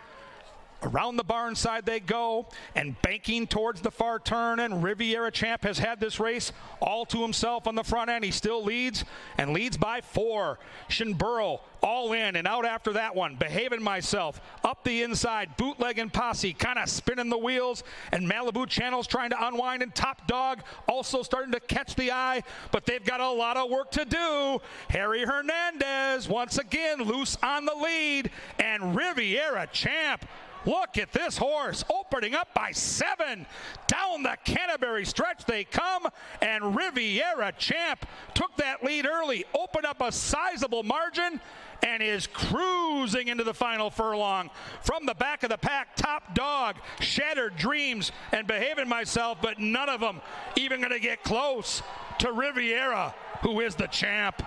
Around the barn side they go, and banking towards the far turn, and Riviera Champ has had this race all to himself on the front end. He still leads, and leads by 4. Shinboro all in and out after that one. Behaving Myself up the inside. Bootlegging Posse kind of spinning the wheels, and Malibu Channel's trying to unwind, and Top Dog also starting to catch the eye, but they've got a lot of work to do. Harry Hernandez once again loose on the lead, and Riviera Champ, look at this horse opening up by 7. Down the Canterbury stretch they come, and Riviera Champ took that lead early, opened up a sizable margin, and is cruising into the final furlong. From the back of the pack, Top Dog, Shattered Dreams, and Behaving Myself, but none of them even going to get close to Riviera, who is the champ.